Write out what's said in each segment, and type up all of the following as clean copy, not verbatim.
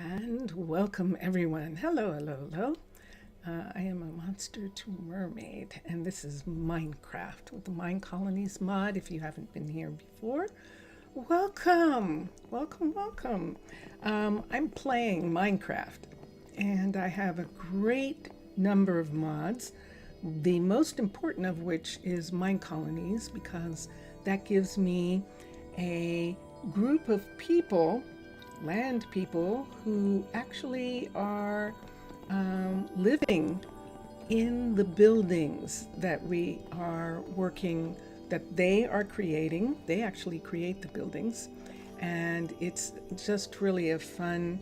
And welcome everyone. Hello, hello, hello. I am a monster to mermaid, and this is Minecraft with the Minecolonies mod. If you haven't been here before, welcome, welcome, welcome. I'm playing Minecraft, and I have a great number of mods, the most important of which is Minecolonies, because that gives me a group of people, land people, who actually are living in the buildings that we are working, that they are creating. They actually create the buildings, and it's just really a fun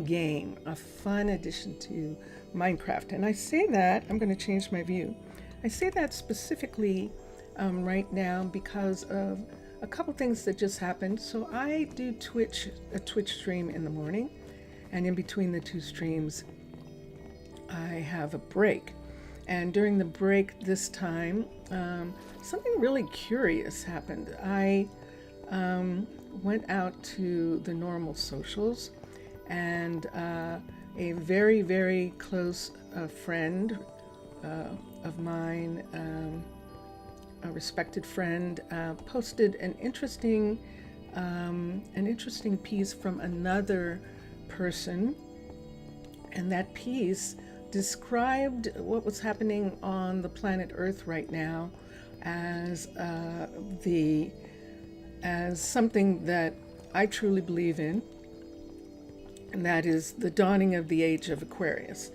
game, a fun addition to Minecraft. And I say that, I'm going to change my view. I say that specifically right now because of a couple things that just happened. So I do a Twitch stream in the morning, and in between the two streams I have a break. And during the break this time, something really curious happened. I went out to the normal socials, and a very, very close friend of mine, a respected friend, posted an interesting piece from another person, and that piece described what was happening on the planet Earth right now as something that I truly believe in, and that is the dawning of the age of Aquarius.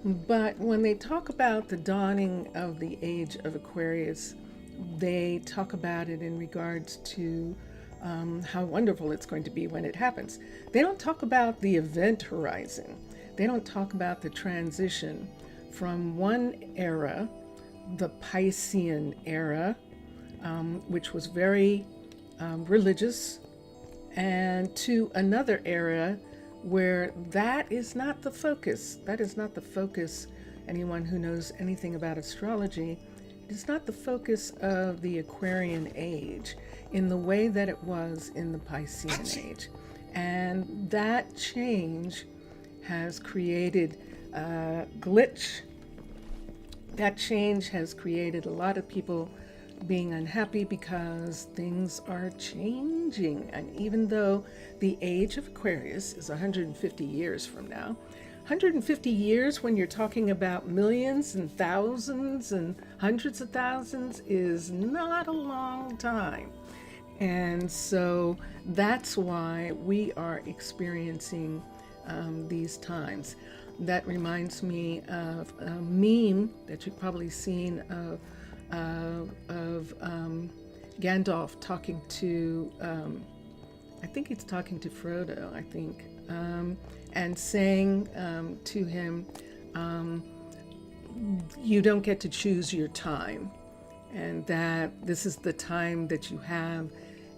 But when they talk about the dawning of the age of Aquarius, they talk about it in regards to how wonderful it's going to be when it happens. They don't talk about the event horizon. They don't talk about the transition from one era, the Piscean era, which was very religious, and to another era where that is not the focus. That is not the focus. Anyone who knows anything about astrology, it's not the focus of the Aquarian age in the way that it was in the Piscean age. And that change has created a glitch. That change has created a lot of people being unhappy because things are changing. And even though the age of Aquarius is 150 years from now, 150 years when you're talking about millions and thousands and hundreds of thousands is not a long time. And so that's why we are experiencing these times. That reminds me of a meme that you've probably seen of Gandalf talking to, I think he's talking to Frodo, I think, and saying to him, you don't get to choose your time, and that this is the time that you have,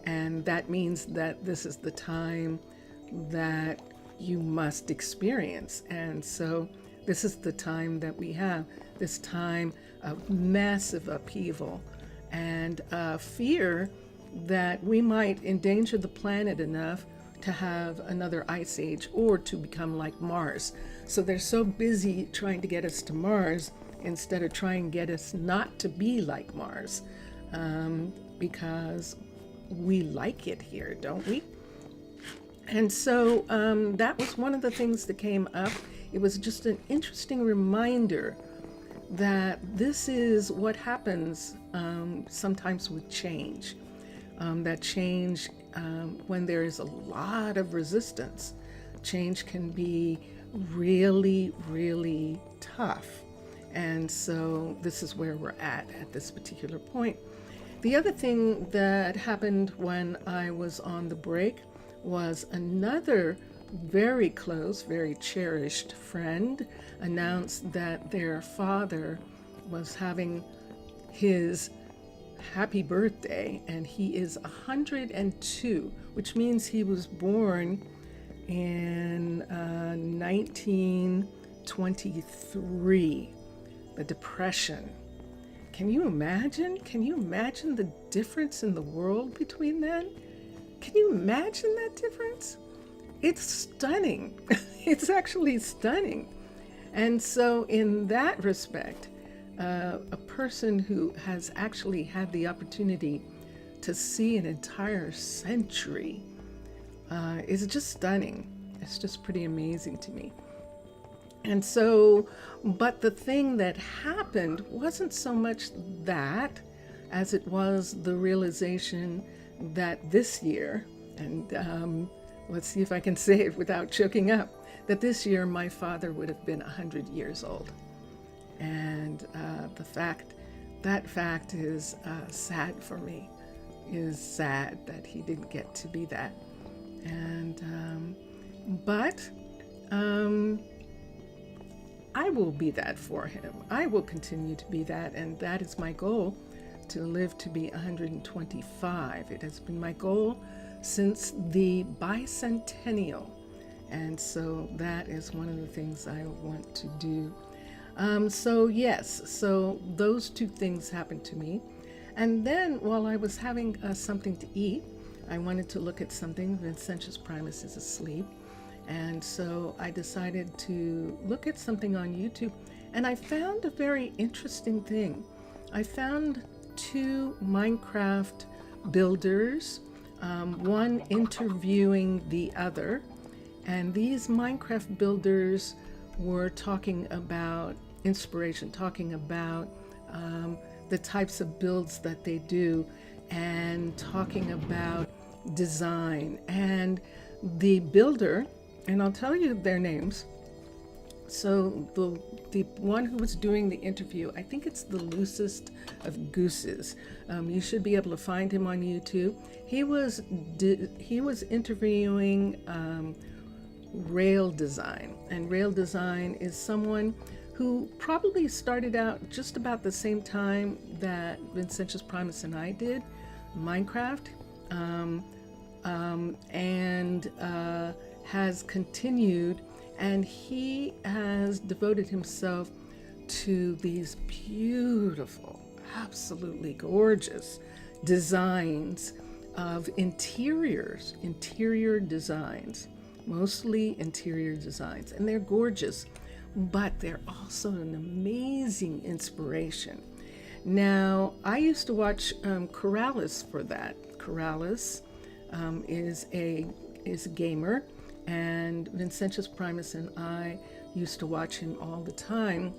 and that means that this is the time that you must experience. And so this is the time that we have, this time of massive upheaval and fear that we might endanger the planet enough to have another ice age or to become like Mars. So they're so busy trying to get us to Mars instead of trying to get us not to be like Mars, because we like it here, don't we? And so that was one of the things that came up. It was just an interesting reminder that this is what happens sometimes with change. That change, when there is a lot of resistance, change can be really, really tough. And so this is where we're at this particular point. The other thing that happened when I was on the break was another very close, very cherished friend announced that their father was having his happy birthday, and he is 102, which means he was born in 1923, the Depression. Can you imagine? Can you imagine the difference in the world between then? Can you imagine that difference? It's stunning. It's actually stunning. And so in that respect, a person who has actually had the opportunity to see an entire century is just stunning. It's just pretty amazing to me. And so, but the thing that happened wasn't so much that as it was the realization that this year, and let's see if I can say it without choking up, that this year my father would have been 100 years old. And that fact is sad for me, is sad that he didn't get to be that. And, but I will be that for him. I will continue to be that, and that is my goal, to live to be 125. It has been my goal since the bicentennial, and so that is one of the things I want to do. So yes, so those two things happened to me. And then while I was having something to eat, I wanted to look at something. Vincentius primus is asleep. And so I decided to look at something on YouTube, and I found a very interesting thing. I found two Minecraft builders, one interviewing the other, and these Minecraft builders were talking about inspiration, talking about the types of builds that they do, and talking about design. And the builder, and I'll tell you their names. So the one who was doing the interview, I think it's the loosest of gooses. You should be able to find him on YouTube. He was interviewing Rail Design, and Rail Design is someone who probably started out just about the same time that Vincentius Primus and I did Minecraft, and has continued, and he has devoted himself to these beautiful, absolutely gorgeous designs of interior designs, mostly interior designs, and they're gorgeous, but they're also an amazing inspiration. Now, I used to watch Corrales for that. Corrales is a gamer, and Vincentius Primus and I used to watch him all the time.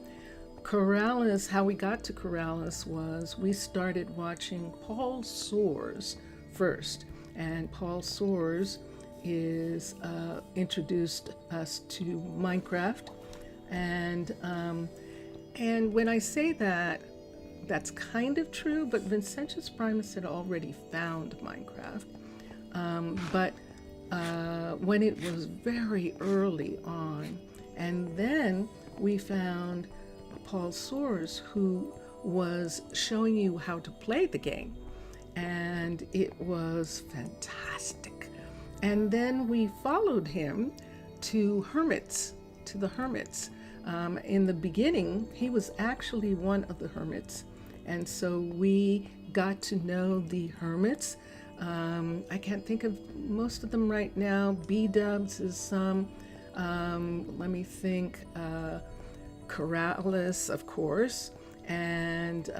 Corrales, how we got to Corrales was we started watching Paul Soares first, and Paul Soares is introduced us to Minecraft, and when I say that, that's kind of true, but Vincentius Primus had already found Minecraft, but when it was very early on. And then we found Paul Soares, who was showing you how to play the game, and it was fantastic. And then we followed him to the hermits. In the beginning, he was actually one of the hermits, and so we got to know the hermits. I can't think of most of them right now. B-Dubs is some. Let me think. Corrales, of course, and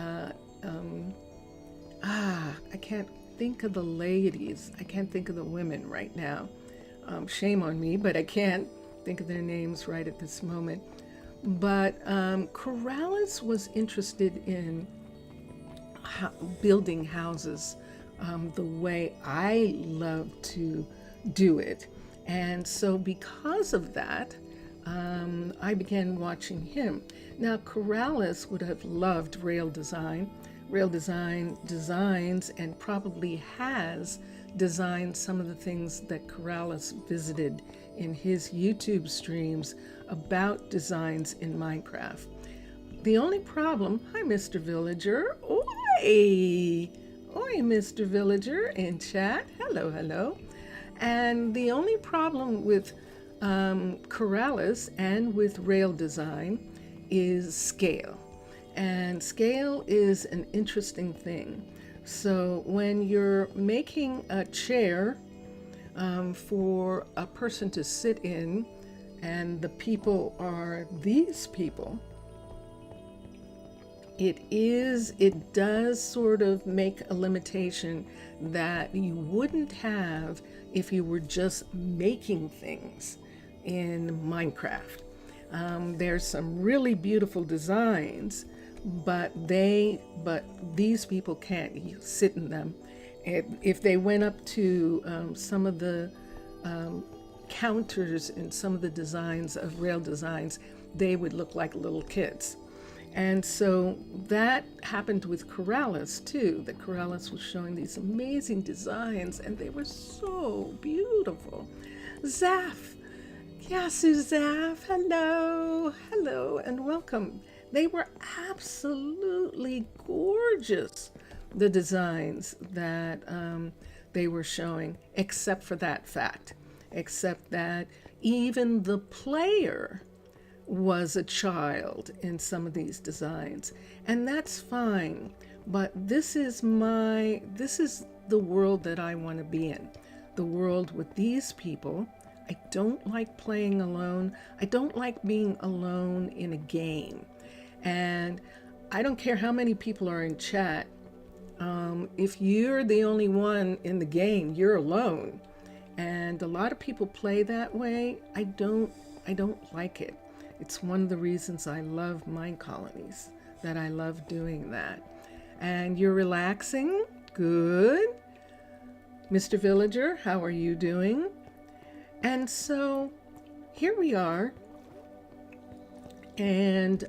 I can't think of the ladies. I can't think of the women right now. Shame on me, but I can't think of their names right at this moment. But Corrales was interested in building houses the way I love to do it. And so because of that, I began watching him. Now, Corrales would have loved Rail Design. Rail Design designs and probably has designed some of the things that Corrales visited in his YouTube streams about designs in Minecraft. The only problem, hi Mr. Villager, oi, Mr. Villager in chat, hello. And the only problem with Corrales and with Rail Design is scale. And scale is an interesting thing. So when you're making a chair for a person to sit in, and the people are these people, it does sort of make a limitation that you wouldn't have if you were just making things in Minecraft. There's some really beautiful designs, but these people can't sit in them. If they went up to some of the counters in some of the designs of rail designs, they would look like little kids. And so that happened with Corrales too. The Corrales was showing these amazing designs, and they were so beautiful. Zaf, Yasu Zaf, hello, and welcome. They were absolutely gorgeous, the designs that they were showing, except for that fact, except that even the player was a child in some of these designs, and that's fine. But this is the world that I want to be in, the world with these people. I don't like playing alone. I don't like being alone in a game, and I don't care how many people are in chat. If you're the only one in the game, you're alone, and a lot of people play that way. I don't like it. It's one of the reasons I love Minecolonies, that I love doing that. And you're relaxing? Good. Mr. Villager, how are you doing? And so here we are. And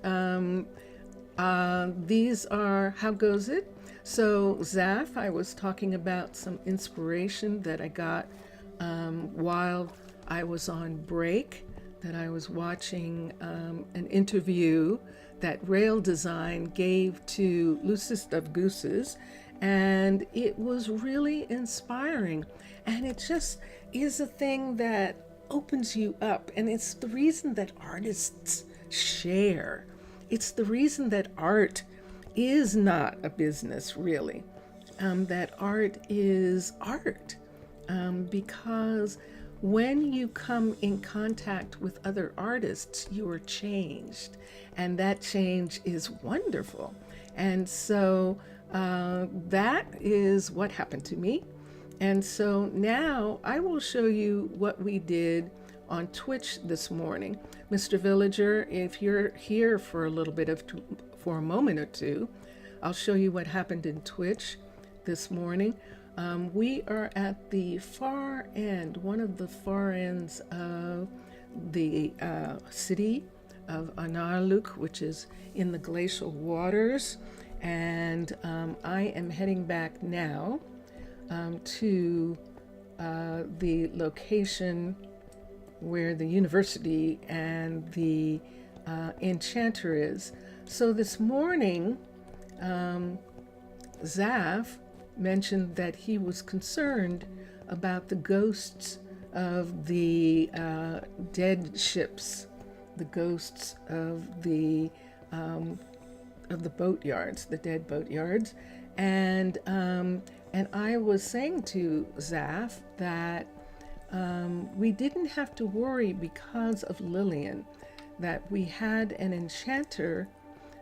these are, how goes it? So Zaf, I was talking about some inspiration that I got while I was on break, that I was watching an interview that Rail Design gave to Lucis of Gooses, and it was really inspiring. And it just is a thing that opens you up, and it's the reason that artists share. It's the reason that art is not a business, really. That art is art, because when you come in contact with other artists, you are changed, and that change is wonderful. And so that is what happened to me. And so now I will show you what we did on Twitch this morning. Mr. Villager, if you're here for a moment or two, I'll show you what happened in Twitch this morning. We are at the far end, one of the far ends of the city of Arnaaluk, which is in the glacial waters. And I am heading back now to the location where the university and the enchanter is. So this morning, Zaf mentioned that he was concerned about the ghosts of the dead ships, the ghosts of the boatyards, the dead boatyards, and I was saying to Zaf that we didn't have to worry because of Lillian, that we had an enchanter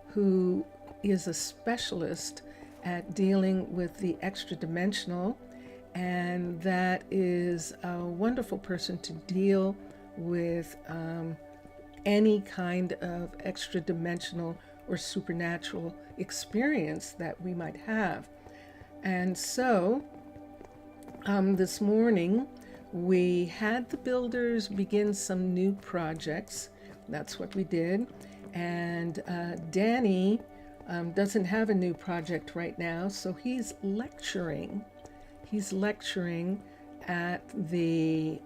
who is a specialist at dealing with the extra dimensional, and that is a wonderful person to deal with any kind of extra dimensional or supernatural experience that we might have. And so this morning we had the builders begin some new projects. That's what we did. And Danny doesn't have a new project right now, so he's lecturing. He's lecturing at the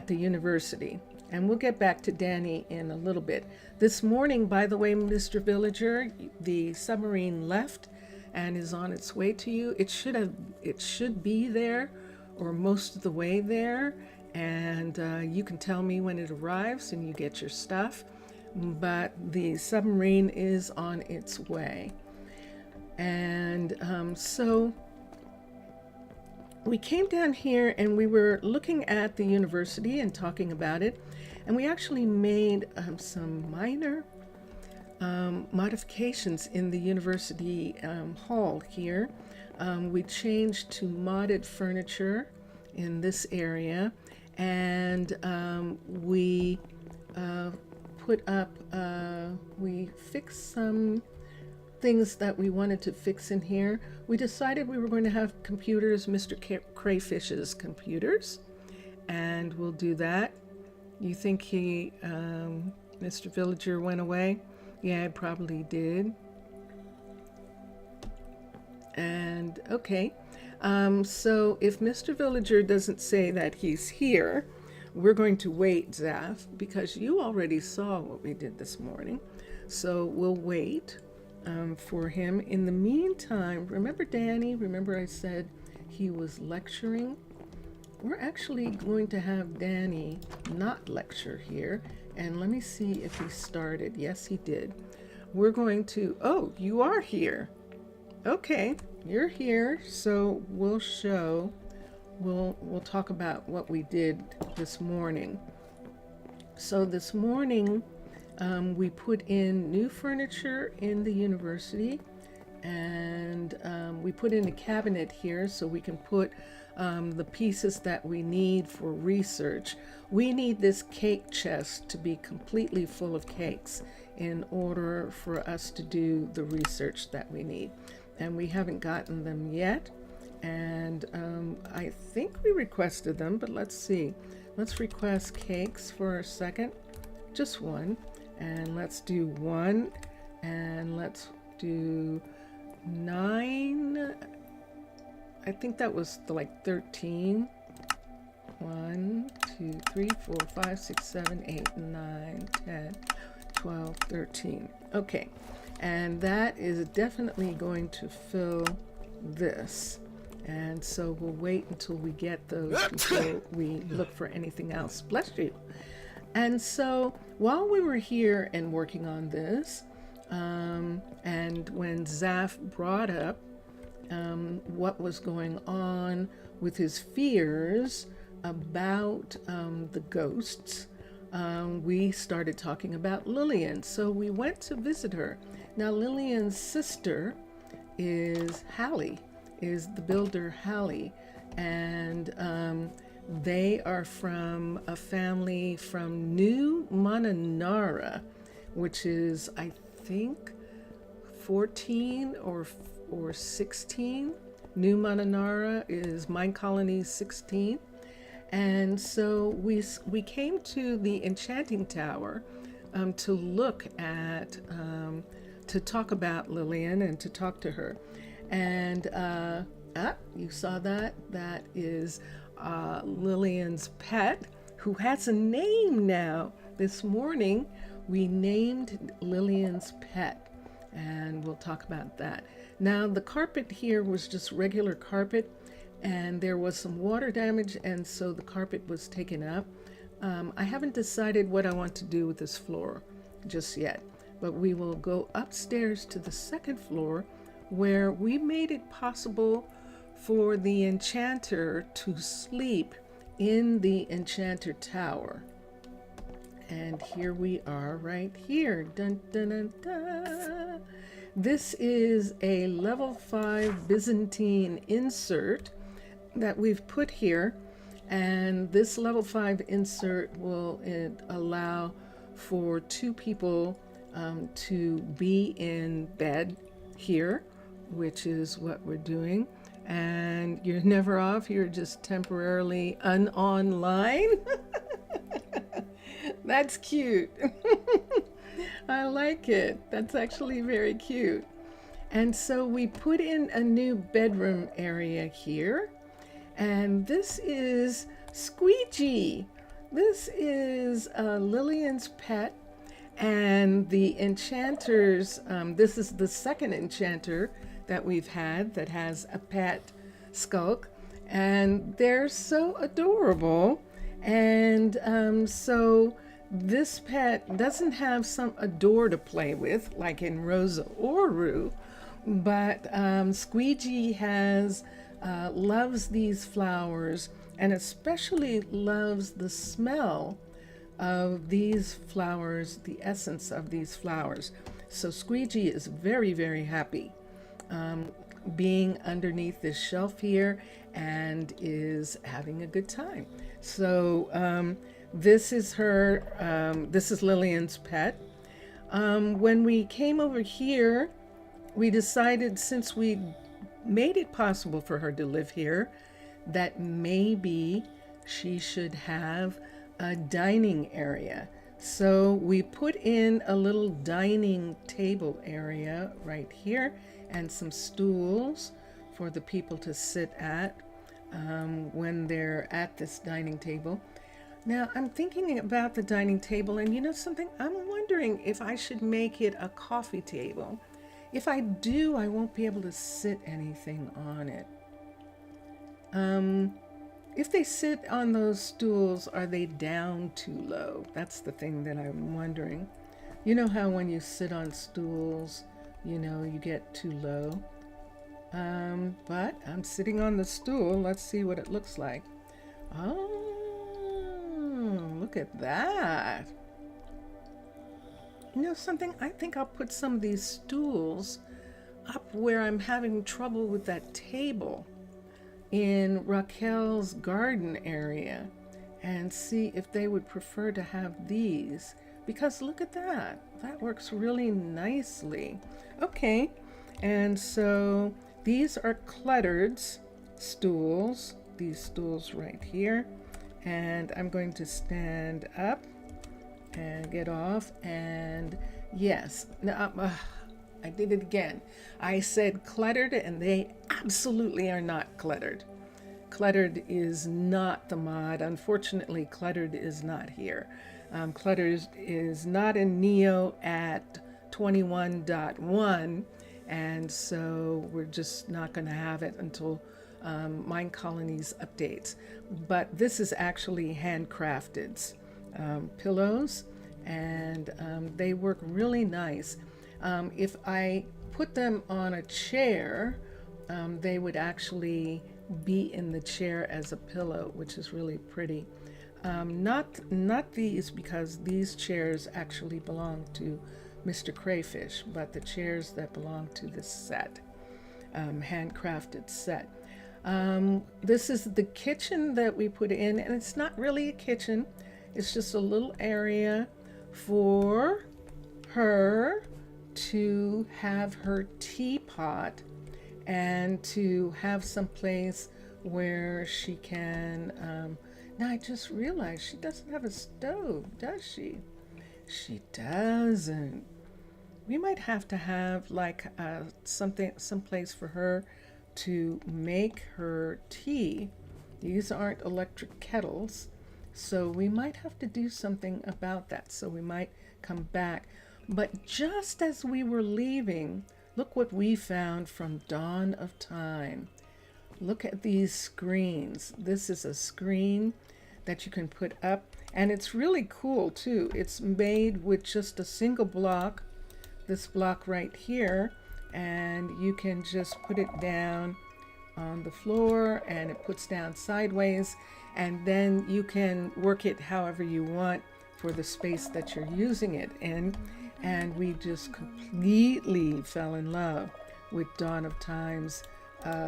university. And we'll get back to Danny in a little bit. This morning, by the way, Mr. Villager, the submarine left and is on its way to you. It should be there, or most of the way there, and you can tell me when it arrives and you get your stuff. but the submarine is on its way. And so we came down here and we were looking at the university and talking about it. And we actually made some minor modifications in the university hall here. We changed to modded furniture in this area, and we put up, we fixed some things that we wanted to fix in here. We decided we were going to have computers, Mr. Crayfish's computers, and we'll do that. You think Mr. Villager went away? Yeah, it probably did. And okay, so if Mr. Villager doesn't say that he's here, we're going to wait, Zaf, because you already saw what we did this morning. So we'll wait for him. In the meantime, remember Danny? Remember I said he was lecturing? We're actually going to have Danny not lecture here. And let me see if he started. Yes, he did. We're going to, oh, you are here. Okay, you're here. So we'll talk about what we did this morning. So this morning, we put in new furniture in the university, and we put in a cabinet here so we can put the pieces that we need for research. We need this cake chest to be completely full of cakes in order for us to do the research that we need. And we haven't gotten them yet. And I think we requested them, but let's see. Let's request cakes for a second. Just one. And let's do one. And let's do 9. I think that was like 13. 1, 2, 3, 4, 5, 6, 7, 8, 9, 10, 12, 13. Okay. And that is definitely going to fill this. And so we'll wait until we get those before we look for anything else. Bless you. And so while we were here and working on this, and when Zaf brought up what was going on with his fears about the ghosts, we started talking about Lillian. So we went to visit her. Now Lillian's sister is Hallie, is the builder Hallie, and they are from a family from New Mononara, which is, I think, 14 or 16. New Mononara is Minecolonies 16. And so we came to the Enchanting Tower to look at, to talk about Lillian and to talk to her. And you saw that? That is Lillian's pet, who has a name now. This morning, we named Lillian's pet, and we'll talk about that. Now, the carpet here was just regular carpet, and there was some water damage, and so the carpet was taken up. I haven't decided what I want to do with this floor just yet, but we will go upstairs to the second floor, where we made it possible for the enchanter to sleep in the enchanter tower. And here we are right here. Dun, dun, dun, dun. This is a level 5 Byzantine insert that we've put here, and this level 5 insert will allow for 2 people to be in bed here, which is what we're doing. And you're never off, you're just temporarily online. That's cute. I like it. That's actually very cute. And so we put in a new bedroom area here. And this is Squeegee. This is Lillian's pet. And the enchanters, this is the second enchanter that we've had that has a pet Skulk, and they're so adorable. And so this pet doesn't have a door to play with like in Rosa or Rue, but Squeegee loves these flowers and especially loves the smell of these flowers, the essence of these flowers. So Squeegee is very, very happy being underneath this shelf here and is having a good time. So this is this is Lillian's pet. When we came over here, we decided, since we made it possible for her to live here, that maybe she should have a dining area. So we put in a little dining table area right here and some stools for the people to sit at when they're at this dining table. Now I'm thinking about the dining table, and you know something? I'm wondering if I should make it a coffee table. If I do, I won't be able to sit anything on it. If they sit on those stools, are they down too low? That's the thing that I'm wondering. You know how when you sit on stools, you know, you get too low. But I'm sitting on the stool. Let's see what it looks like. Oh, look at that. You know something? I think I'll put some of these stools up where I'm having trouble with that table in Raquel's garden area and see if they would prefer to have these, because look at that. That works really nicely. Okay, and so these are cluttered stools, these stools right here, and I'm going to stand up and get off, and yes, now I did it again. I said cluttered, and they absolutely are not cluttered. Cluttered is not the mod. Unfortunately, cluttered is not here. Cluttered is not in Neo at 21.1, and so we're just not going to have it until Minecolonies updates. But this is actually Handcrafted pillows, and they work really nice. If I put them on a chair, they would actually be in the chair as a pillow, which is really pretty. Not these, because these chairs actually belong to Mr. Crayfish, but the chairs that belong to this set, Handcrafted set. This is the kitchen that we put in, and it's not really a kitchen. It's just a little area for her to have her teapot and to have some place where she can, now I just realized she doesn't have a stove, does she? She doesn't. We might have to have like some place for her to make her tea. These aren't electric kettles, so we might have to do something about that. So we might come back. But just as we were leaving, look what we found from Dawn of Time. Look at these screens. This is a screen that you can put up, and it's really cool too. It's made with just a single block, this block right here, and you can just put it down on the floor, and it puts down sideways, and then you can work it however you want for the space that you're using it in. And we just completely fell in love with Dawn of Time's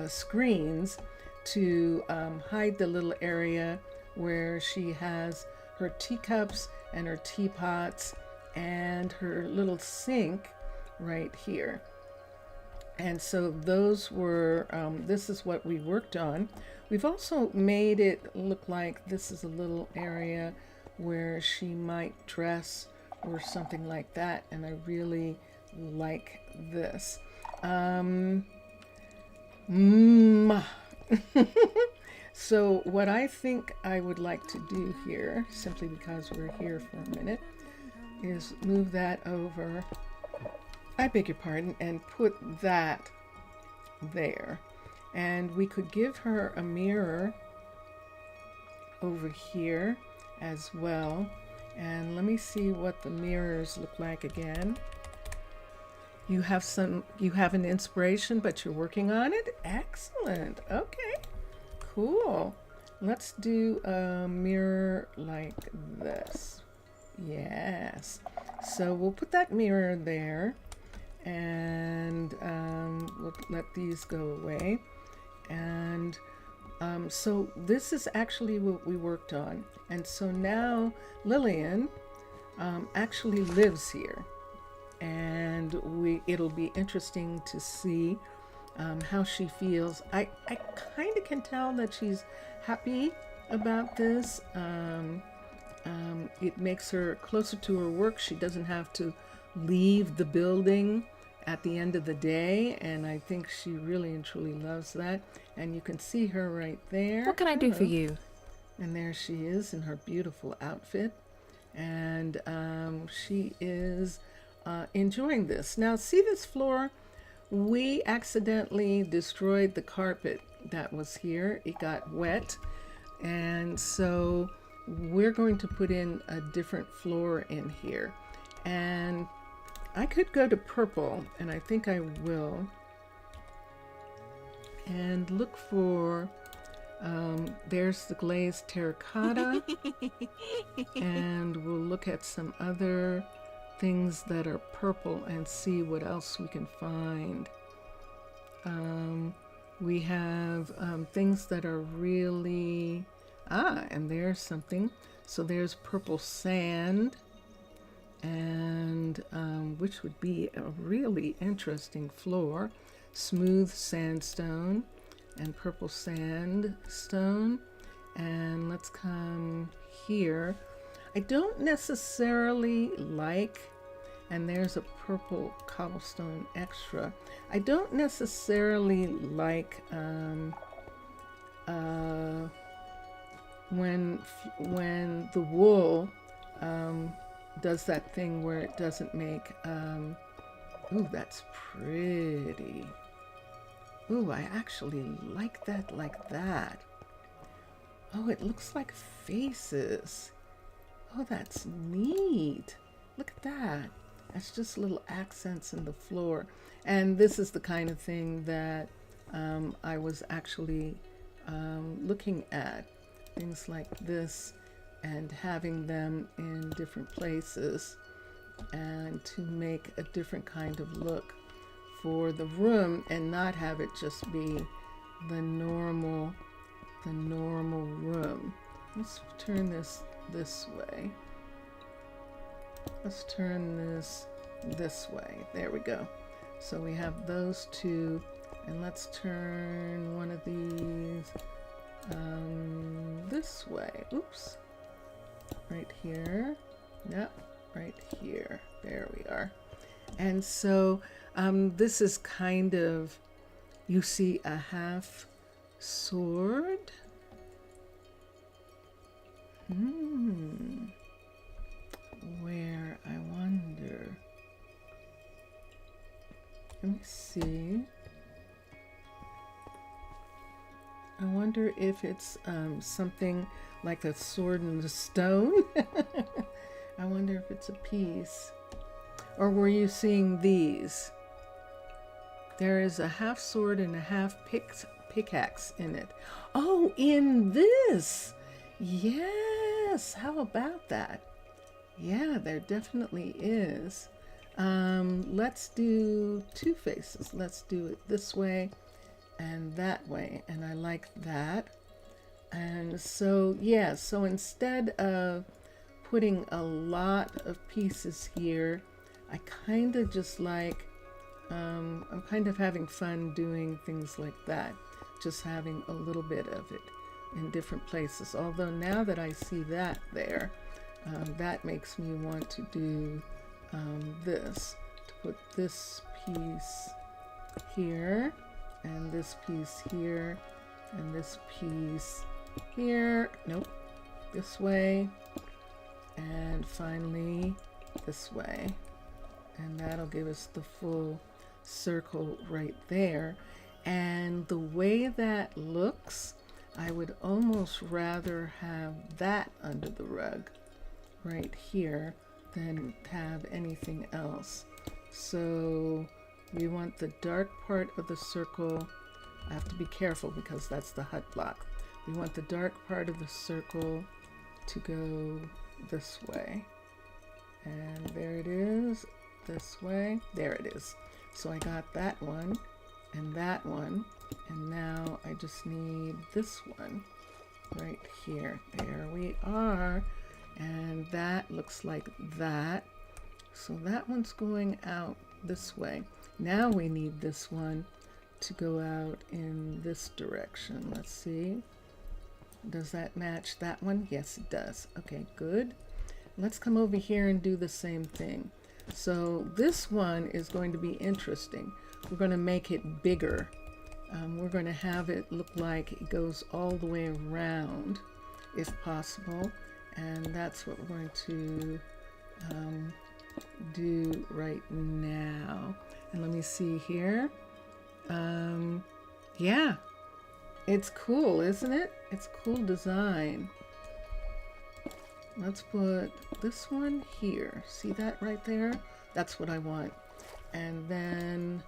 screens to hide the little area where she has her teacups and her teapots and her little sink right here. And so those were, this is what we worked on. We've also made it look like this is a little area where she might dress or something like that, and I really like this. So what I think I would like to do here, simply because we're here for a minute, is move that over, I beg your pardon, and put that there. And we could give her a mirror over here as well. And let me see what the mirrors look like again. You have an inspiration, but you're working on it? Excellent. Okay, cool. Let's do a mirror like this. Yes. So we'll put that mirror there, and we'll let these go away. And so this is actually what we worked on. And so now Lillian actually lives here, and it'll be interesting to see how she feels. I kind of can tell that she's happy about this. It makes her closer to her work. She doesn't have to leave the building at the end of the day, and I think she really and truly loves that. And you can see her right there. What can I do for you? And there she is in her beautiful outfit, and she is enjoying this. Now, see this floor? We accidentally destroyed the carpet that was here. It got wet, and so we're going to put in a different floor in here. And I could go to purple, and I think I will, and look for there's the glazed terracotta, and we'll look at some other things that are purple and see what else we can find. We have things that are really, and there's something. So there's purple sand, and which would be a really interesting floor. Smooth sandstone and purple sandstone. And let's come here. I don't necessarily like, and there's a purple cobblestone extra. I don't necessarily like when the wool does that thing where it doesn't make, ooh, that's pretty. Ooh, I actually like that like that. Oh, it looks like faces. Oh, that's neat. Look at that. That's just little accents in the floor. And this is the kind of thing that I was actually looking at. Things like this, and having them in different places, and to make a different kind of look for the room, and not have it just be the normal room. Let's turn this way. Let's turn this way. There we go. So we have those two, and let's turn one of these this way. Oops. Right here. Yep, right here. There we are. And so this is kind of, you see a half sword. Where, I wonder. Let me see. I wonder if it's something like a sword and a stone. I wonder if it's a piece. Or were you seeing these? There is a half sword and a half pickaxe in it. Oh, in this! Yes! How about that? Yeah, there definitely is. Let's do two faces. Let's do it this way and that way, and I like that. And so yeah, so instead of putting a lot of pieces here, I kind of just like I'm kind of having fun doing things like that, just having a little bit of it in different places. Although now that I see that there, that makes me want to do this, to put this piece here, and this piece here, and this piece here. Nope, this way, and finally this way. And that'll give us the full circle right there. And the way that looks, I would almost rather have that under the rug right here than have anything else. So we want the dark part of the circle. I have to be careful because that's the hut block. We want the dark part of the circle to go this way. And there it is, this way. There it is. So I got that one and that one. And now I just need this one right here. There we are. And that looks like that. So that one's going out this way. Now we need this one to go out in this direction. Let's see. Does that match that one? Yes, it does. Okay, good. Let's come over here and do the same thing. So this one is going to be interesting. We're going to make it bigger. We're going to have it look like it goes all the way around, if possible. And that's what we're going to do right now. And let me see here. Yeah, it's cool, isn't it? It's cool design. Let's put this one here. See that right there? That's what I want. And then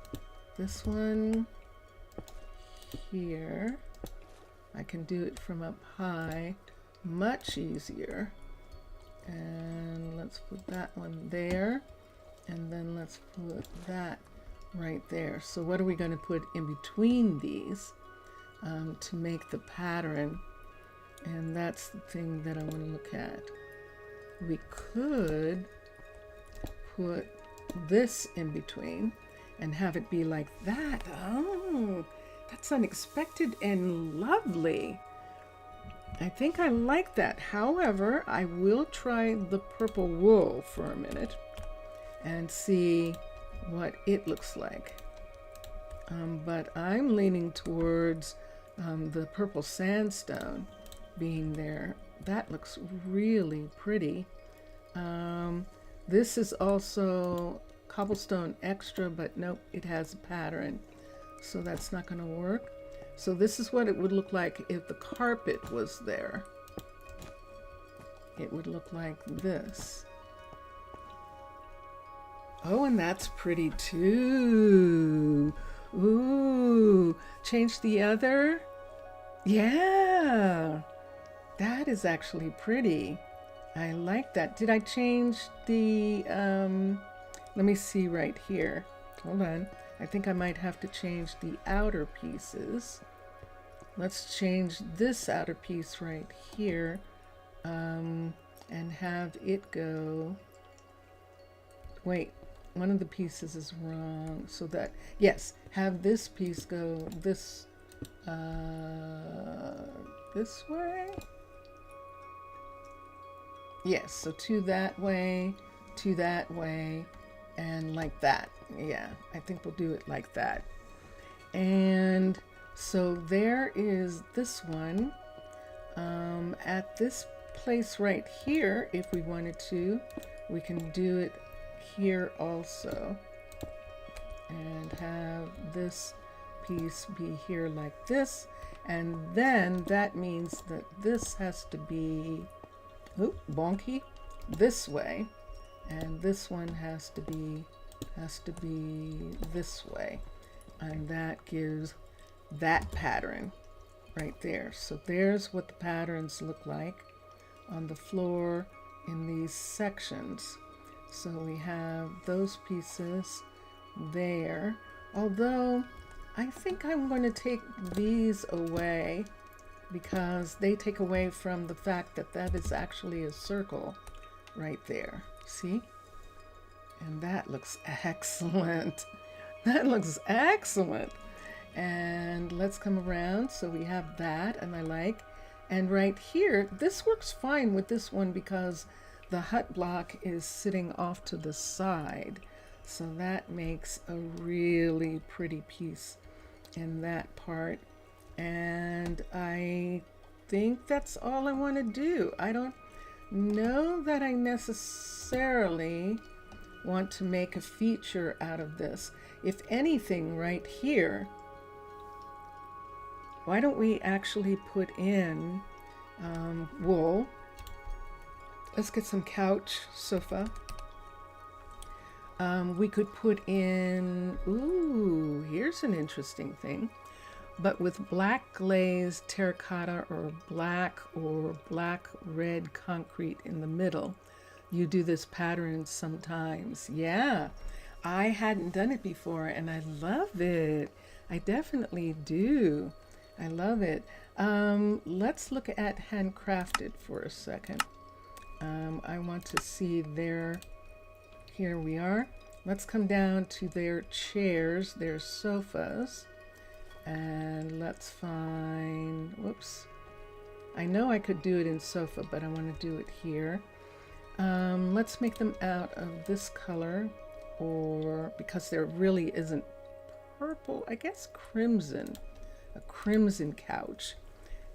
this one here. I can do it from up high, much easier. And let's put that one there. And then let's put that right there. So what are we going to put in between these to make the pattern? And that's the thing that I want to look at. We could put this in between and have it be like that. Oh, that's unexpected and lovely. I think I like that. However, I will try the purple wool for a minute and see what it looks like. But I'm leaning towards the purple sandstone being there. That looks really pretty. This is also cobblestone extra, but nope, it has a pattern, so that's not going to work. So this is what it would look like if the carpet was there. It would look like this. Oh, and that's pretty too. Ooh, change the other. Yeah, that is actually pretty. I like that. Did I change the, let me see right here. Hold on. I think I might have to change the outer pieces. Let's change this outer piece right here and have it go. Wait, one of the pieces is wrong. So that, yes, have this piece go this way. Yes, so to that way, and like that. Yeah, I think we'll do it like that. And so there is this one. At this place right here, if we wanted to, we can do it here also. And have this piece be here like this. And then that means that this has to be, oop, bonky, this way. And this one has to be this way. And that gives that pattern right there. So there's what the patterns look like on the floor in these sections. So we have those pieces there. Although I think I'm going to take these away because they take away from the fact that that is actually a circle right there. See? And that looks excellent. That looks excellent. And let's come around. So we have that, and I like. And right here, this works fine with this one because the hut block is sitting off to the side. So that makes a really pretty piece in that part. And I think that's all I want to do. I don't know that I necessarily want to make a feature out of this. If anything, right here, why don't we actually put in wool Let's get some couch sofa. We could put in, ooh, here's an interesting thing. But with black glazed terracotta or black red concrete in the middle, you do this pattern sometimes. Yeah, I hadn't done it before and I love it. I definitely do. I love it. Let's look at Handcrafted for a second. I want to see their, here we are. Let's come down to their chairs, their sofas. And let's find, whoops. I know I could do it in sofa, but I want to do it here. Let's make them out of this color, or because there really isn't purple, I guess crimson, a crimson couch.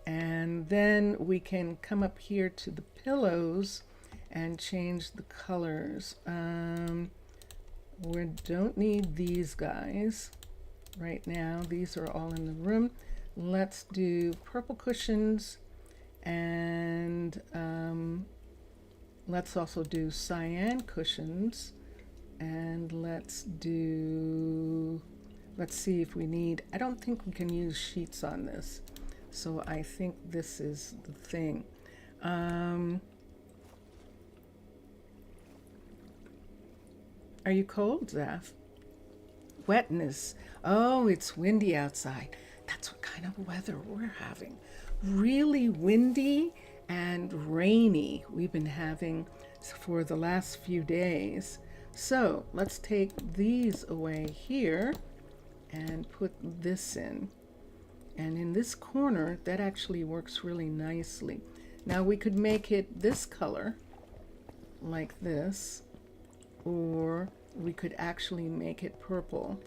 And then we can come up here to the pillows and change the colors. We don't need these guys right now. These are all in the room. Let's do purple cushions, and let's also do cyan cushions, and let's see if we need, I don't think we can use sheets on this, so I think this is the thing. Are you cold, Zaf? Wetness. Oh, it's windy outside. That's what kind of weather we're having. Really windy and rainy we've been having for the last few days. So let's take these away here and put this in. And in this corner, that actually works really nicely. Now we could make it this color, like this, or we could actually make it purple.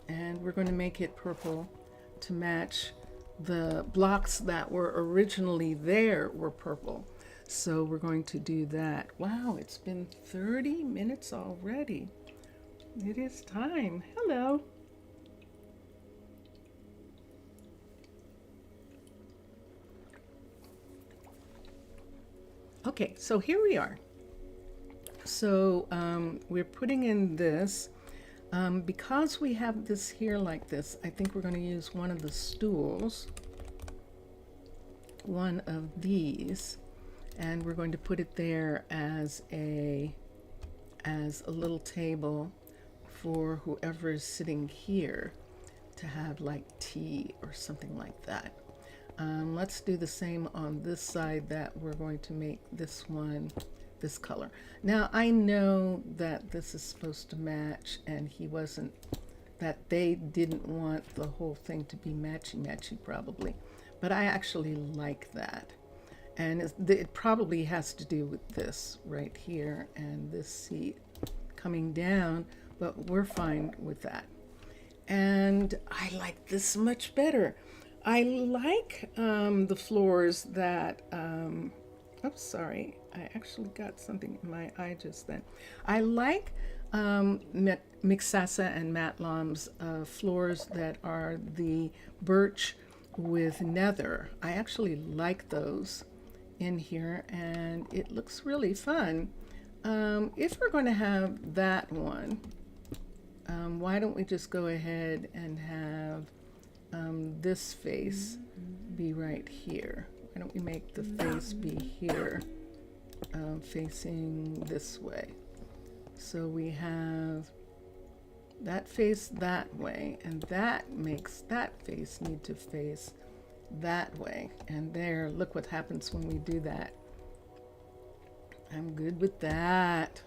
And we're going to make it purple to match the blocks that were originally there were purple. So we're going to do that. Wow, it's been 30 minutes already. It is time. Hello. Okay, so here we are. So we're putting in this. Because we have this here like this, I think we're going to use one of the stools, one of these, and we're going to put it there as a little table for whoever is sitting here to have like tea or something like that. Let's do the same on this side, that we're going to make this one this color. Now I know that this is supposed to match, and that they didn't want the whole thing to be matchy probably, but I actually like that. And it probably has to do with this right here and this seat coming down, but we're fine with that. And I like this much better. I like the floors that, oops, sorry, I actually got something in my eye just then. I like Mixasa and Matlam's floors that are the birch with nether. I actually like those in here, and it looks really fun. If we're going to have that one, why don't we just go ahead and have this face be right here? Why don't we make the face be here, facing this way? So we have that face that way, and that makes that face need to face that way. And there, look what happens when we do that. I'm good with that.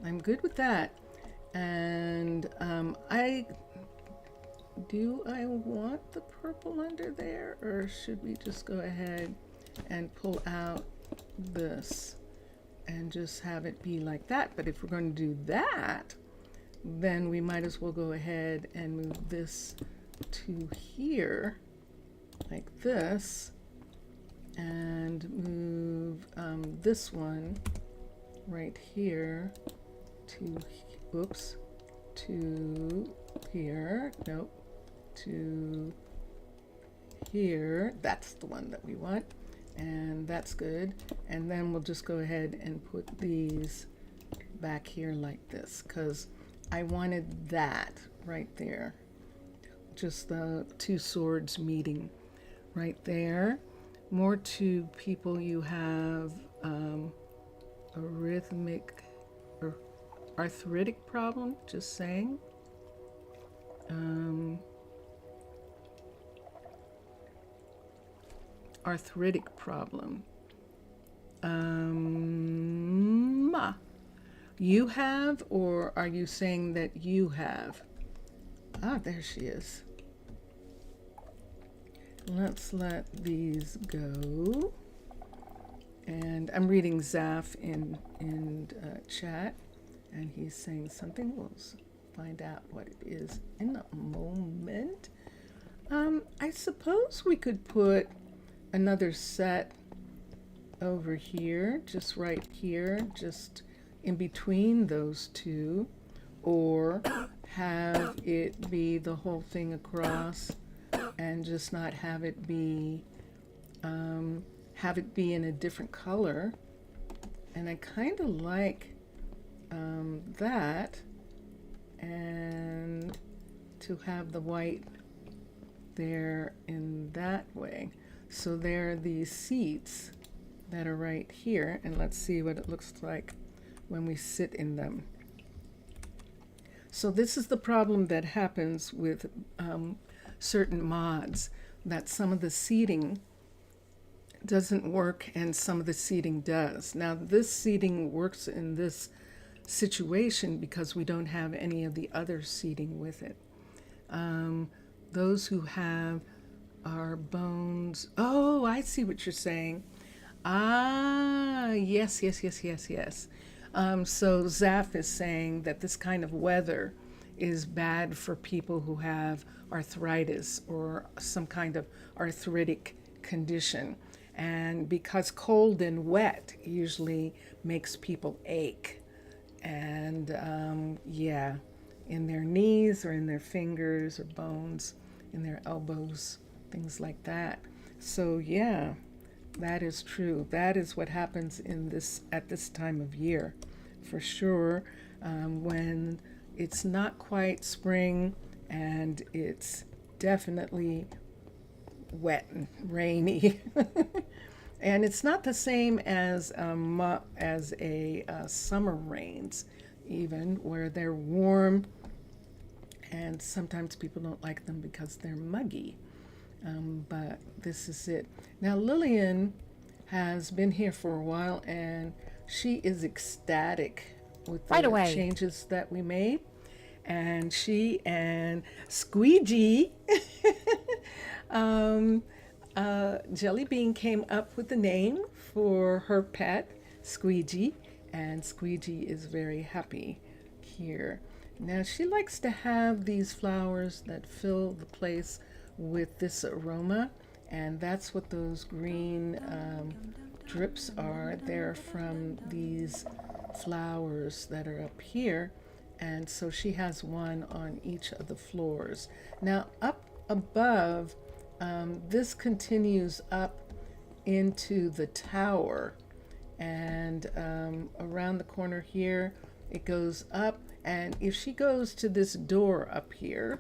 I'm good with that. And I want the purple under there, or should we just go ahead and pull out this and just have it be like that? But if we're going to do that, then we might as well go ahead and move this to here like this, and move this one right here to, oops, to here, nope, to here. That's the one that we want. and that's good. And then we'll just go ahead and put these back here like this, because I wanted that right there, just the two swords meeting right there. More to people you have a rhythmic or arthritic problem, just saying. Arthritic problem. You have, or are you saying that you have? Ah, there she is. Let's let these go. And I'm reading Zaf in chat, and he's saying something. We'll find out what it is in a moment. I suppose we could put another set over here, just right here, just in between those two, or have it be the whole thing across and just not have it be in a different color. And I kind of like that, and to have the white there in that way. So there are these seats that are right here, and let's see what it looks like when we sit in them. So this is the problem that happens with certain mods, that some of the seating doesn't work and some of the seating does. Now this seating works in this situation because we don't have any of the other seating with it. Those who have our bones, oh, I see what you're saying. Ah, yes. So Zaf is saying that this kind of weather is bad for people who have arthritis or some kind of arthritic condition. And because cold and wet usually makes people ache. And yeah, in their knees or in their fingers or bones, in their elbows, things like that. So yeah, that is true. That is what happens at this time of year, for sure. When it's not quite spring and it's definitely wet and rainy, and it's not the same as a summer rains, even, where they're warm, and sometimes people don't like them because they're muggy. But this is it. Now Lillian has been here for a while, and she is ecstatic with the changes that we made. And she and Squeegee, Jelly Bean came up with the name for her pet, Squeegee, and Squeegee is very happy here. Now she likes to have these flowers that fill the place with this aroma, and that's what those green drips are. They're from these flowers that are up here, and so she has one on each of the floors. Now up above, this continues up into the tower, and around the corner here it goes up, and if she goes to this door up here,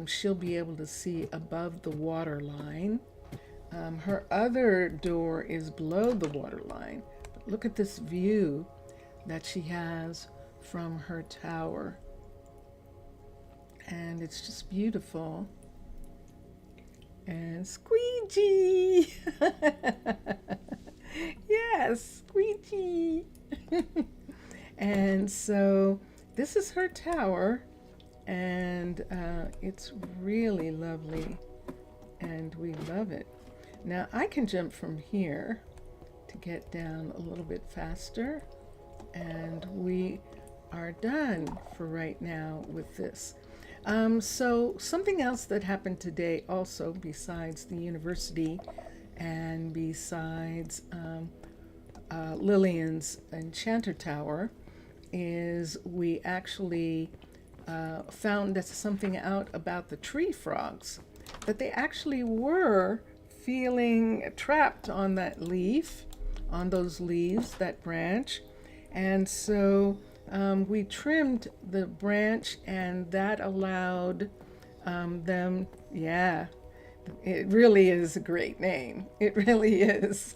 she'll be able to see above the water line. Her other door is below the water line. But look at this view that she has from her tower, and it's just beautiful. And Squeegee, yes, Squeegee. And so this is her tower, and it's really lovely, and we love it. Now I can jump from here to get down a little bit faster, and we are done for right now with this. So something else that happened today also, besides the university and besides Lillian's Enchanter Tower, is we actually found something out about the tree frogs, that they actually were feeling trapped on that leaf, on those leaves, that branch. And so we trimmed the branch, and that allowed them, yeah, it really is a great name. It really is.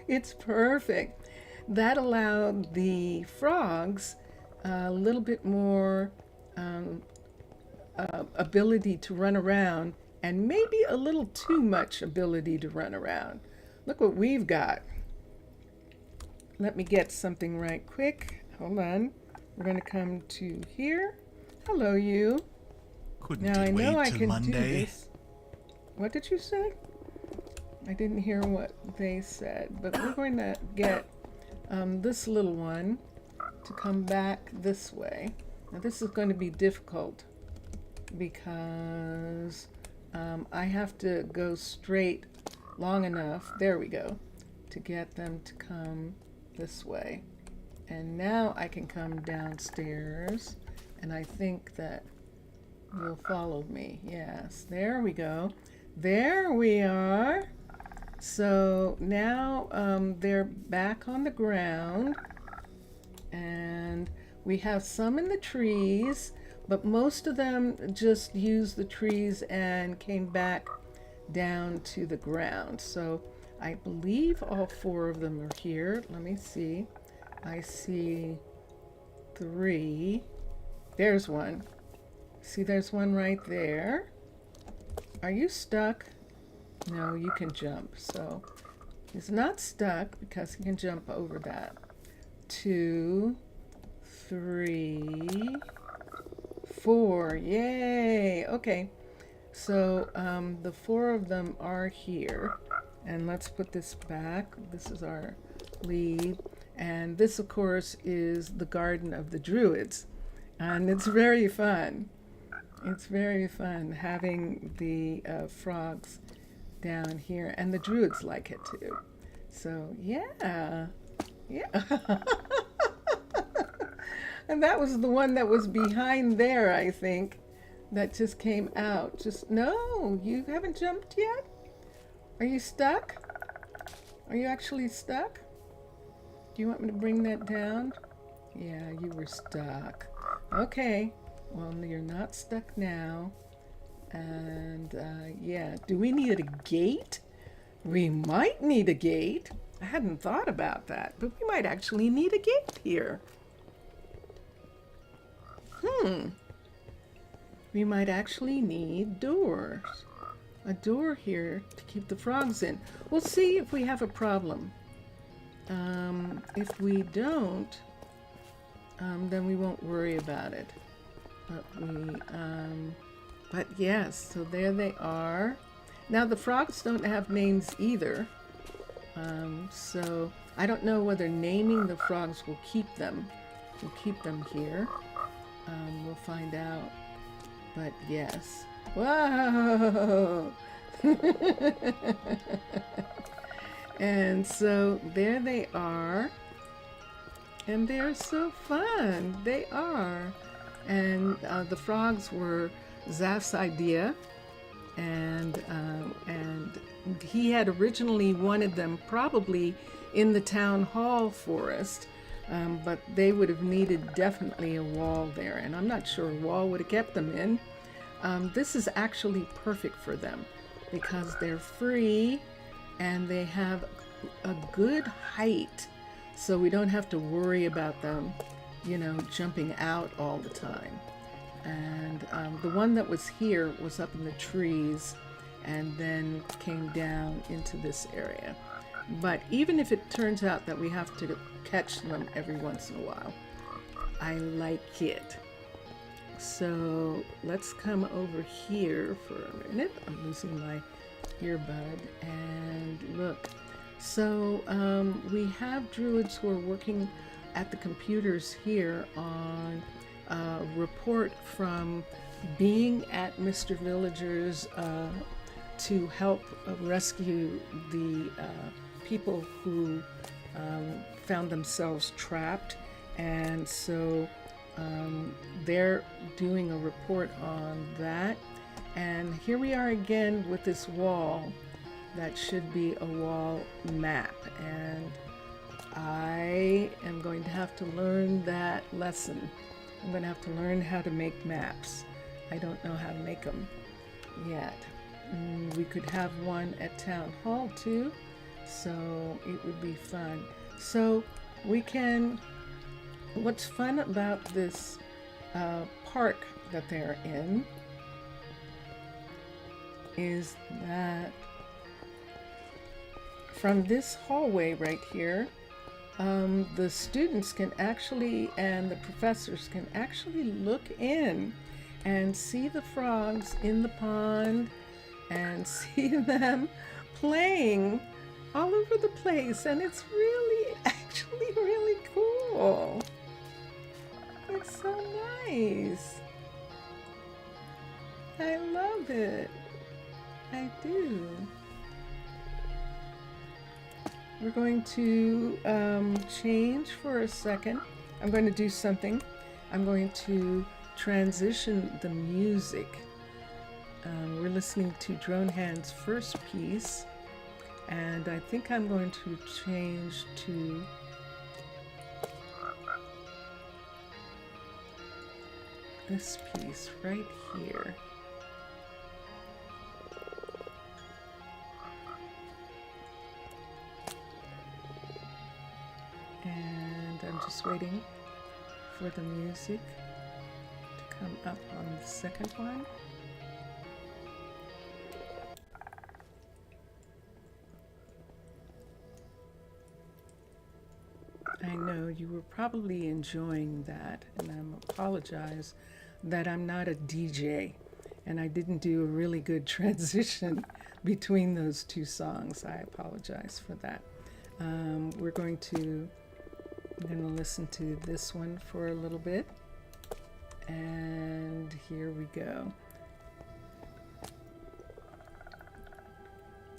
It's perfect. That allowed the frogs a little bit more ability to run around, and maybe a little too much ability to run around. Look what we've got. Let me get something right quick. Hold on. We're going to come to here. Hello, you. Couldn't Now I it know wait I till can do Monday? this. What did you say? I didn't hear what they said, but we're going to get this little one to come back this way. Now this is going to be difficult because I have to go straight long enough, there we go, to get them to come this way. And now I can come downstairs, and I think that you'll follow me. Yes, there we go. There we are. So now they're back on the ground, and we have some in the trees, but most of them just used the trees and came back down to the ground. So I believe all 4 of them are here. Let me see. I see 3. There's one. See, there's one right there. Are you stuck? No, you can jump. So he's not stuck because he can jump over that. 2, 3, 4. Yay! Okay. So the 4 of them are here. And let's put this back. This is our lead. And this, of course, is the Garden of the Druids. And it's very fun. It's very fun having the frogs down here. And the Druids like it too. So, yeah. Yeah. And that was the one that was behind there, I think, that just came out. Just, no, you haven't jumped yet? Are you stuck? Are you actually stuck? Do you want me to bring that down? Yeah, you were stuck. Okay, well, you're not stuck now. And yeah, do we need a gate? We might need a gate. I hadn't thought about that, but we might actually need a gate here. We might actually need doors. A door here to keep the frogs in. We'll see if we have a problem. If we don't, then we won't worry about it. But yes, so there they are. Now the frogs don't have names either. So I don't know whether naming the frogs will keep them. We'll keep them here. We'll find out. But yes. Whoa! And so there they are. And they're so fun. They are. And the frogs were Zaf's idea. And he had originally wanted them probably in the town hall forest. But they would have needed definitely a wall there. And I'm not sure a wall would have kept them in. This is actually perfect for them because they're free and they have a good height. So we don't have to worry about them, you know, jumping out all the time. And the one that was here was up in the trees and then came down into this area. But even if it turns out that we have to catch them every once in a while, I like it. So let's come over here for a minute. I'm losing my earbud. And look. So we have druids who are working at the computers here on a report from being at Mr. Villager's to help rescue the people who found themselves trapped. And so they're doing a report on that. And here we are again with this wall. that should be a wall map, and I am going to have to learn that lesson. I'm going to have to learn how to make maps. I don't know how to make them yet. We could have one at Town Hall too, so it would be fun. So we can, what's fun about this park that they're in is that from this hallway right here, the students can actually, and the professors can actually look in and see the frogs in the pond and see them playing all over the place, and it's really, actually really cool. It's so nice. I love it. I do. We're going to change for a second. I'm going to do something. I'm going to transition the music. We're listening to Drone Hand's first piece, and I think I'm going to change to this piece right here. And I'm just waiting for the music to come up on the second one. I know you were probably enjoying that, and I apologize that I'm not a DJ and I didn't do a really good transition between those two songs. I apologize for that. I'm going to listen to this one for a little bit, and here we go.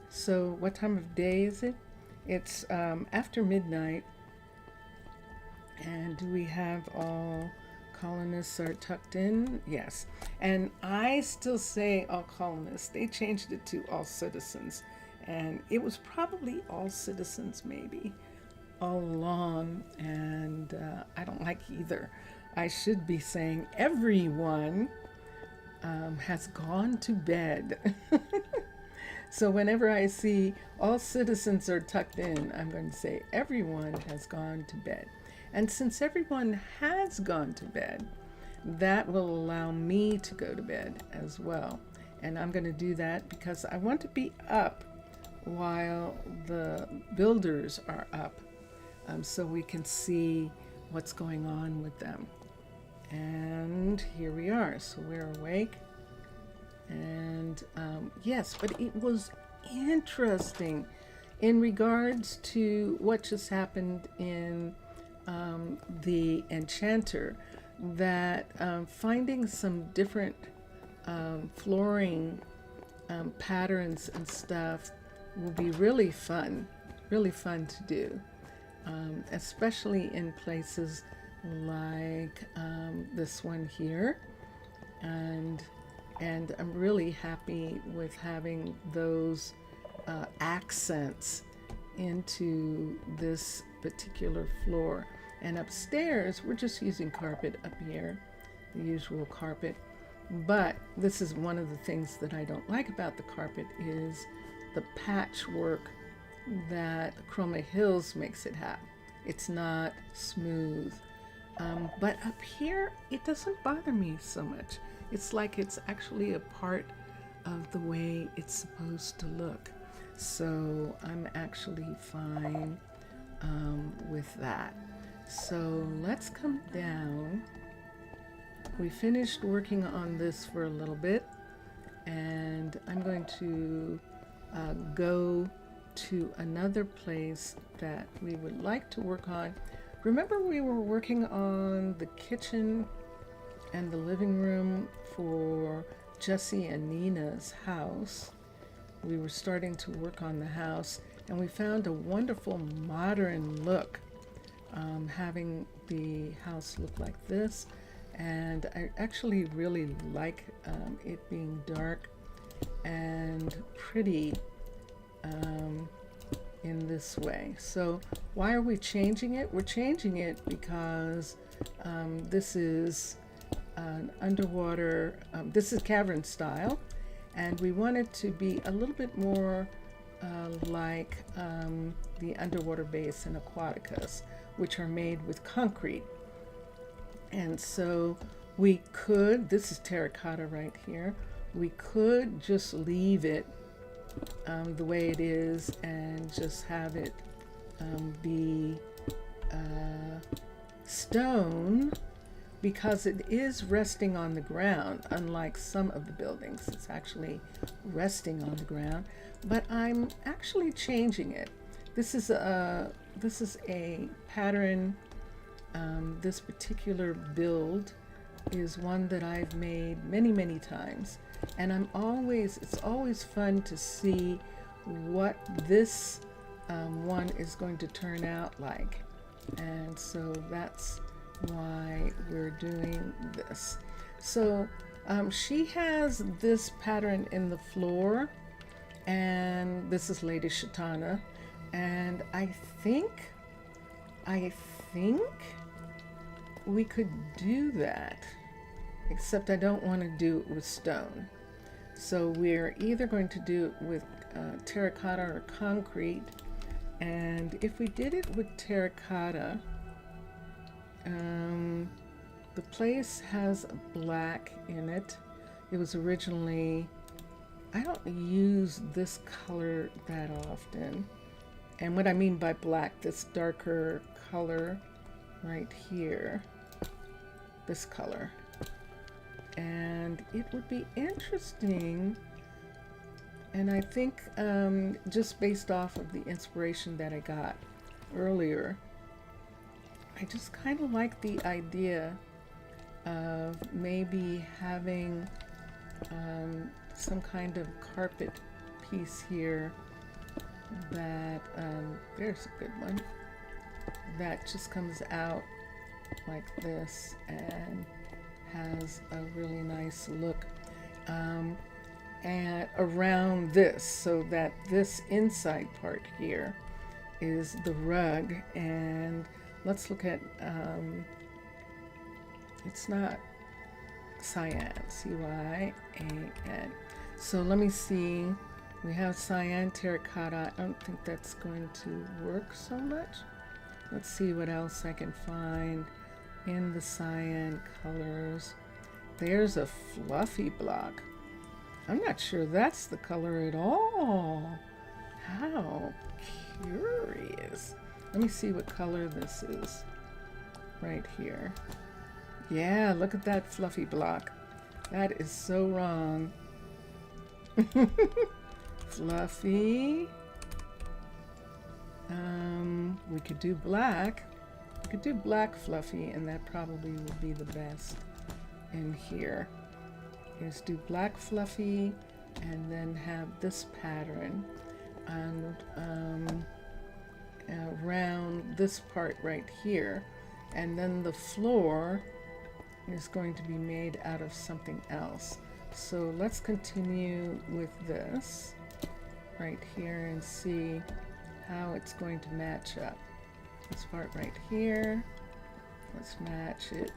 So what time of day is it? It's after midnight. And do we have all colonists are tucked in? Yes. And I still say all colonists. They changed it to all citizens. And it was probably all citizens maybe all along. And I don't like either. I should be saying everyone has gone to bed. So whenever I see all citizens are tucked in, I'm going to say everyone has gone to bed. And since everyone has gone to bed, that will allow me to go to bed as well. And I'm going to do that because I want to be up while the builders are up, so we can see what's going on with them. And here we are. So we're awake. And yes, but it was interesting in regards to what just happened in the Enchanter, that finding some different flooring patterns and stuff will be really fun to do, especially in places like this one here, and I'm really happy with having those accents into this particular floor. And upstairs, we're just using carpet up here, the usual carpet. But this is one of the things that I don't like about the carpet is the patchwork that Chroma Hills makes it have. It's not smooth. But up here, it doesn't bother me so much. It's like it's actually a part of the way it's supposed to look. So I'm actually fine with that. So let's come down. We finished working on this for a little bit, and I'm going to go to another place that we would like to work on. Remember, we were working on the kitchen and the living room for Jessie and Nina's house. We were starting to work on the house, and we found a wonderful modern look, having the house look like this. And I actually really like it being dark and pretty in this way. So why are we changing it? We're changing it because this is an underwater, this is Cavern style, and we want it to be a little bit more like the underwater base in Aquaticas, which are made with concrete. And so we could, this is terracotta right here, we could just leave it the way it is and just have it be stone, because it is resting on the ground. Unlike some of the buildings, it's actually resting on the ground, but I'm actually changing it. This is a pattern. This particular build is one that I've made many times, and it's always fun to see what this one is going to turn out like. And so that's why we're doing this. So she has this pattern in the floor, and this is Lady Shatana, and I think we could do that, except I don't want to do it with stone. So we're either going to do it with terracotta or concrete. And if we did it with terracotta, the place has black in it. It was originally, I don't use this color that often. And what I mean by black, this darker color right here, this color. And it would be interesting, and I think just based off of the inspiration that I got earlier, I just kind of like the idea of maybe having some kind of carpet piece here that, there's a good one, that just comes out like this and has a really nice look and around this, so that this inside part here is the rug. And let's look at, it's not cyan, C-Y-A-N. So let me see, we have cyan, terracotta. I don't think that's going to work so much. Let's see what else I can find in the cyan colors. There's a fluffy block. I'm not sure that's the color at all. How curious. Let me see what color this is right here. Yeah, look at that fluffy block. That is so wrong. Fluffy. We could do black. We could do black fluffy, and that probably would be the best in here. Is do black fluffy and then have this pattern and around this part right here, and then the floor is going to be made out of something else. So let's continue with this right here and see how it's going to match up. This part right here, let's match it.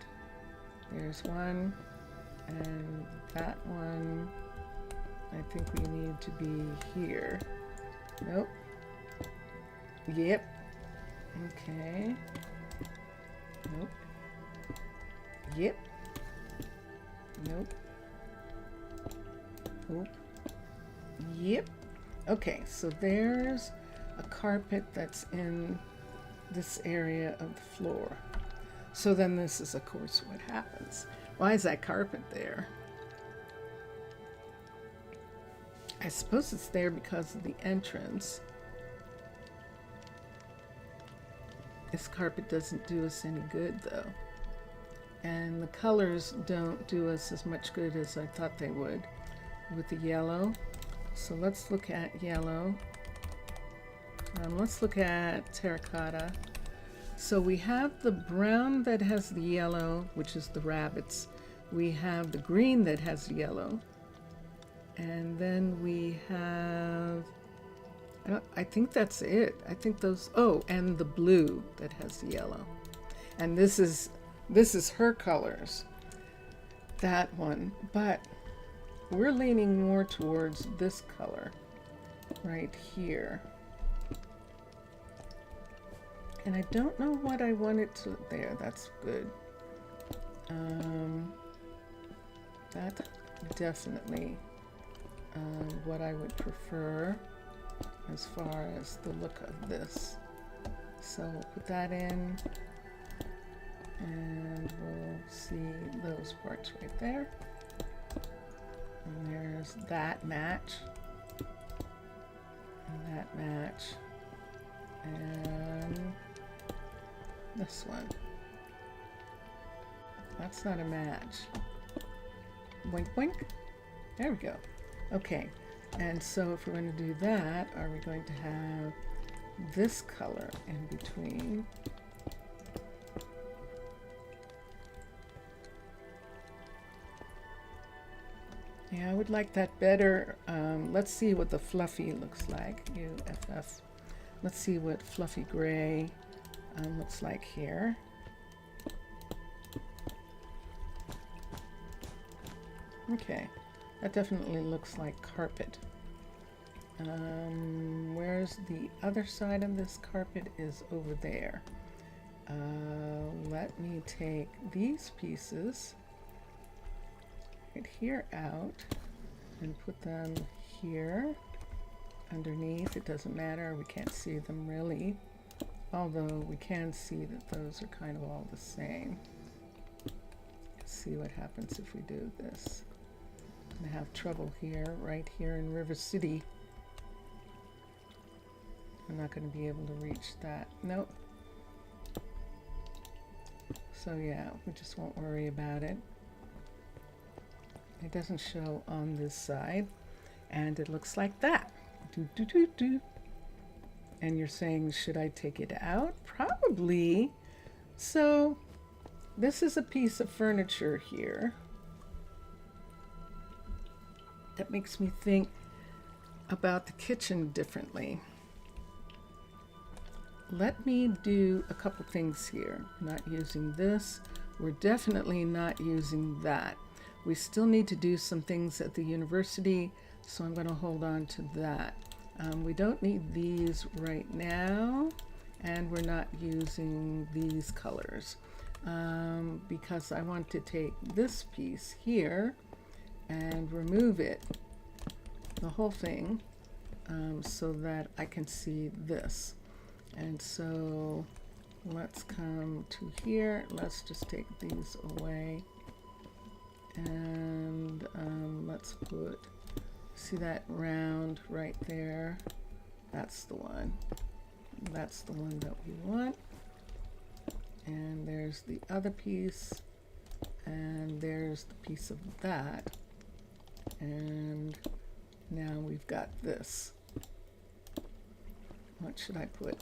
There's one, and that one I think we need to be here. Nope. Yep. Okay. Nope. Yep. Nope. Nope. Yep. Okay, so there's a carpet that's in this area of the floor. So then this is, of course, what happens. Why is that carpet there? I suppose it's there because of the entrance. This carpet doesn't do us any good, though. And the colors don't do us as much good as I thought they would with the yellow. So let's look at yellow. Let's look at terracotta. So we have the brown that has the yellow, which is the rabbits. We have the green that has the yellow. And then we have I think that's it. I think those, oh, and the blue that has the yellow. And this is her colors, that one, but we're leaning more towards this color right here. And I don't know what I wanted to, there, that's good. That definitely what I would prefer as far as the look of this. So we'll put that in, and we'll see those parts right there. And there's that match, and that match, and this one. That's not a match. Wink, wink. There we go. Okay, and so if we're going to do that, are we going to have this color in between? Yeah, I would like that better. Let's see what the fluffy looks like. UFF. Let's see what fluffy gray looks like here. Okay, that definitely looks like carpet. Where's the other side of this carpet? Is over there. Let me take these pieces right here out and put them here underneath. It doesn't matter, we can't see them really, although we can see that those are kind of all the same. Let's see what happens if we do this. I'm gonna have trouble here, right here in River City. I'm not going to be able to reach that. Nope. So yeah, we just won't worry about it. It doesn't show on this side, and it looks like that. Do, do, do, do. And you're saying, should I take it out? Probably. So this is a piece of furniture here that makes me think about the kitchen differently. Let me do a couple things here. Not using this. We're definitely not using that. We still need to do some things at the university, so I'm going to hold on to that. We don't need these right now, and we're not using these colors because I want to take this piece here and remove it, the whole thing, so that I can see this. And so let's come to here. Let's just take these away, and let's put, see that round right there? That's the one. That's the one that we want. And there's the other piece, and there's the piece of that. And now we've got this. What should I put?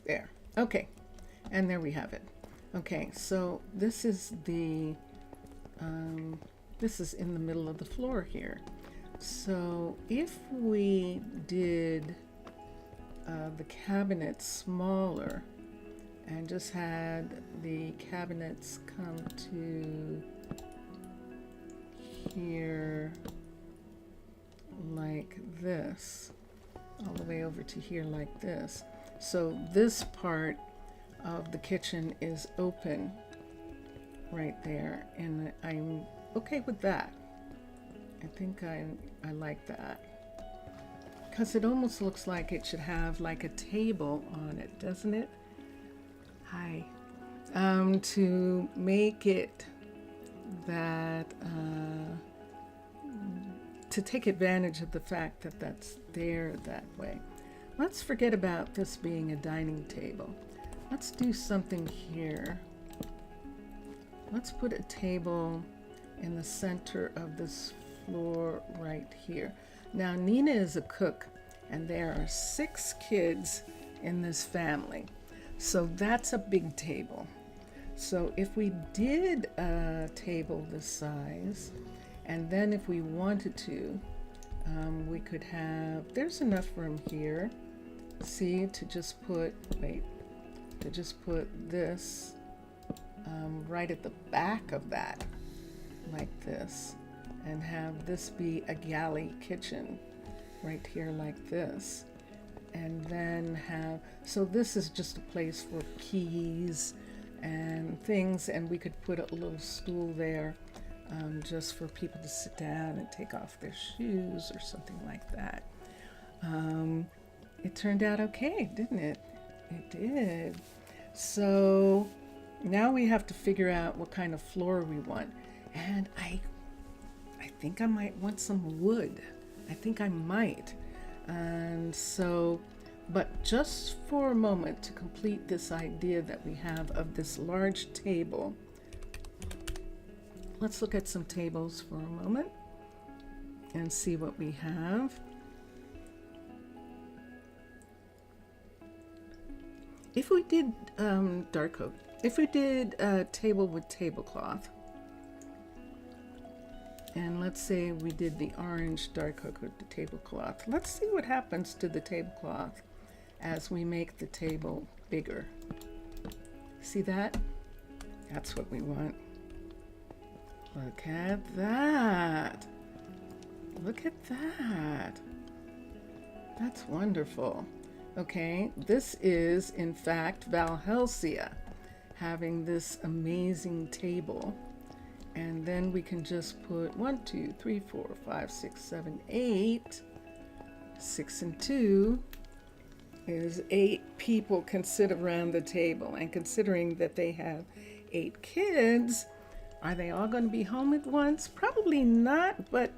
There. Okay, and there we have it. Okay, so this is the this is in the middle of the floor here. So if we did the cabinet smaller and just had the cabinets come to here like this, all the way over to here like this. So this part of the kitchen is open right there, and I'm okay with that. I think I like that, because it almost looks like it should have like a table on it, doesn't it? Hi. To make it that to take advantage of the fact that that's there that way. Let's forget about this being a dining table. Let's do something here. Let's put a table in the center of this floor right here. Now, Nina is a cook, and there are 6 kids in this family. So that's a big table. So if we did a table this size, and then if we wanted to, we could have, there's enough room here, see, to just put, to just put this right at the back of that, like this, and have this be a galley kitchen right here like this. And then have, so this is just a place for keys and things, and we could put a little stool there just for people to sit down and take off their shoes or something like that. It turned out okay, didn't it? It did. So now we have to figure out what kind of floor we want. And I think I might want some wood. I think I might. And so, but just for a moment to complete this idea that we have of this large table, let's look at some tables for a moment and see what we have. If we did dark oak, if we did a table with tablecloth, and let's say we did the orange dark oak with the tablecloth, let's see what happens to the tablecloth as we make the table bigger. See that? That's what we want. Look at that. Look at that. That's wonderful. Okay, this is in fact Valhelsia having this amazing table. And then we can just put 1, 2, 3, 4, 5, 6, 7, 8. 6 and 2 is 8 people can sit around the table. And considering that they have 8 kids, are they all going to be home at once? Probably not, but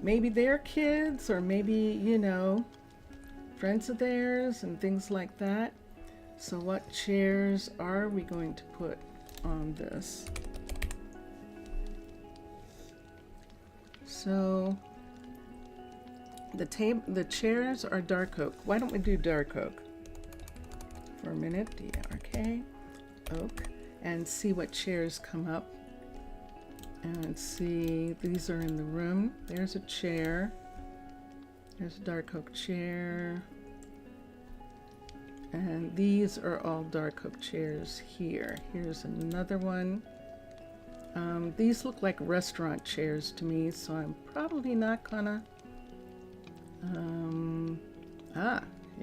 maybe their kids, or maybe, you know, friends of theirs and things like that. So what chairs are we going to put on this? So the chairs are dark oak. Why don't we do dark oak for a minute? DRK oak, and see what chairs come up. And see, these are in the room. There's a chair. There's a dark oak chair. And these are all dark oak chairs here. Here's another one. These look like restaurant chairs to me, so I'm probably not gonna,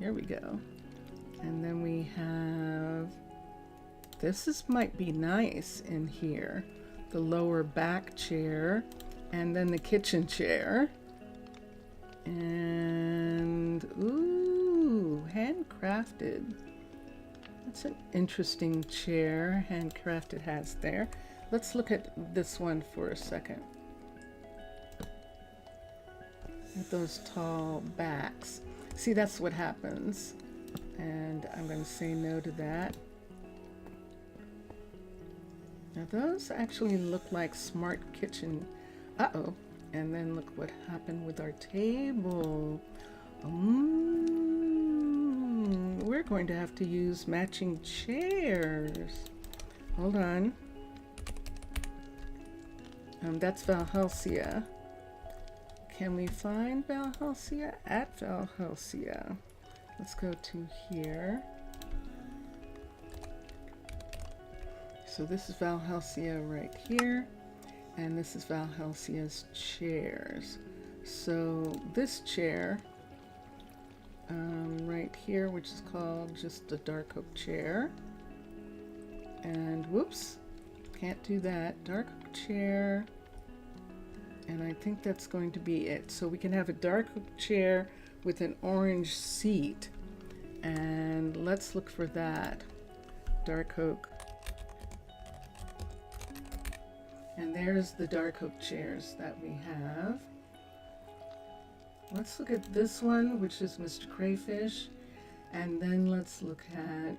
here we go. And then we have, might be nice in here, the lower back chair, and then the kitchen chair. And, ooh, handcrafted. That's an interesting chair Handcrafted has there. Let's look at this one for a second. With those tall backs. See, that's what happens. And I'm going to say no to that. Now those actually look like smart kitchen. Uh-oh. And then look what happened with our table. We're going to have to use matching chairs. Hold on. That's Valhelsia. Can we find Valhelsia? At Valhelsia. Let's go to here. So this is Valhelsia right here. And this is Valhelsia's chairs. So this chair right here, which is called just a dark oak chair. And whoops, can't do that. Dark oak chair. And I think that's going to be it. So we can have a dark oak chair with an orange seat. And let's look for that. Dark oak. And there's the dark oak chairs that we have. Let's look at this one, which is Mr. Crayfish. And then let's look at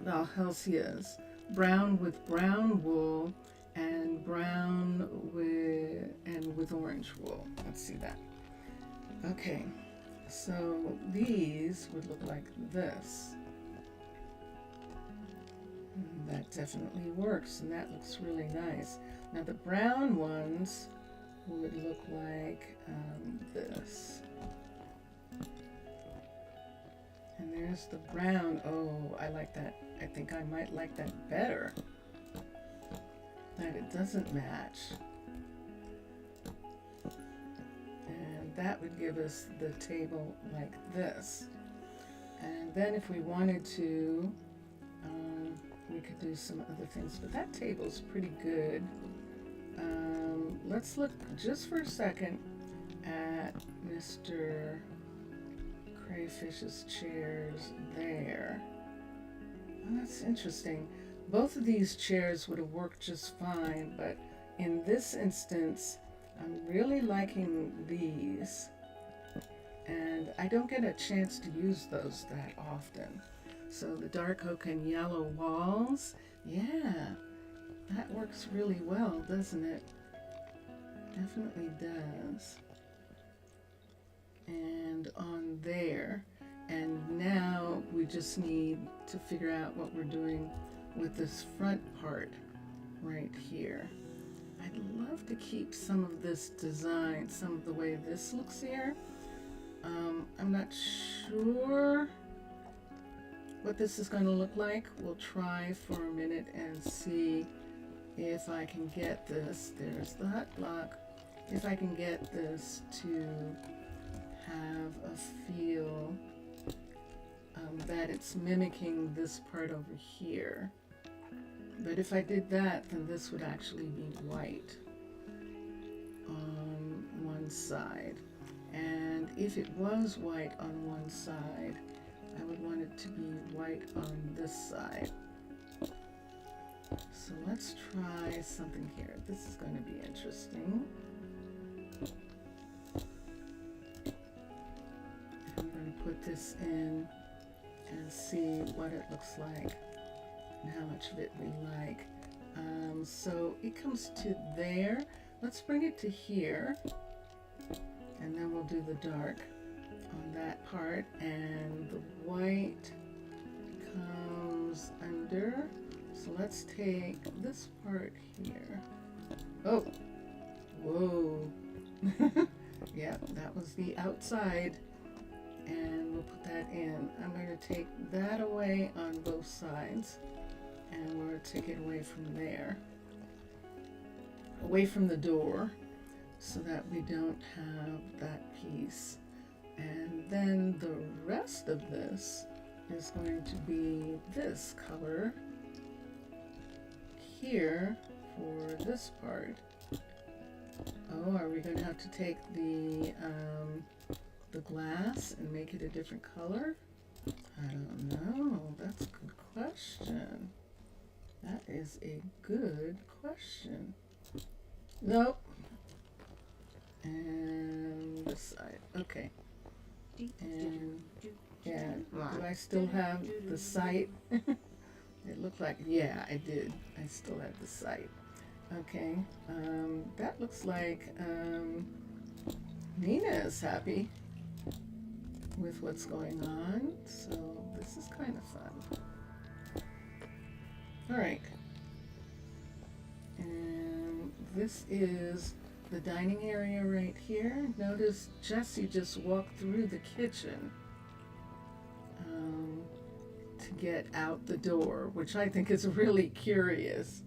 Valhelsia's. Brown with brown wool and brown with orange wool. Let's see that. Okay, so these would look like this. That definitely works, and that looks really nice. Now the brown ones would look like this. And there's the brown. Oh, I like that. I think I might like that better. That it doesn't match. And that would give us the table like this. And then if we wanted to, we could do some other things, but that table's pretty good. Let's look just for a second at Mr. Crayfish's chairs there. Oh, that's interesting. Both of these chairs would have worked just fine, but in this instance, I'm really liking these. And I don't get a chance to use those that often. So the dark oak and yellow walls, yeah, that works really well, doesn't it? Definitely does. And on there, and now we just need to figure out what we're doing with this front part right here. I'd love to keep some of this design, some of the way this looks here. I'm not sure what this is going to look like. We'll try for a minute and see if I can get this. There's the hut block. If I can get this to have a feel that it's mimicking this part over here. But if I did that, then this would actually be white on one side. And if it was white on one side, I would want it to be white on this side. So let's try something here. This is going to be interesting. I'm going to put this in and see what it looks like and how much of it we like. So it comes to there. Let's bring it to here, and then we'll do the dark on that part, and the white comes under. So let's take this part here. Oh, whoa. Yeah, that was the outside, and we'll put that in. I'm going to take that away on both sides, and we're going to take it away from there, away from the door, so that we don't have that piece. And then the rest of this is going to be this color here for this part. Oh, are we going to have to take the glass and make it a different color? I don't know. That's a good question. That is a good question. Nope. And this side. Okay. And yeah, do I still have the sight? It looked like, yeah, I did. I still have the sight. Okay. That looks like Nina is happy with what's going on. So this is kind of fun. All right. And this is the dining area right here. Notice Jessie just walked through the kitchen to get out the door, which I think is really curious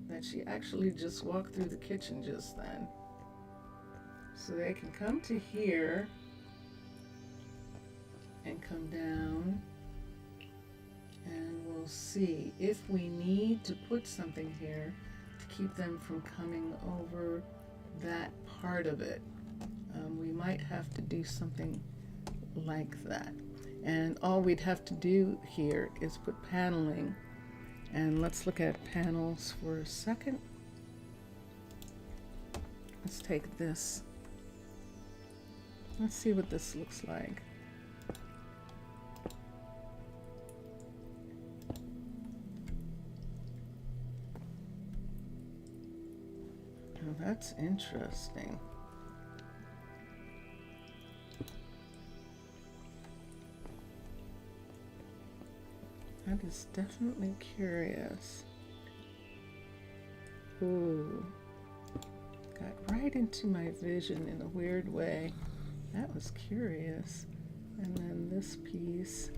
that she actually just walked through the kitchen just then. So they can come to here and come down, and we'll see if we need to put something here to keep them from coming over that part of it. We might have to do something like that. And all we'd have to do here is put paneling. And let's look at panels for a second. Let's take this. Let's see what this looks like. Oh, that's interesting. That is definitely curious. Ooh, got right into my vision in a weird way. That was curious. And then this piece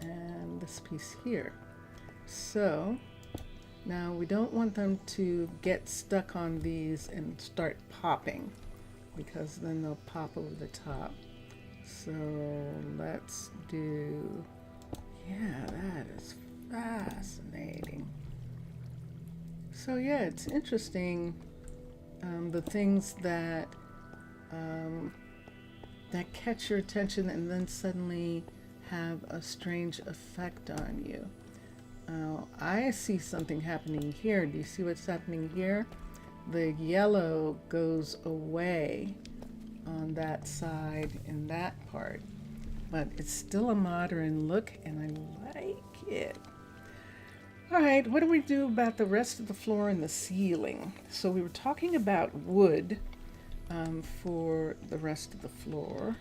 and this piece here. So now we don't want them to get stuck on these and start popping, because then they'll pop over the top. So let's do, yeah, that is fascinating. So yeah, it's interesting, the things that that catch your attention and then suddenly have a strange effect on you. I see something happening here. Do you see what's happening here? The yellow goes away on that side in that part, but it's still a modern look and I like it. All right, what do we do about the rest of the floor and the ceiling? So we were talking about wood for the rest of the floor,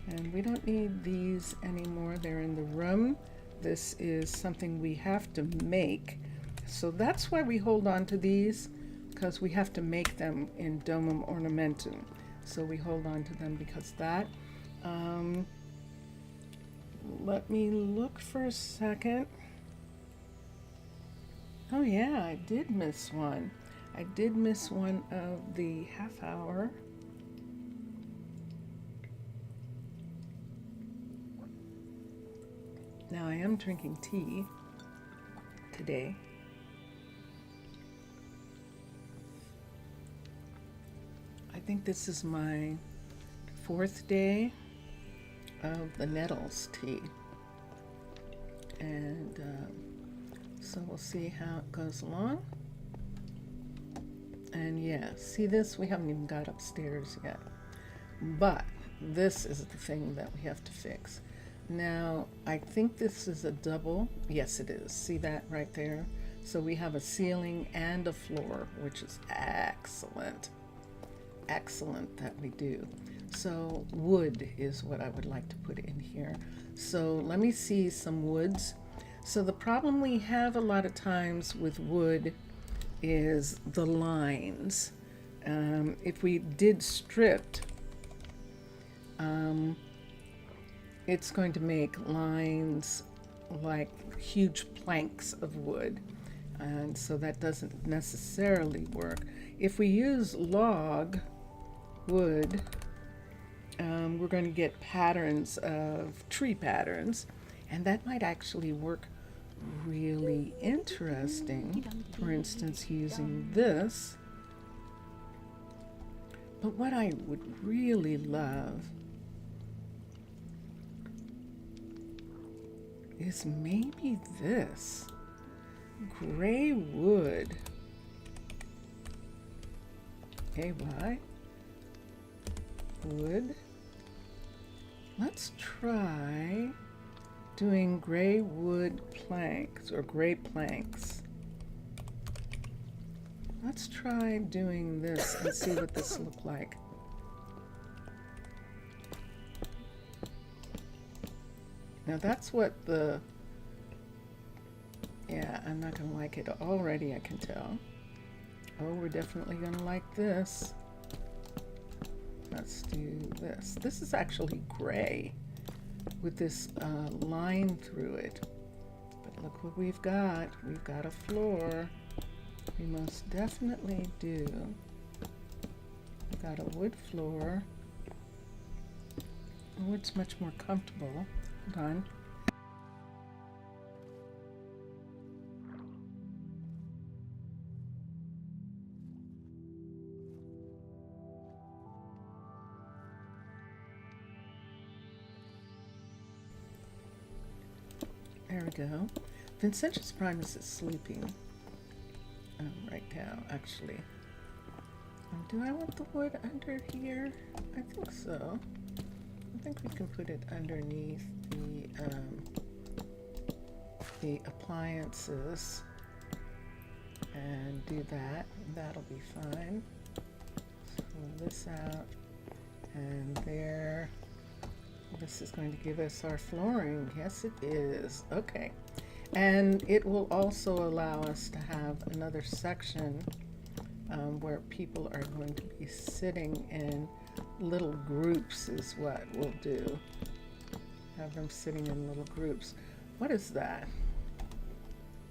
and we don't need these anymore. They're in the room. This is something we have to make. So that's why we hold on to these, because we have to make them in domum ornamentum. So we hold on to them because that. Let me look for a second. Oh yeah, I did miss one. I did miss one of the half hour. Now I am drinking tea today. I think this is my 4th day of the nettles tea. And so we'll see how it goes along. And yeah, see this? We haven't even got upstairs yet. But this is the thing that we have to fix. Now, I think this is a double. Yes, it is. See that right there? So we have a ceiling and a floor, which is excellent. Excellent that we do. So wood is what I would like to put in here. So let me see some woods. So the problem we have a lot of times with wood is the lines. If we did stripped, it's going to make lines like huge planks of wood, and so that doesn't necessarily work. If we use log wood, we're going to get patterns of tree patterns, and that might actually work really interesting. For instance, using this. But what I would really love is maybe this gray wood. AY wood. Let's try doing gray wood planks or gray planks. Let's try doing this and see what this looks like. Now that's what the, yeah, I'm not gonna like it already, I can tell. Oh, we're definitely gonna like this. Let's do this. This is actually gray with this line through it. But look what we've got. We've got a floor. We most definitely do. We've got a wood floor. Wood's much more comfortable. Hold on. There we go. Vincentius Primus is sleeping right now, actually. Do I want the wood under here? I think so. I think we can put it underneath the appliances and do that. That'll be fine. So pull this out, and there. This is going to give us our flooring. Yes, it is. Okay. And it will also allow us to have another section where people are going to be sitting in little groups is what we'll do. Have them sitting in little groups. What is that?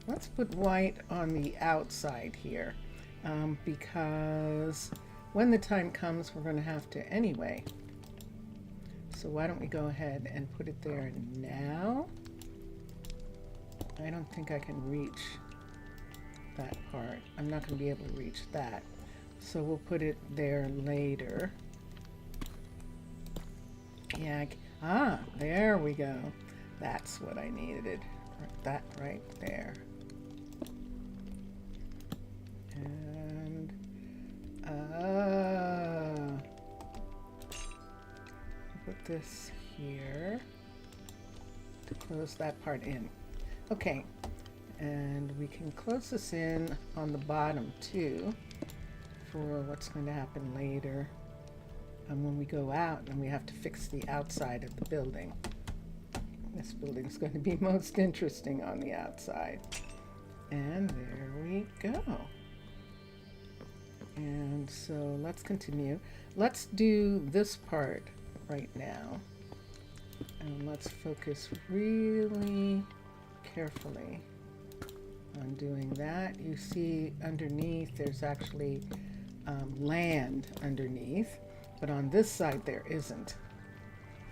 Let's put white on the outside here because when the time comes, we're going to have to anyway. So why don't we go ahead and put it there now? I don't think I can reach that part. I'm not going to be able to reach that. So we'll put it there later. Yeah, there we go. That's what I needed. That right there. And put this here to close that part in. Okay, and we can close this in on the bottom too for what's going to happen later when we go out and we have to fix the outside of the building. This building is going to be most interesting on the outside. And there we go. And so let's continue. Let's do this part right now. And let's focus really carefully on doing that. You see underneath there's actually land underneath, but on this side there isn't.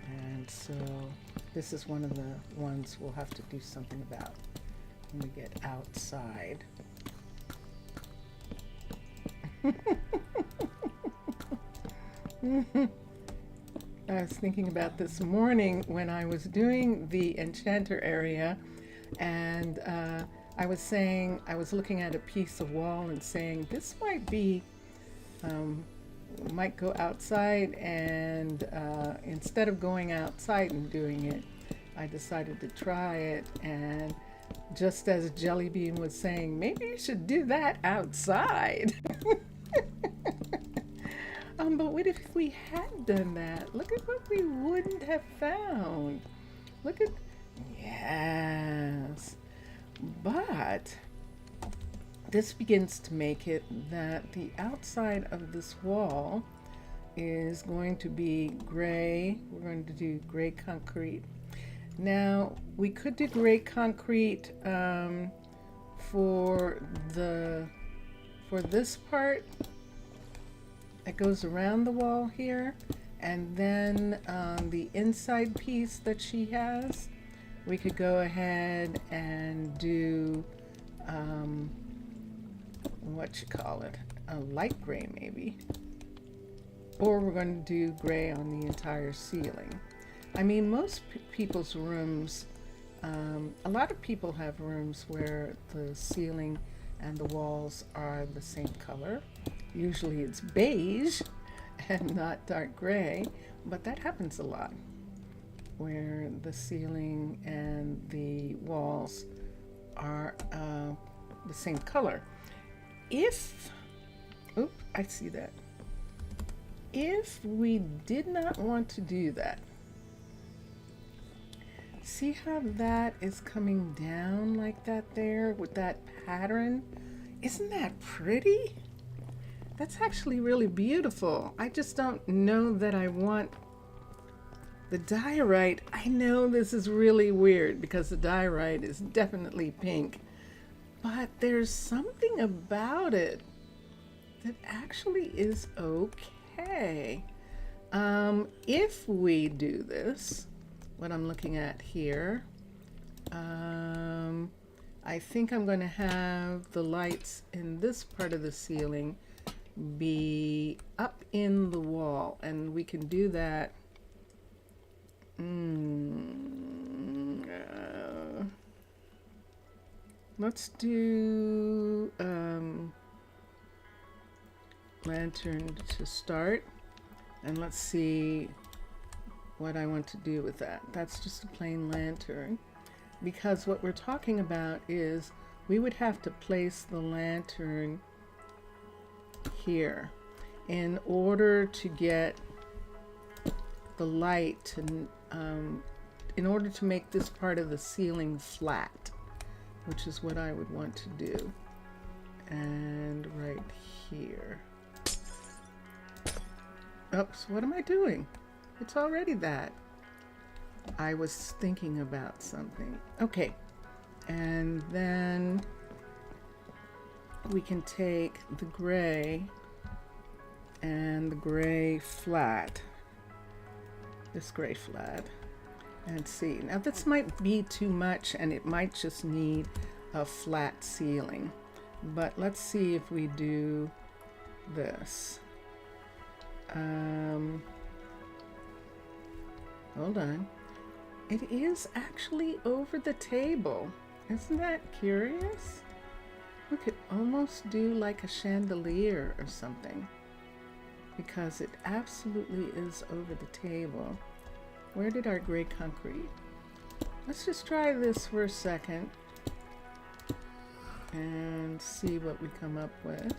And so this is one of the ones we'll have to do something about when we get outside. I was thinking about this morning when I was doing the enchanter area, and I was looking at a piece of wall and saying this might go outside, and instead of going outside and doing it, I decided to try it. And just as Jellybean was saying, maybe you should do that outside. But what if we had done that? Look at what we wouldn't have found. Look at, yes. But this begins to make it that the outside of this wall is going to be gray. We're going to do gray concrete. Now, we could do gray concrete for this part that goes around the wall here, and then the inside piece that she has, we could go ahead and do a light gray maybe, or we're going to do gray on the entire ceiling. I mean, most people's rooms, a lot of people have rooms where the ceiling and the walls are the same color. Usually it's beige and not dark gray, but that happens a lot, where the ceiling and the walls are the same color. I see that. If we did not want to do that, see how that is coming down like that there with that pattern? Isn't that pretty? That's actually really beautiful. I just don't know that I want the diorite. I know this is really weird because the diorite is definitely pink, but there's something about it that actually is okay. If we do this, what I'm looking at here, I think I'm going to have the lights in this part of the ceiling be up in the wall, and we can do that. Let's do lantern to start, and let's see what I want to do with that. That's just a plain lantern, because what we're talking about is we would have to place the lantern here in order to get the light to, in order to make this part of the ceiling flat. which is what I would want to do. And right here. Oops, what am I doing? It's already that. I was thinking about something. Okay, and then we can take the gray and the gray flat, this gray flat, and see. Now this might be too much and it might just need a flat ceiling, but let's see if we do this. Hold on. It is actually over the table. Isn't that curious? We could almost do like a chandelier or something, because it absolutely is over the table. Where did our gray concrete? Let's just try this for a second and see what we come up with.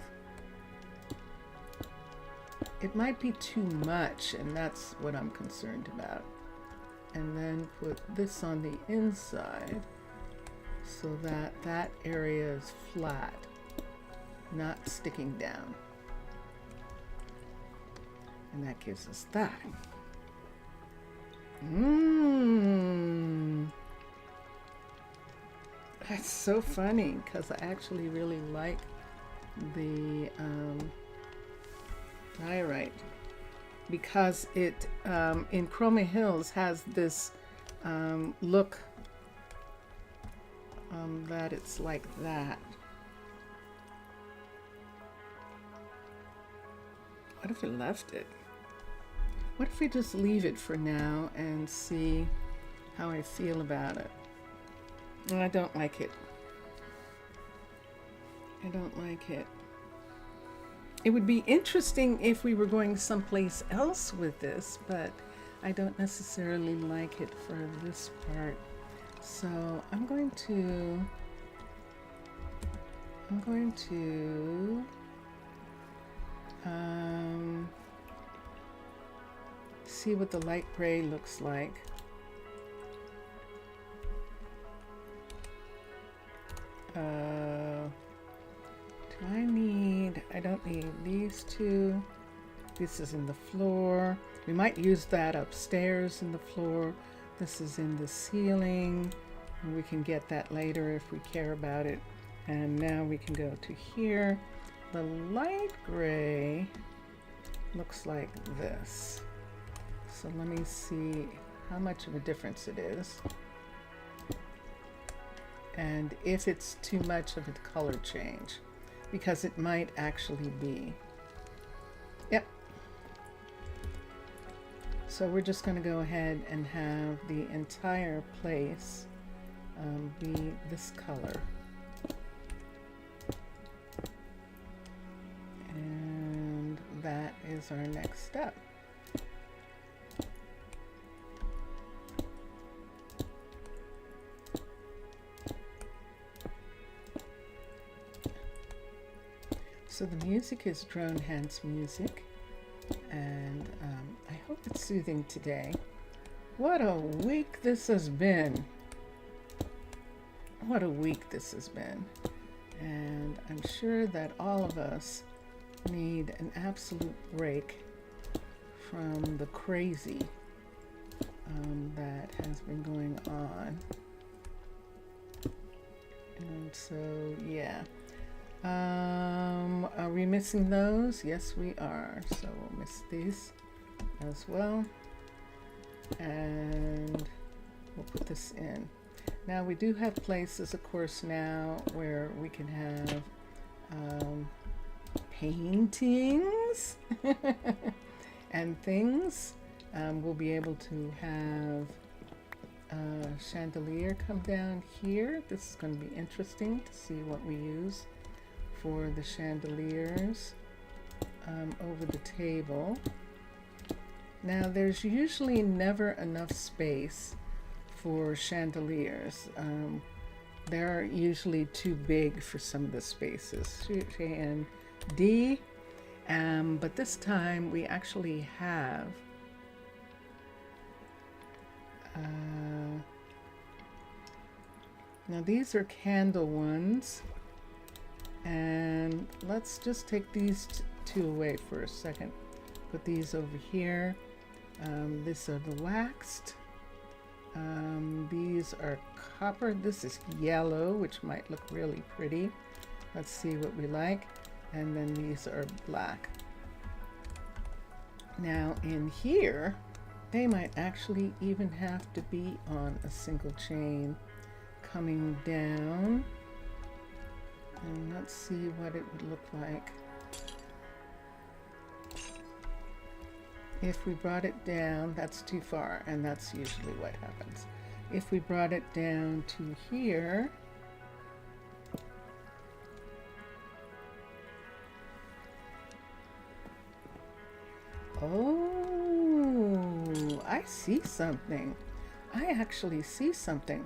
It might be too much, and that's what I'm concerned about. And then put this on the inside so that that area is flat, not sticking down. And that gives us that. That's so funny, because I actually really like the diorite, because it in Chroma Hills has this look that it's like that. What if we left it? What if we just leave it for now and see how I feel about it? I don't like it. I don't like it. It would be interesting if we were going someplace else with this, but I don't necessarily like it for this part. So I'm going to see what the light gray looks like. I don't need these two. This is in the floor. We might use that upstairs in the floor. This is in the ceiling. And we can get that later if we care about it. And now we can go to here. The light gray looks like this. So let me see how much of a difference it is. And if it's too much of a color change, because it might actually be. Yep. So we're just going to go ahead and have the entire place be this color. And that is our next step. So the music is Drone Hands music, and I hope it's soothing today. What a week this has been. What a week this has been. And I'm sure that all of us need an absolute break from the crazy that has been going on. And so, yeah. Are we missing those? Yes, we are. So we'll miss these as well. And we'll put this in. Now we do have places, of course, now where we can have paintings and things. We'll be able to have a chandelier come down here. This is going to be interesting to see what we use for the chandeliers over the table. Now there's usually never enough space for chandeliers. They're usually too big for some of the spaces, and D, but this time we actually have Now these are candle ones, and let's just take these two away for a second. Put these over here. These are the waxed. These are copper. This is yellow, which might look really pretty. Let's see what we like. And then these are black. Now in here, they might actually even have to be on a single chain coming down. And let's see what it would look like. If we brought it down, that's too far, and that's usually what happens. If we brought it down to here, oh, I see something. I actually see something.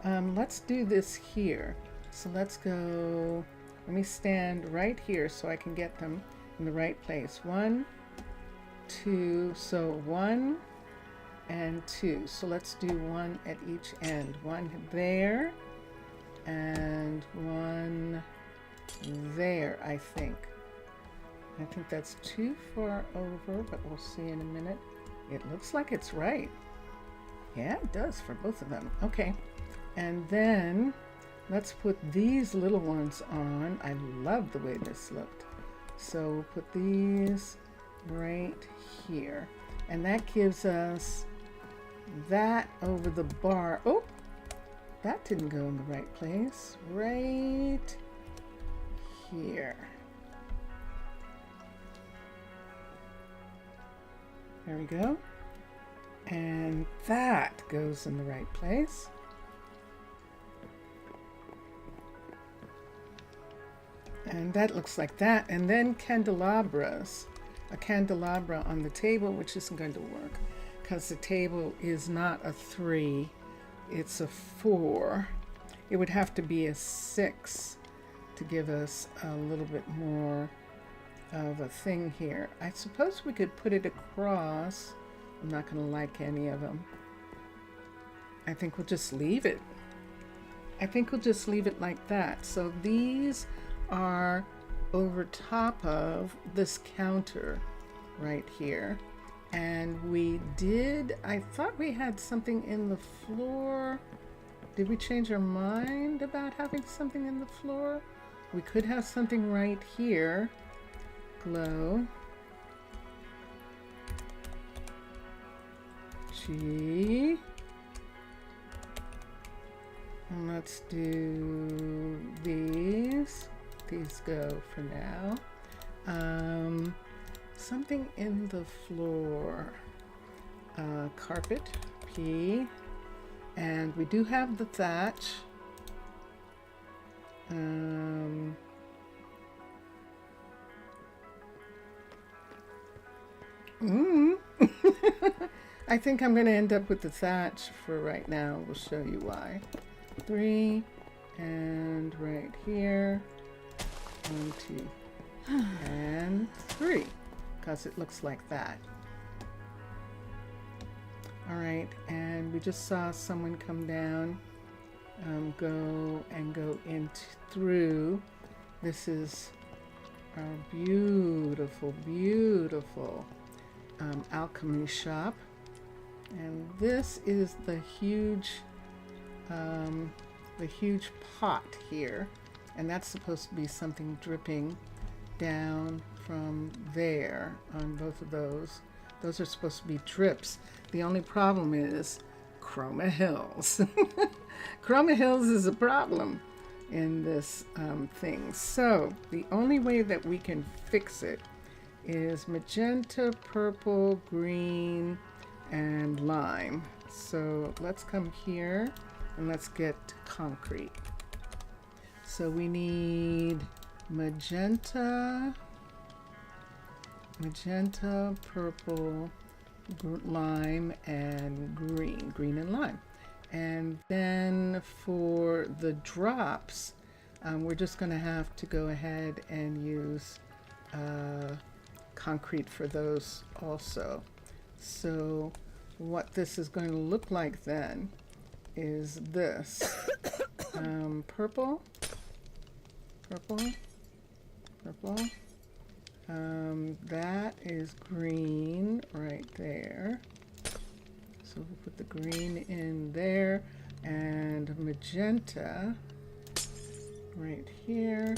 Let's do this here. So let's go, let me stand right here so I can get them in the right place. 1, 2, so 1 and 2. So let's do 1 at each end. 1 there and 1 there, I think. I think that's too far over, but we'll see in a minute. It looks like it's right. Yeah, it does for both of them. Okay, and then let's put these little ones on. I love the way this looked. So we'll put these right here, and that gives us that over the bar. Oh, that didn't go in the right place. Right here. There we go. And that goes in the right place. And that looks like that. And then candelabras. A candelabra on the table, which isn't going to work because the table is not a 3, it's a 4. It would have to be a 6 to give us a little bit more of a thing here. I suppose we could put it across. I'm not going to like any of them. I think we'll just leave it. I think we'll just leave it like that. So these are over top of this counter right here. And we did, I thought we had something in the floor. Did we change our mind about having something in the floor? We could have something right here. Glow. G. And let's do these. These go for now. Something in the floor. Carpet, P. And we do have the thatch. I think I'm going to end up with the thatch for right now. We'll show you why. 3, and right here. 1, 2, and 3, because it looks like that. All right, and we just saw someone come down, go in through. This is our beautiful, beautiful alchemy shop, and this is the huge pot here, and that's supposed to be something dripping down from there on both of those. Those are supposed to be drips. The only problem is Chroma Hills. Chroma Hills is a problem in this thing. So the only way that we can fix it is magenta, purple, green, and lime. So let's come here and let's get concrete. So we need magenta, purple, lime, and green and lime. And then for the drops, we're just going to have to go ahead and use concrete for those also. So what this is going to look like then is this. Purple, purple, purple. That is green right there. So we'll put the green in there, and magenta right here,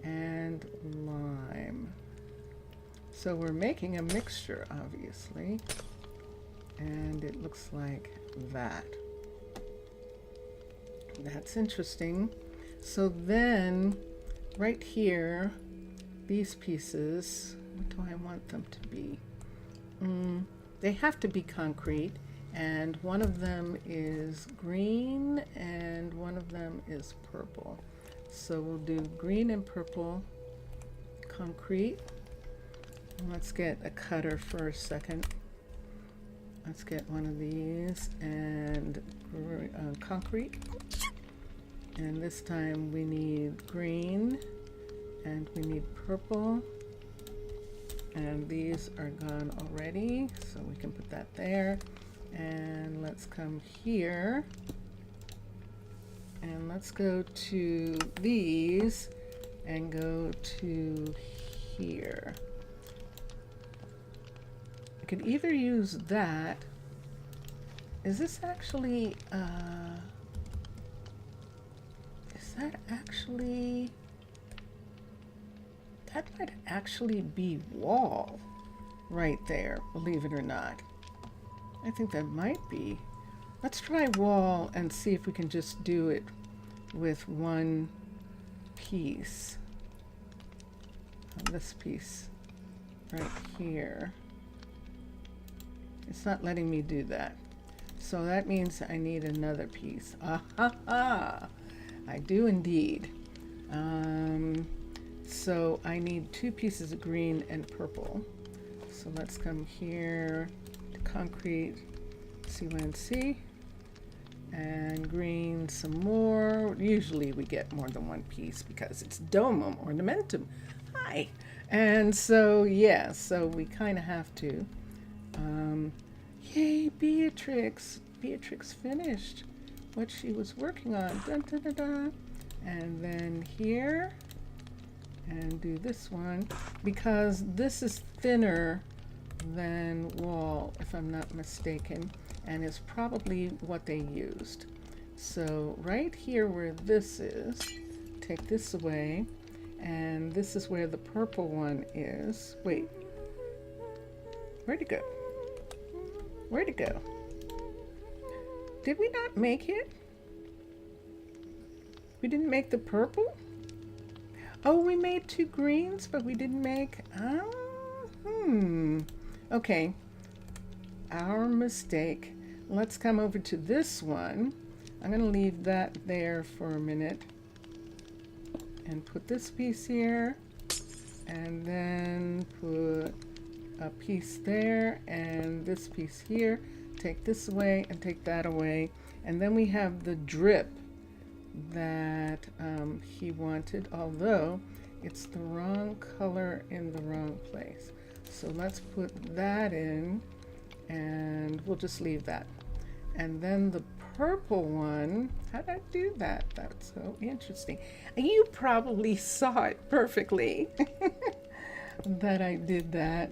and lime. So we're making a mixture, obviously, and it looks like that. That's interesting. So then right here, these pieces, what do I want them to be? They have to be concrete, and one of them is green and one of them is purple. So we'll do green and purple concrete. Let's get a cutter for a second. Let's get one of these and concrete. And this time we need green and we need purple. And these are gone already, so we can put that there. And let's come here. And let's go to these and go to here. I could either use that. Is this actually, that might actually be wall right there, believe it or not. I think that might be. Let's try wall and see if we can just do it with one piece. This piece right here. It's not letting me do that. So that means I need another piece. I do indeed. So I need two pieces of green and purple. So let's come here to concrete, CNC, and green some more. Usually we get more than one piece because it's domum ornamentum. Hi. And so, yeah, so we kind of have to. Yay, Beatrix. Beatrix finished what she was working on. Dun, dun, dun, dun. And then here, and do this one, because this is thinner than wall, if I'm not mistaken, and is probably what they used. So right here where this is, take this away, and this is where the purple one is. Wait, where'd it go? Where'd it go? Did we not make it? We didn't make the purple? Oh, we made two greens, but we didn't make, okay, our mistake. Let's come over to this one. I'm gonna leave that there for a minute and put this piece here, and then put a piece there and this piece here. Take this away and take that away, and then we have the drip that he wanted, although it's the wrong color in the wrong place. So let's put that in, and we'll just leave that. And then the purple one, how did I do that? That's so interesting. You probably saw it perfectly that I did that.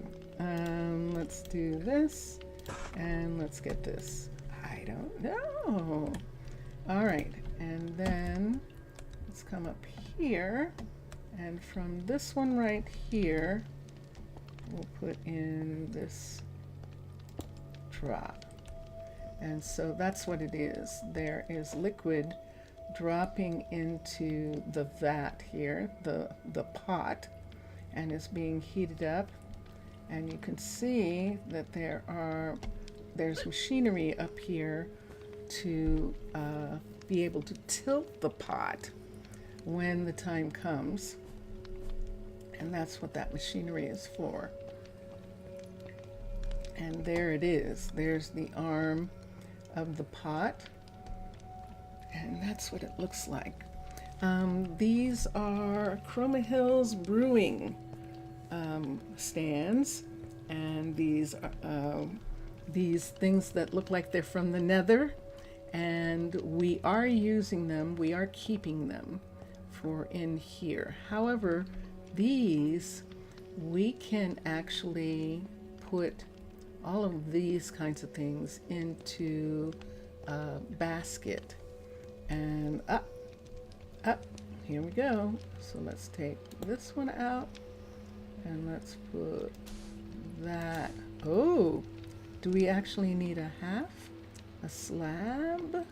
Let's do this, and let's get this. I don't know. All right, and then let's come up here, and from this one right here, we'll put in this drop. And so that's what it is. There is liquid dropping into the vat here, the pot, and is being heated up. And you can see that there's machinery up here to be able to tilt the pot when the time comes. And that's what that machinery is for. And there it is. There's the arm of the pot. And that's what it looks like. These are Chroma Hills Brewing stands, and these things that look like they're from the nether, and we are using them, we are keeping them for in here. However, these, we can actually put all of these kinds of things into a basket. And up, here we go. So let's take this one out and let's put that. Oh, do we actually need a half? A slab?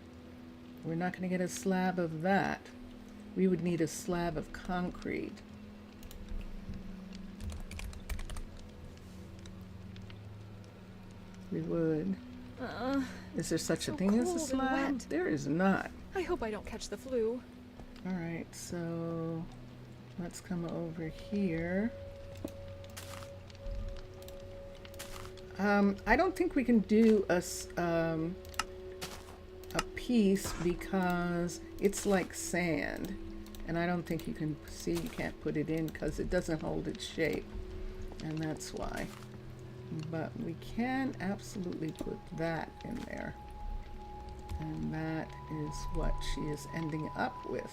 We're not going to get a slab of that. We would need a slab of concrete. We would. Is there such a thing as a slab? There is not. I hope I don't catch the flu. All right, so let's come over here. I don't think we can do a piece because it's like sand, and I don't think you can see, you can't put it in because it doesn't hold its shape, and that's why. But we can absolutely put that in there, and that is what she is ending up with,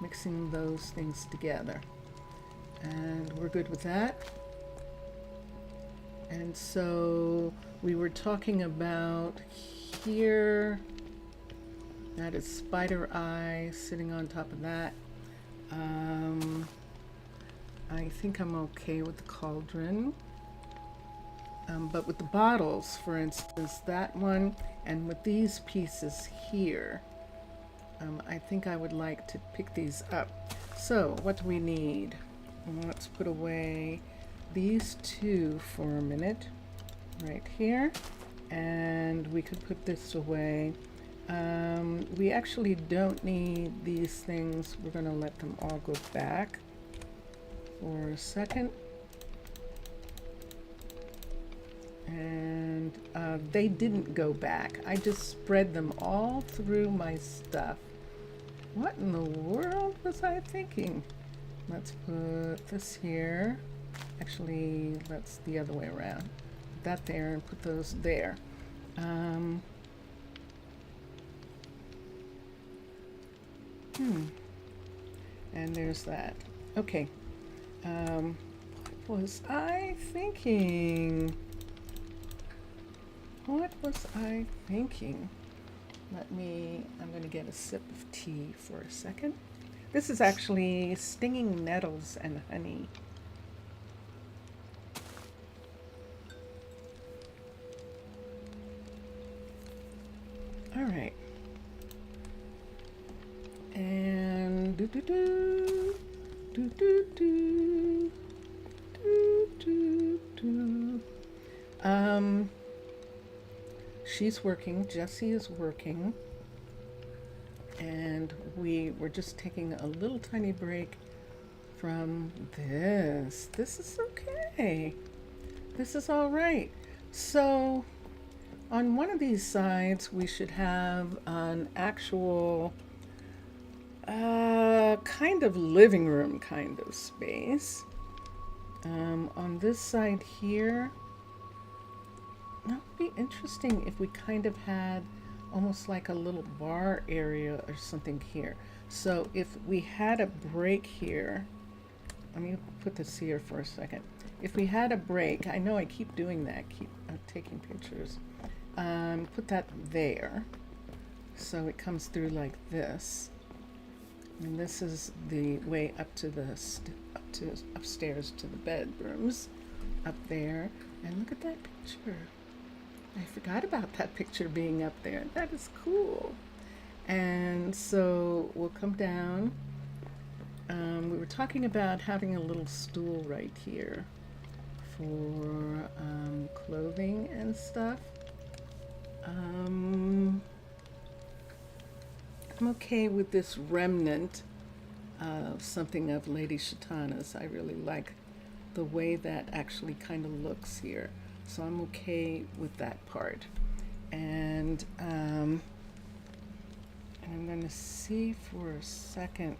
mixing those things together, and we're good with that. And so we were talking about here, that is spider eye sitting on top of that. I think I'm okay with the cauldron. But with the bottles, for instance, that one, and with these pieces here, I think I would like to pick these up. So what do we need? Let's put away these two for a minute right here, and we could put this away. We actually don't need these things. We're going to let them all go back for a second. And they didn't go back. I just spread them all through my stuff. What in the world was I thinking? Let's put this here. Actually, that's the other way around. Put that there and put those there. And there's that. Okay. What was I thinking? What was I thinking? I'm going to get a sip of tea for a second. This is actually stinging nettles and honey. All right. And she's working, Jessie is working, and we were just taking a little tiny break from this. This is okay. This is all right. So on one of these sides, we should have an actual kind of living room kind of space. On this side here, that would be interesting if we kind of had almost like a little bar area or something here. So if we had a break here, let me put this here for a second. If we had a break, I know I keep doing that, keep taking pictures. Put that there, so it comes through like this. And this is the way up to the upstairs to the bedrooms, up there. And look at that picture. I forgot about that picture being up there. That is cool. And so we'll come down. We were talking about having a little stool right here for clothing and stuff. I'm okay with this remnant of something of Lady Shatana's. I really like the way that actually kind of looks here. So I'm okay with that part. And I'm going to see for a second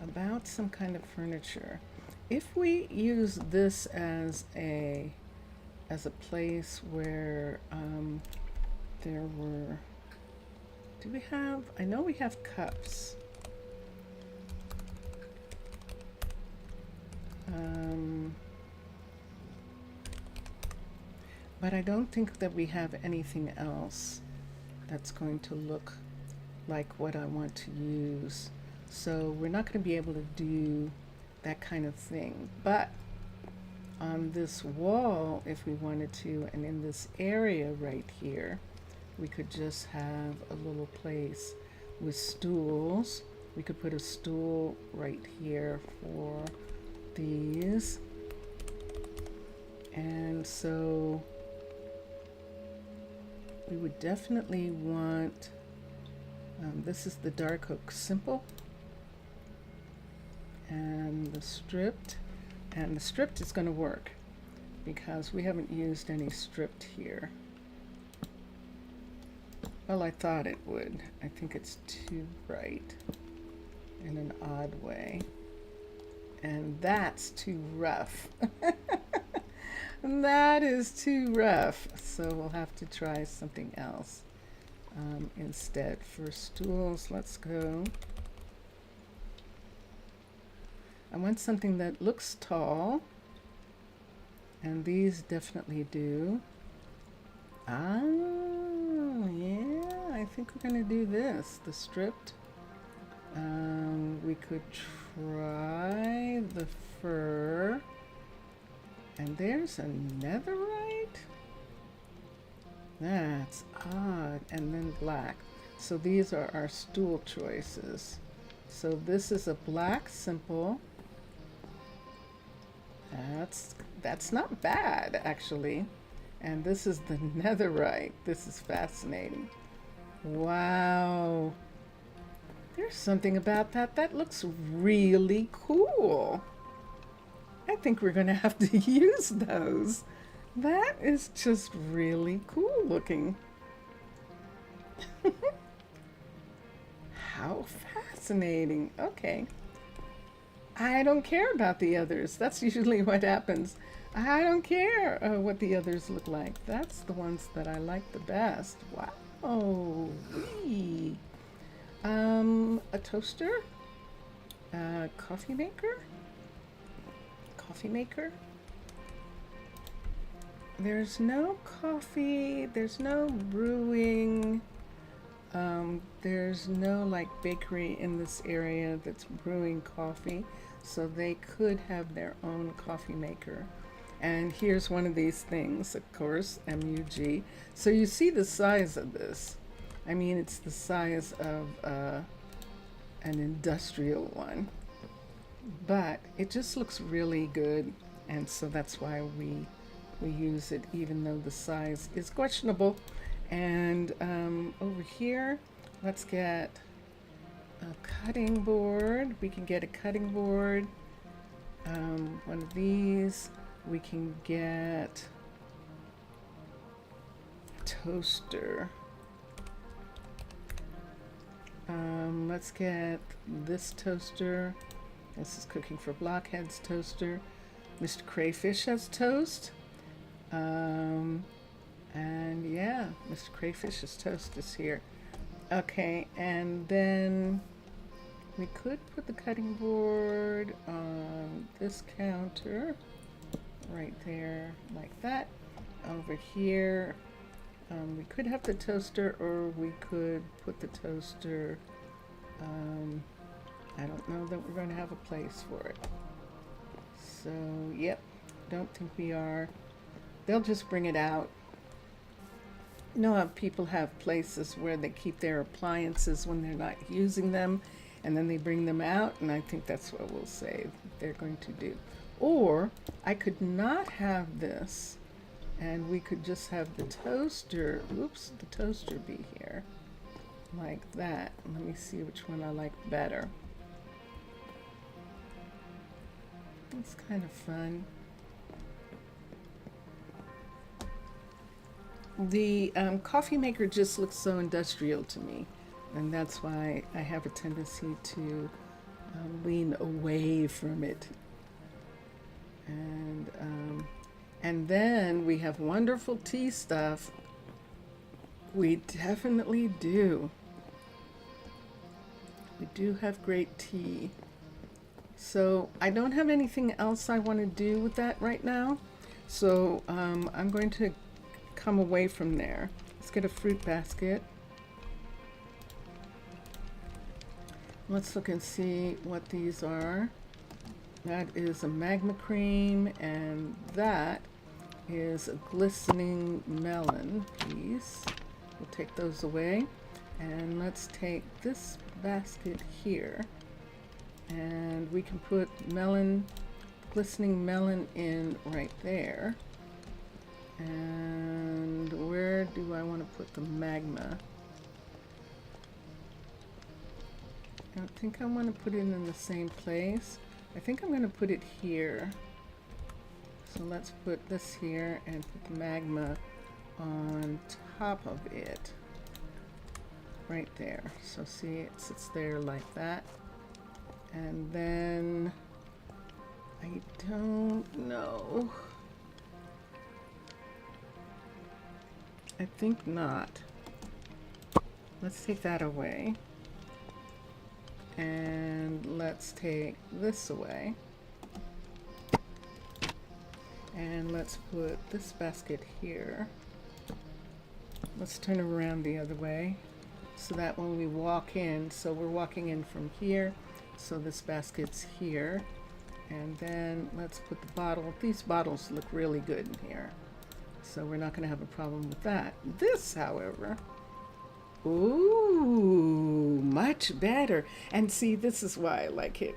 about some kind of furniture. If we use this as a place where there were Do we have, I know we have cups. But I don't think that we have anything else that's going to look like what I want to use. So we're not going to be able to do that kind of thing. But on this wall, if we wanted to, and in this area right here, we could just have a little place with stools. We could put a stool right here for these. And so we would definitely want, this is the dark oak simple, and the stripped. And the stripped is going to work because we haven't used any stripped here. Well, I thought it would. I think it's too bright in an odd way. And that's too rough. That is too rough. So we'll have to try something else instead. For stools, let's go. I want something that looks tall. And these definitely do. Ah, yeah, I think we're going to do this, the stripped. We could try the fur. And there's a netherite. That's odd. And then black. So these are our stool choices. So this is a black simple. That's not bad, actually. And this is the netherite. This is fascinating. Wow. There's something about that that looks really cool. I think we're going to have to use those. That is just really cool looking. How fascinating. Okay. I don't care about the others. That's usually what happens. I don't care what the others look like. That's the ones that I like the best. Wow. Wee. A toaster? Coffee maker? Coffee maker? There's no coffee. There's no brewing. There's no like bakery in this area that's brewing coffee. So they could have their own coffee maker. And here's one of these things, of course, MUG. So you see the size of this. I mean, it's the size of an industrial one. But it just looks really good. And so that's why we use it, even though the size is questionable. And over here, let's get a cutting board. We can get a cutting board. One of these. We can get a toaster. Let's get this toaster. This is Cooking for Blockheads toaster. Mr. Crayfish has toast. And yeah, Mr. Crayfish's toast is here. Okay, and then we could put the cutting board on this counter right there, like that. Over here, we could have the toaster, or we could put the toaster. I don't know that we're going to have a place for it. So, yep, don't think we are. They'll just bring it out. You know how people have places where they keep their appliances when they're not using them, and then they bring them out, and I think that's what we'll say they're going to do. Or I could not have this, and we could just have the toaster, oops, the toaster be here, like that. Let me see which one I like better. It's kind of fun. The coffee maker just looks so industrial to me, and that's why I have a tendency to lean away from it. And then we have wonderful tea stuff. We definitely do. We do have great tea. So I don't have anything else I want to do with that right now. So I'm going to come away from there. Let's get a fruit basket. Let's look and see what these are. That is a magma cream, and that is a glistening melon piece. We'll take those away. And let's take this basket here. And we can put melon, glistening melon in right there. And where do I want to put the magma? I don't think I want to put it in the same place. I think I'm going to put it here. So let's put this here and put the magma on top of it. Right there. So see, it sits there like that. And then I don't know. I think not. Let's take that away. And let's take this away. And let's put this basket here. Let's turn it around the other way so that when we walk in, so we're walking in from here, so this basket's here. And then let's put the bottle. These bottles look really good in here, so we're not going to have a problem with that. This, however, ooh, much better. And see, this is why I like it.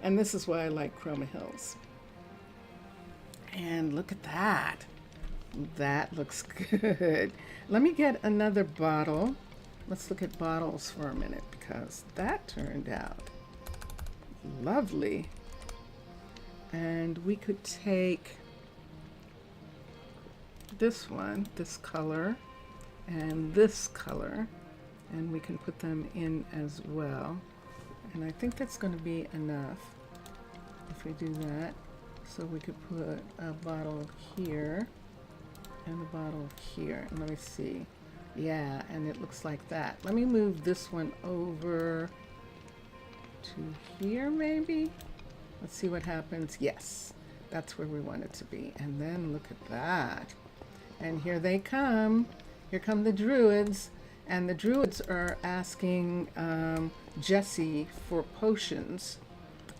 And this is why I like Chroma Hills. And look at that. That looks good. Let me get another bottle. Let's look at bottles for a minute, because that turned out lovely. And we could take this one, this color, and this color, and we can put them in as well. And I think that's going to be enough if we do that. So we could put a bottle here and a bottle here. And let me see. Yeah, and it looks like that. Let me move this one over to here maybe. Let's see what happens. Yes, that's where we want it to be. And then look at that. And here they come. Here come the druids. And the druids are asking Jesse for potions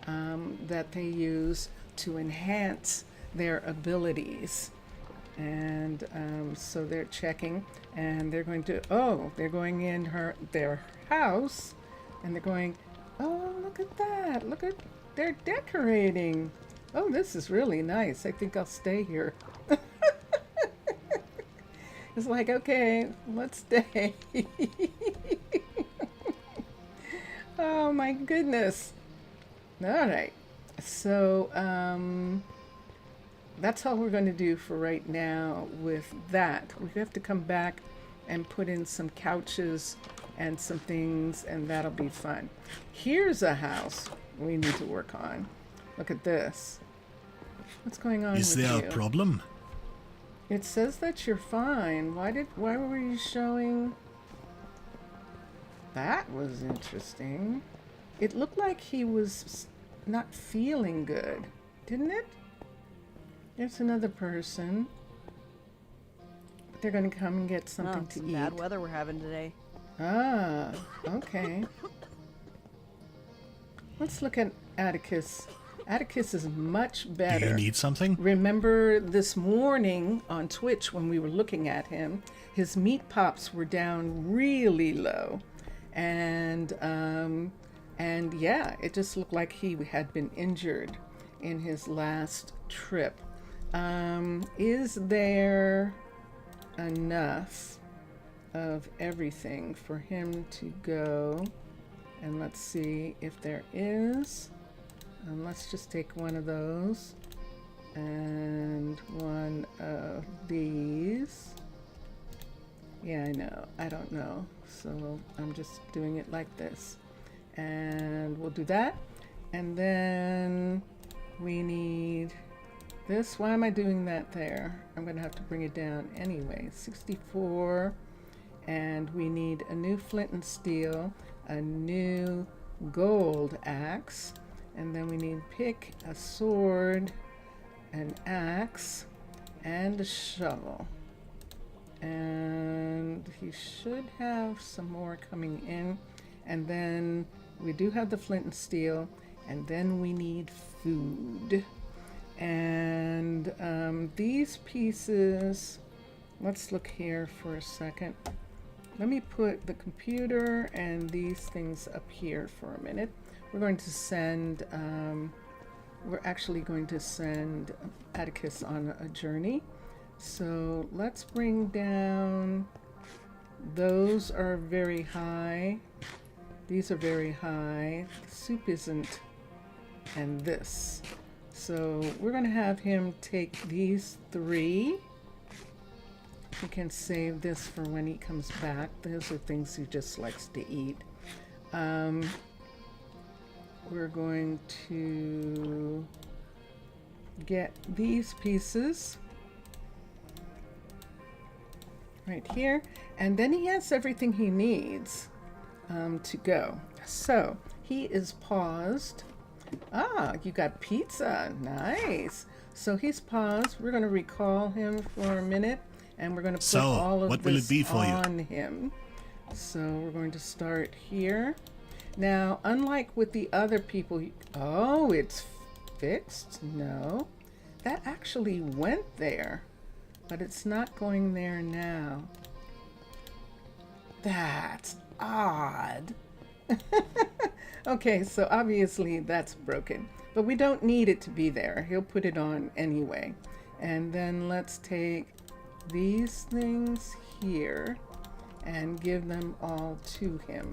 that they use to enhance their abilities. And so they're checking, and they're going to, oh, they're going in their house, and they're going, oh, look at that. Look at, they're decorating. Oh, this is really nice. I think I'll stay here. It's like, okay, let's stay. Oh my goodness. All right. So that's all we're going to do for right now with that. We have to come back and put in some couches and some things, and that'll be fun. Here's a house we need to work on. Look at this. What's going on with you? Is there a problem? It says that you're fine. Why were you showing? That was interesting. It looked like he was not feeling good, didn't it? There's another person. They're going to come and get something to eat. Bad weather we're having today. Ah, okay. Let's look at Atticus. Atticus is much better. Do you need something? Remember this morning on Twitch when we were looking at him, his meat pops were down really low. And yeah, it just looked like he had been injured in his last trip. Is there enough of everything for him to go? And let's see if there is. And let's just take one of those and one of these. Yeah, I know. I don't know. So I'm just doing it like this. And we'll do that. And then we need this. Why am I doing that there? I'm going to have to bring it down anyway. 64. And we need a new flint and steel, a new gold axe. And then we need pick, a sword, an axe, and a shovel. And he should have some more coming in. And then we do have the flint and steel. And then we need food. And these pieces, let's look here for a second. Let me put the computer and these things up here for a minute. We're going to send, we're actually going to send Atticus on a journey. So let's bring down, those are very high. These are very high. The soup isn't, and this. So we're going to have him take these 3. We can save this for when he comes back. Those are things he just likes to eat. We're going to get these pieces right here. And then he has everything he needs to go. So he is paused. Ah, you got pizza. Nice. So he's paused. We're going to recall him for a minute, and we're going to put all of this on him. So we're going to start here. Now, unlike with the other people, oh, it's fixed? No. That actually went there, but it's not going there now. That's odd. Okay, so obviously that's broken, but we don't need it to be there. He'll put it on anyway. And then let's take these things here and give them all to him.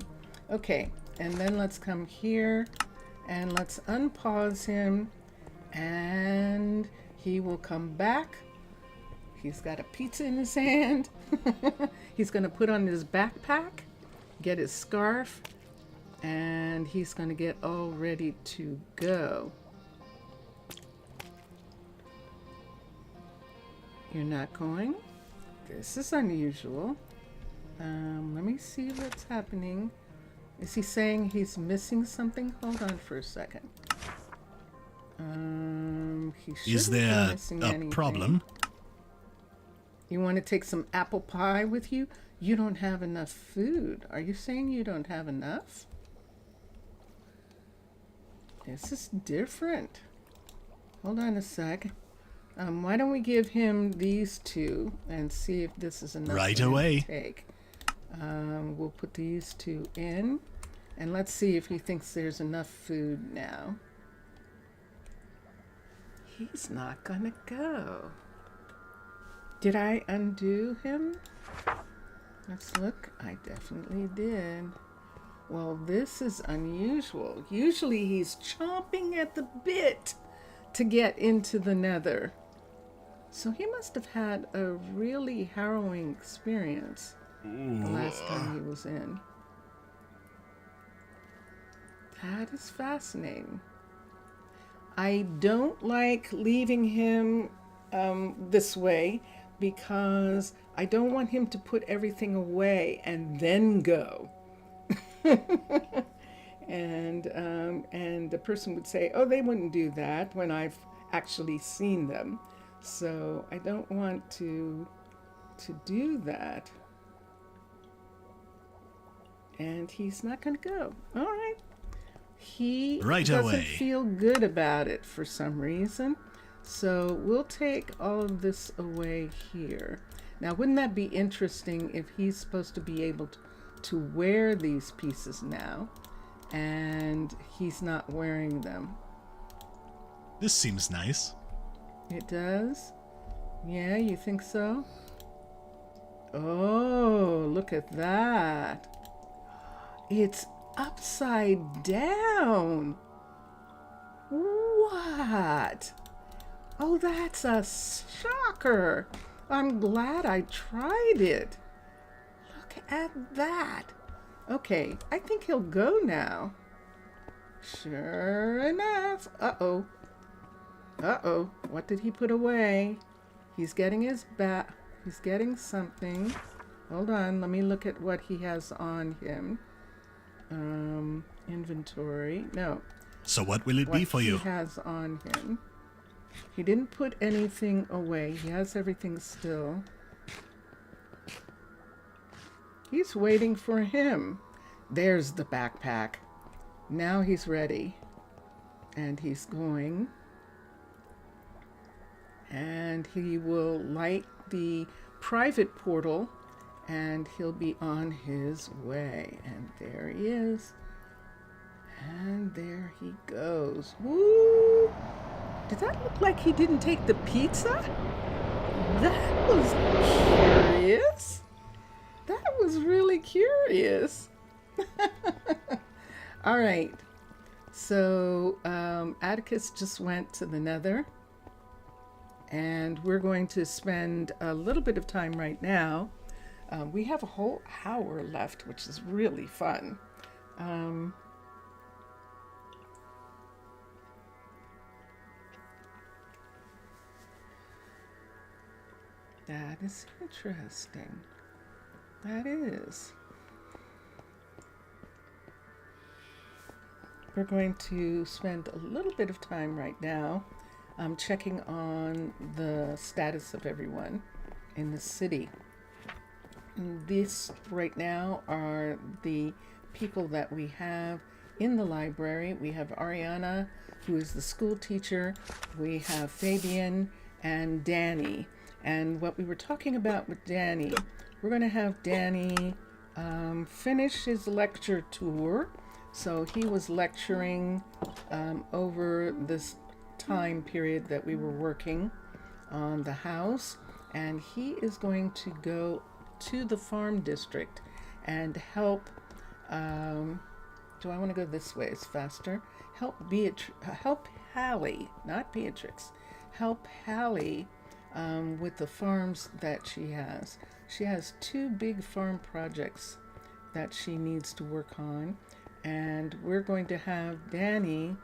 Okay, and then let's come here and let's unpause him, and he will come back. He's got a pizza in his hand. He's going to put on his backpack, get his scarf, and he's going to get all ready to go. You're not going? This is unusual. Let me see what's happening. Is he saying he's missing something? Hold on for a second. Is there a problem? You want to take some apple pie with you? You don't have enough food. Are you saying you don't have enough? This is different. Hold on a sec. Why don't we give him these 2 and see if this is enough right for him away. to take. We'll put these 2 in, and let's see if he thinks there's enough food now. He's not gonna go. Did I undo him? Let's look. I definitely did. Well, this is unusual. Usually he's chomping at the bit to get into the nether. So he must have had a really harrowing experience the last time he was in. That is fascinating. I don't like leaving him this way, because I don't want him to put everything away and then go. And the person would say, oh, they wouldn't do that, when I've actually seen them. So I don't want to do that. And he's not going to go. All right. He doesn't feel good about it for some reason. So we'll take all of this away here. Now, wouldn't that be interesting if he's supposed to be able to wear these pieces now, and he's not wearing them? This seems nice. It does? Yeah, you think so? Oh, look at that. It's upside down. What? Oh, that's a shocker. I'm glad I tried it. Look at that. Okay, I think he'll go now. Sure enough. Uh-oh. Uh-oh. What did he put away? He's getting his He's getting something. Hold on. Let me look at what he has on him. inventory. No. So what will it be for you? What he has on him. He didn't put anything away. He has everything still. He's waiting for him. There's the backpack. Now he's ready. And he's going. And he will light the private portal. And he'll be on his way. And there he is. And there he goes. Woo! Did that look like he didn't take the pizza? That was curious. That was really curious. All right. So Atticus just went to the Nether. And we're going to spend a little bit of time right now. We have a whole hour left, which is really fun. That is interesting. That is. We're going to spend a little bit of time right now checking on the status of everyone in the city. These right now are the people that we have in the library. We have Ariana, who is the school teacher. We have Fabian and Danny. And what we were talking about with Danny, we're going to have Danny finish his lecture tour. So he was lecturing over this time period that we were working on the house. And he is going to go to the farm district and help. Do I want to go this way? It's faster. Help Hallie, not Beatrix. Help Hallie with the farms that she has. She has 2 big farm projects that she needs to work on, and we're going to have Danny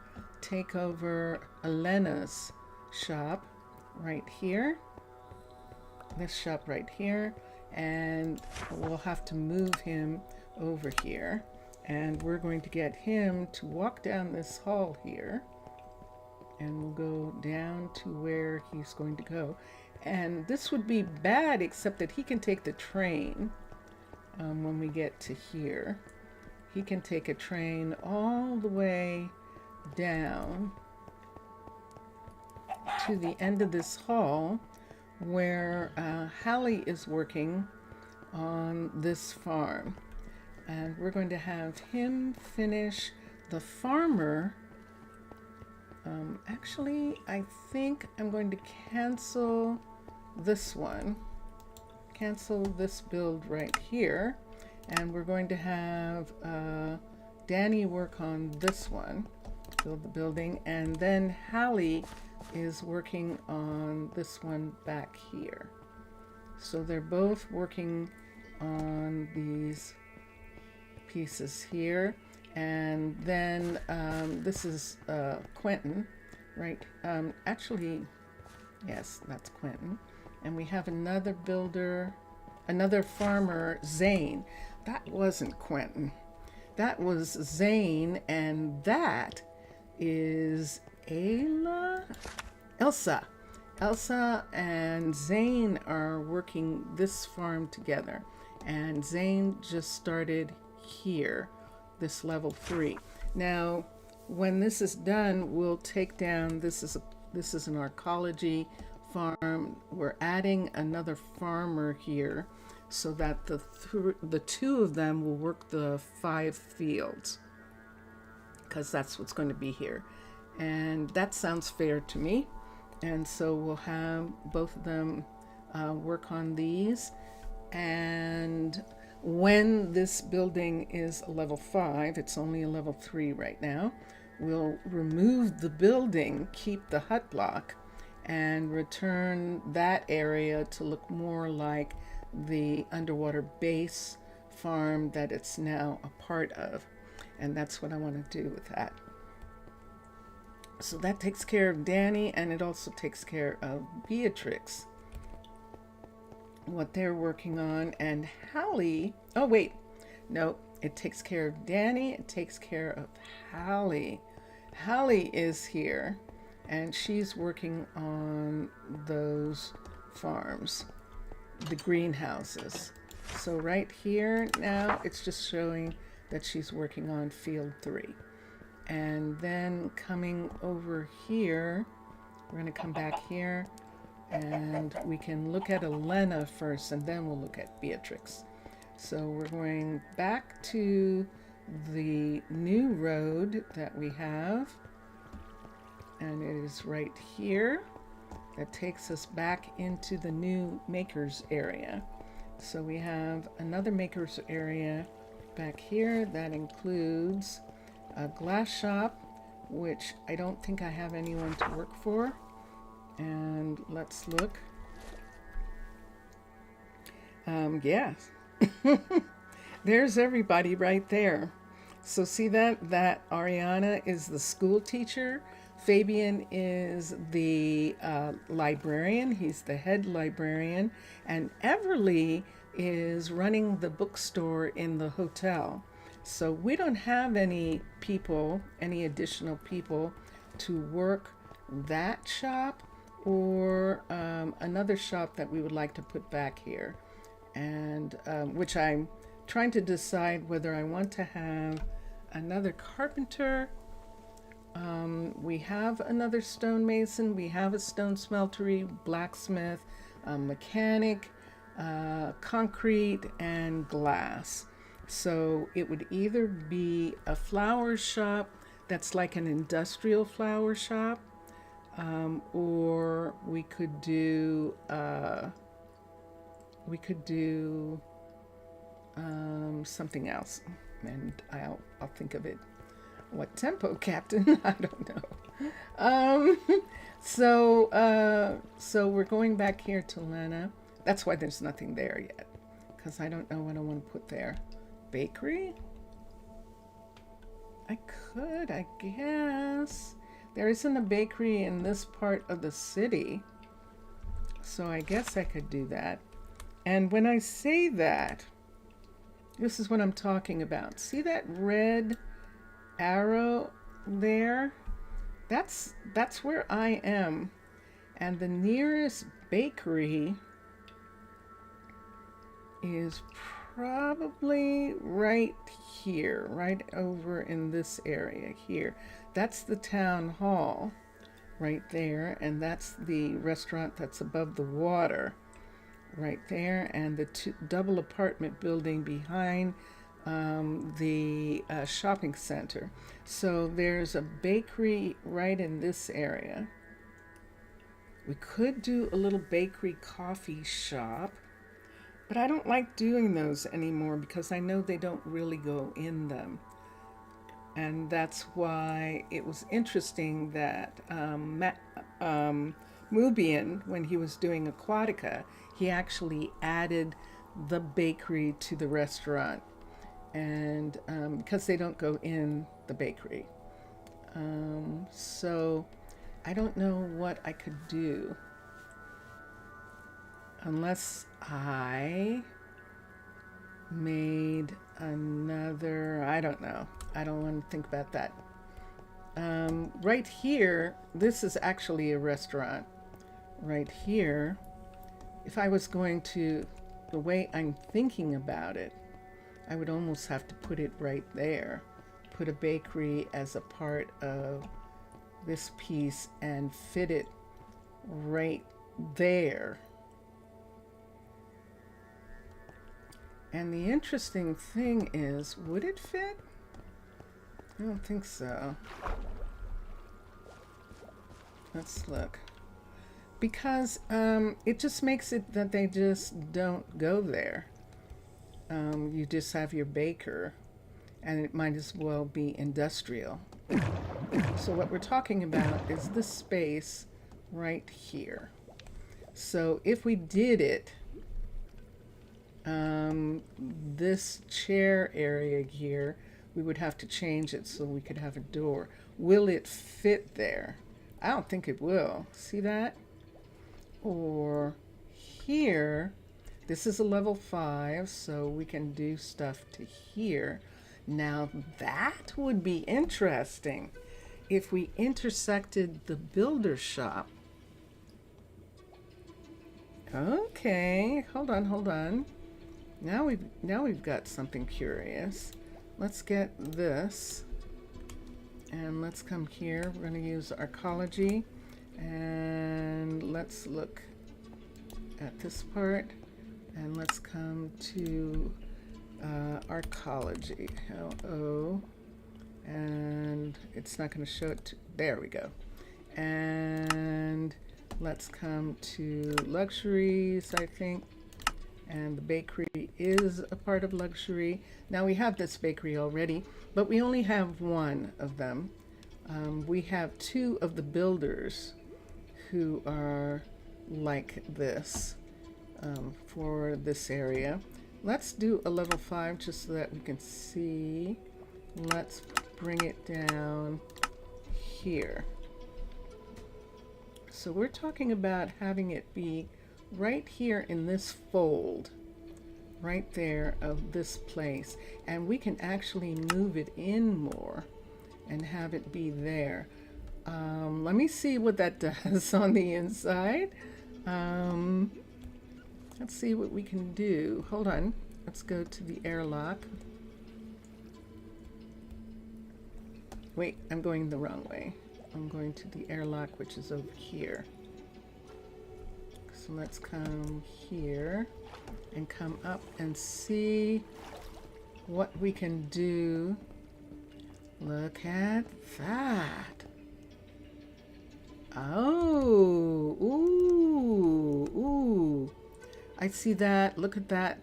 take over Elena's shop right here, this shop right here, and we'll have to move him over here, and we're going to get him to walk down this hall here, and we'll go down to where he's going to go. And this would be bad, except that he can take the train when we get to here. He can take a train all the way down to the end of this hall where Hallie is working on this farm. And we're going to have him finish the farmer. Actually, I think I'm going to cancel this one. Cancel this build right here. And we're going to have Danny work on this one, build the building. And then Hallie is working on this one back here. So they're both working on these pieces here. And then this is Quentin, right? Actually, yes, that's Quentin. And we have another builder, another farmer, Zane. That wasn't Quentin. That was Zane, and that is Elsa. Elsa and Zane are working this farm together. And Zane just started here, this level 3. Now, when this is done, we'll take down, this is an Arcology farm. We're adding another farmer here so that the 2 of them will work the 5 fields, because that's what's going to be here. And that sounds fair to me. And so we'll have both of them work on these. And when this building is a level 5, it's only a level 3 right now, we'll remove the building, keep the hut block, and return that area to look more like the underwater base farm that it's now a part of. And that's what I want to do with that. So that takes care of Danny, and it also takes care of Beatrix, what they're working on. And Hallie, oh wait, no, It takes care of Danny. It takes care of Hallie. Hallie is here, and she's working on those farms, the greenhouses. So right here now, it's just showing that she's working on field 3. And then coming over here, we're going to come back here, and we can look at Elena first, and then we'll look at Beatrix. So we're going back to the new road that we have, and it is right here. That takes us back into the new makers area. So we have another makers area back here that includes a glass shop, which I don't think I have anyone to work for. And let's look. Yes. There's everybody right there. So see that Ariana is the school teacher. Fabian is the librarian. He's the head librarian. And Everly is running the bookstore in the hotel. So we don't have any additional people to work that shop or another shop that we would like to put back here. And which I'm trying to decide whether I want to have another carpenter. We have another stonemason, we have a stone smeltery, blacksmith, mechanic, concrete, and glass. So it would either be a flower shop that's like an industrial flower shop, or we could do something else, and I'll think of it. What tempo, Captain? I don't know. So we're going back here to Lena. That's why there's nothing there yet, because I don't know what I want to put there. Bakery? I guess. There isn't a bakery in this part of the city, so I guess I could do that. And when I say that, this is what I'm talking about. See that red arrow there? That's where I am. And the nearest bakery is probably right here, right over in this area here. That's the town hall right there, and that's the restaurant that's above the water right there, and the double apartment building behind the shopping center. So there's a bakery right in this area. We could do a little bakery coffee shop, but I don't like doing those anymore because I know they don't really go in them. And that's why it was interesting that Mubian, when he was doing Aquatica, he actually added the bakery to the restaurant, and because they don't go in the bakery. So I don't know what I could do unless I made another, I don't know. I don't want to think about that. Right here, this is actually a restaurant. Right here, if I was going to, the way I'm thinking about it, I would almost have to put it right there. Put a bakery as a part of this piece and fit it right there. And the interesting thing is, would it fit? I don't think so. Let's look. Because it just makes it that they just don't go there. You just have your baker, and it might as well be industrial. So what we're talking about is this space right here. So if we did it, this chair area here, we would have to change it so we could have a door. Will it fit there? I don't think it will. See that? Or here, this is a level 5, so we can do stuff to here. Now that would be interesting if we intersected the builder shop. Okay, hold on. Now we've got something curious. Let's get this, and let's come here. We're going to use Arcology, and let's look at this part, and let's come to Arcology. Hello, and it's not going to show it. There we go. And let's come to luxuries, I think. And the bakery is a part of luxury. Now we have this bakery already, but we only have one of them. We have two of the builders who are like this for this area. Let's do a level 5 just so that we can see. Let's bring it down here. So we're talking about having it be right here in this fold, right there of this place. And we can actually move it in more and have it be there. Let me see what that does on the inside. Let's see what we can do. Hold on. Let's go to the airlock. Wait, I'm going the wrong way. I'm going to the airlock, which is over here. So let's come here and come up and see what we can do. Look at that. Oh, ooh. I see that. Look at that.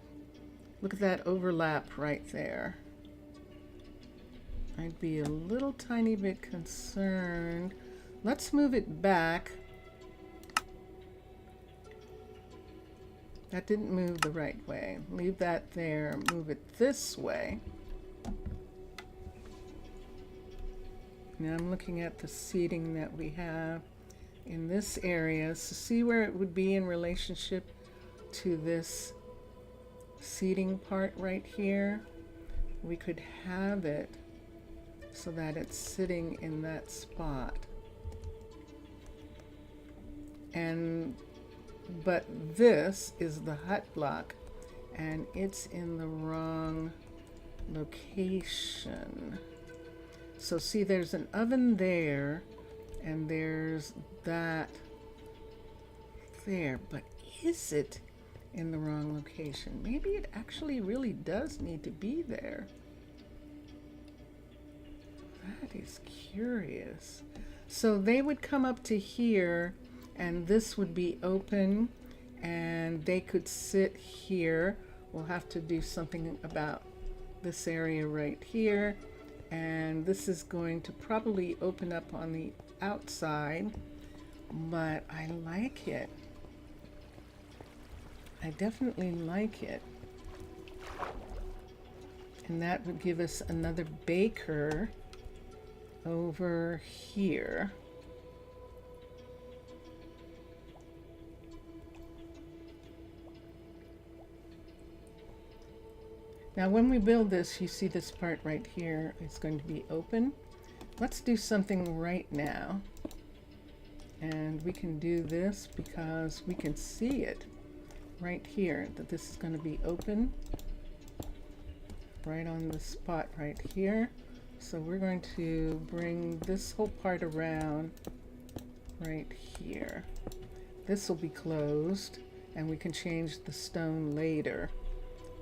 Look at that overlap right there. I'd be a little tiny bit concerned. Let's move it back. That didn't move the right way. Leave that there. Move it this way. Now I'm looking at the seating that we have in this area. So see where it would be in relationship to this seating part right here. We could have it so that it's sitting in that spot. But this is the hut block, and it's in the wrong location. So see, there's an oven there, and there's that there, but is it in the wrong location? Maybe it actually really does need to be there. That is curious. So they would come up to here, and this would be open, and they could sit here. We'll have to do something about this area right here, and this is going to probably open up on the outside, but I like it. I definitely like it. And that would give us another baker over here. Now when we build this, you see this part right here is going to be open. Let's do something right now. And we can do this because we can see it right here, that this is going to be open right on the spot right here. So we're going to bring this whole part around right here. This will be closed, and we can change the stone later.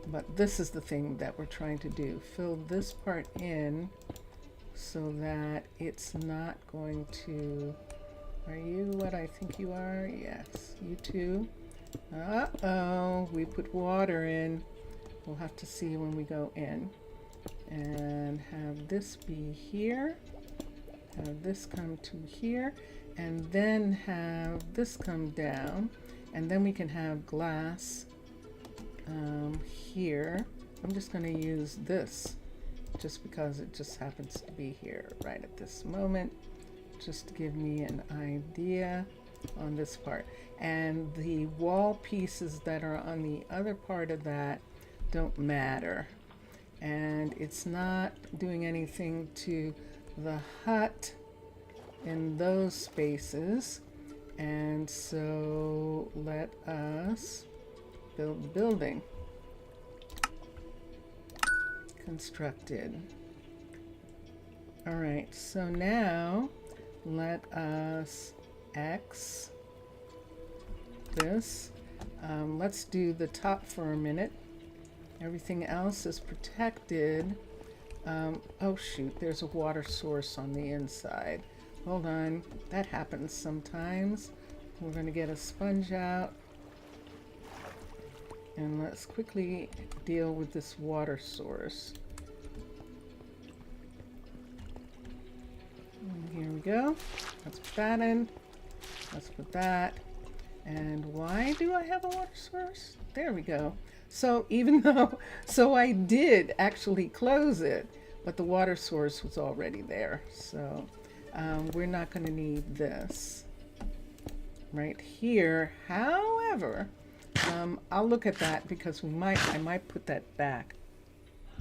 But this is the thing that we're trying to do. Fill this part in so that it's not going to... Are you what I think you are? Yes, you too. Uh-oh, we put water in. We'll have to see when we go in. And have this be here. Have this come to here. And then have this come down. And then we can have glass here. I'm just going to use this just because it just happens to be here right at this moment, just to give me an idea on this part. And the wall pieces that are on the other part of that don't matter. and it's not doing anything to the hut in those spaces. And so let us build the building. Constructed. All right, so now let us X this. Let's do the top for a minute. Everything else is protected. Oh shoot, there's a water source on the inside. Hold on, that happens sometimes. We're going to get a sponge out. And let's quickly deal with this water source. And here we go. Let's put that in. Let's put that. And why do I have a water source? There we go. So even though, so I did actually close it, but the water source was already there. So we're not going to need this right here. However, I'll look at that because I might put that back.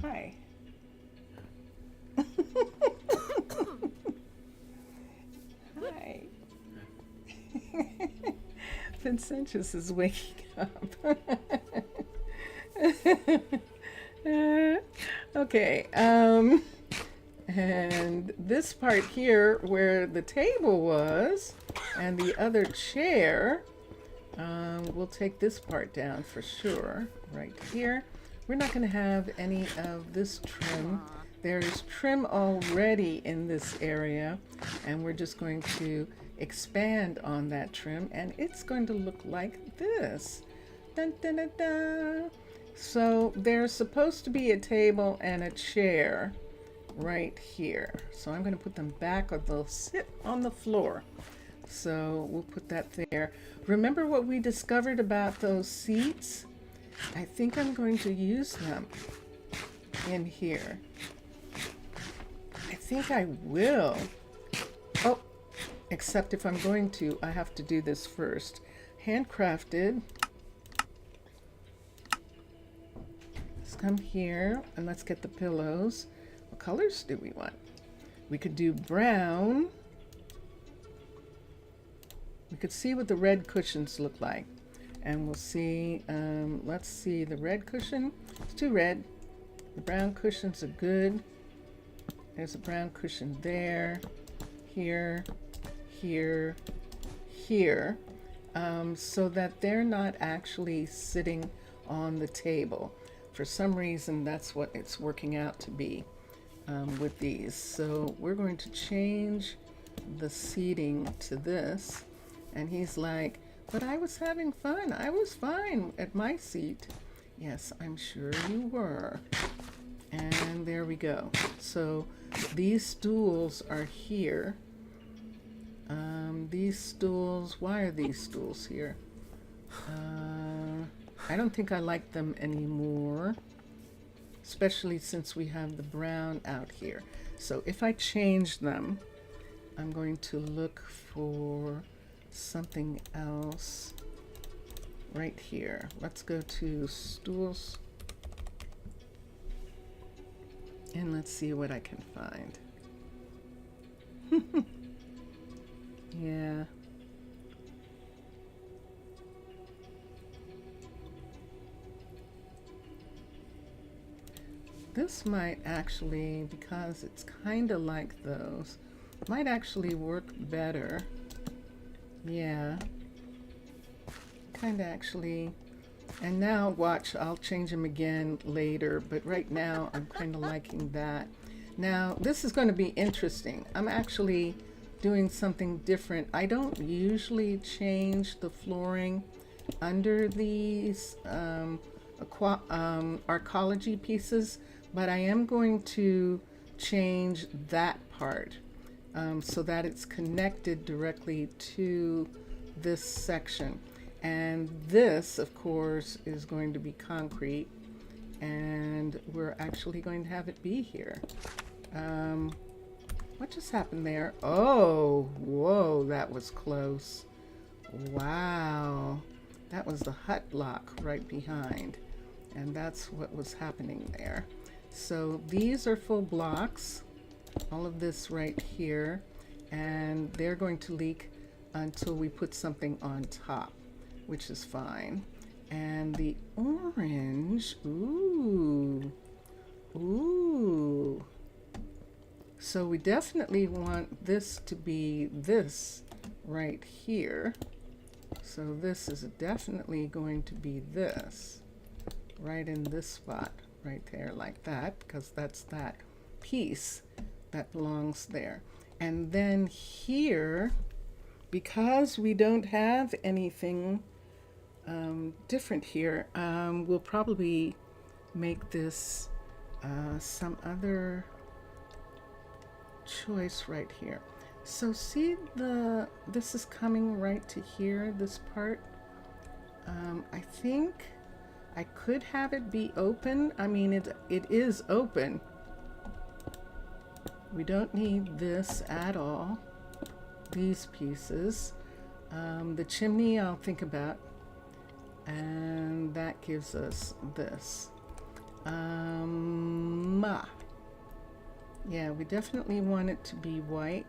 Hi. Hi. Vincentius is waking up. Okay. And this part here where the table was and the other chair, we'll take this part down for sure, right here. We're not going to have any of this trim. There's trim already in this area, and we're just going to expand on that trim, and it's going to look like this. Dun, dun, dun, dun. So there's supposed to be a table and a chair right here. So I'm going to put them back, or they'll sit on the floor. So we'll put that there. Remember what we discovered about those seats? I think I'm going to use them in here. I think I will. Oh, except if I'm going to, I have to do this first. Handcrafted. Let's come here and let's get the pillows. What colors do we want? We could do brown. We could see what the red cushions look like. And we'll see, let's see, the red cushion, it's too red. The brown cushions are good. There's a brown cushion there, here, here, here, so that they're not actually sitting on the table. For some reason, that's what it's working out to be with these. So we're going to change the seating to this. And he's like, but I was having fun. I was fine at my seat. Yes, I'm sure you were. And there we go. So these stools are here. These stools, why are these stools here? I don't think I like them anymore, especially since we have the brown out here. So if I change them, I'm going to look for something else right here. Let's go to stools and let's see what I can find. Yeah. This might actually, because it's kind of like those, might actually work better. Yeah. Kind of actually. And now watch, I'll change them again later, but right now I'm kind of liking that. Now this is going to be interesting. I'm actually doing something different. I don't usually change the flooring under these Arcology pieces, but I am going to change that part so that it's connected directly to this section. And this, of course, is going to be concrete, and we're actually going to have it be here. What just happened there? Oh, whoa, that was close. Wow, that was the hut block right behind, and that's what was happening there. So these are full blocks, all of this right here, and they're going to leak until we put something on top, which is fine. And the orange, ooh. So we definitely want this to be this right here. So this is definitely going to be this, right in this spot, right there, like that, because that's that piece that belongs there. And then here, because we don't have anything different here, we'll probably make this some other choice right here. So see, this is coming right to here, this part. I think I could have it be open. I mean, it is open. We don't need this at all, these pieces. The chimney I'll think about, and that gives us this. Yeah, we definitely want it to be white,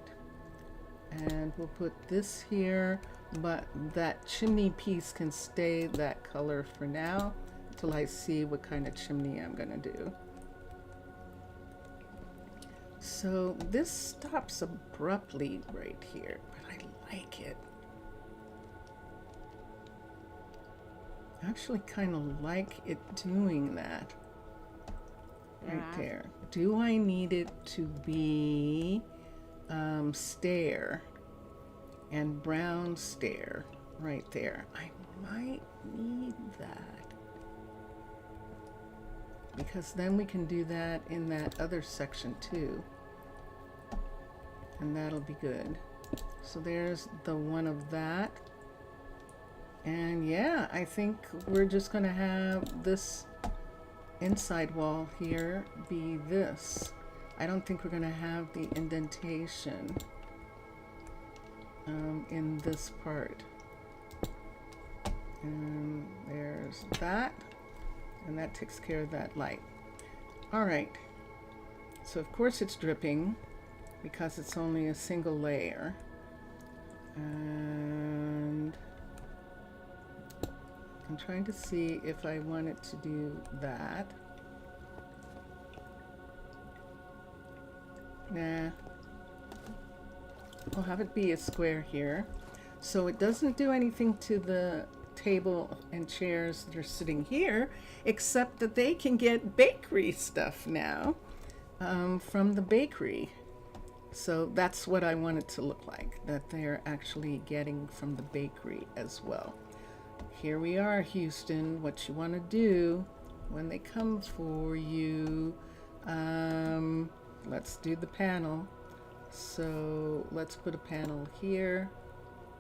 and we'll put this here, but that chimney piece can stay that color for now until I see what kind of chimney I'm gonna do. So this stops abruptly right here, but I like it. I actually kind of like it doing that right there. Do I need it to be stair and brown stair right there? I might need that, because then we can do that in that other section too, and that'll be good. So there's the one of that. And yeah, I think we're just gonna have this inside wall here be this. I don't think we're gonna have the indentation in this part. And there's that, and that takes care of that light. All right, so of course it's dripping because it's only a single layer. And I'm trying to see if I want it to do that. Nah. We'll have it be a square here. So it doesn't do anything to the table and chairs that are sitting here, except that they can get bakery stuff now from the bakery. So that's what I want it to look like, that they're actually getting from the bakery as well. Here we are, Houston. What you want to do when they come for you. Let's do the panel. So let's put a panel here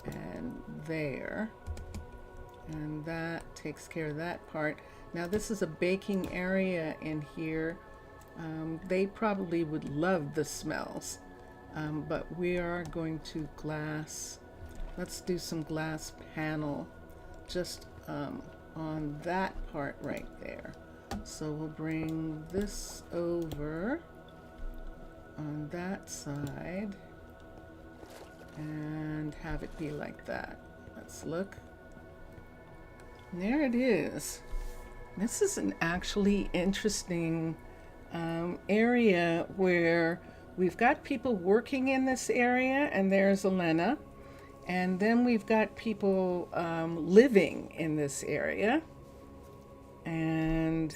and there. And that takes care of that part. Now this is a baking area in here. They probably would love the smells. But we are going to glass. Let's do some glass panel just on that part right there. So we'll bring this over on that side and have it be like that. Let's look. And there it is. This is an actually interesting area where we've got people working in this area, and there's Elena. And then we've got people living in this area, and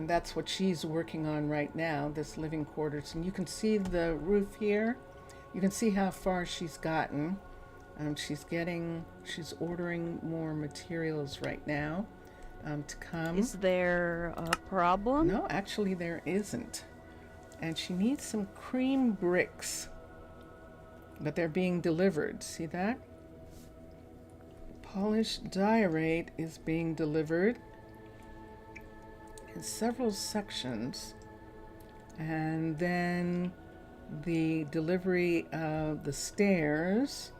that's what she's working on right now, this living quarters. And you can see the roof here. You can see how far she's gotten. She's ordering more materials right now to come. Is there a problem? No, actually there isn't. And she needs some cream bricks. But they're being delivered. See that? Polished diorite is being delivered in several sections. And then the delivery of the stairs.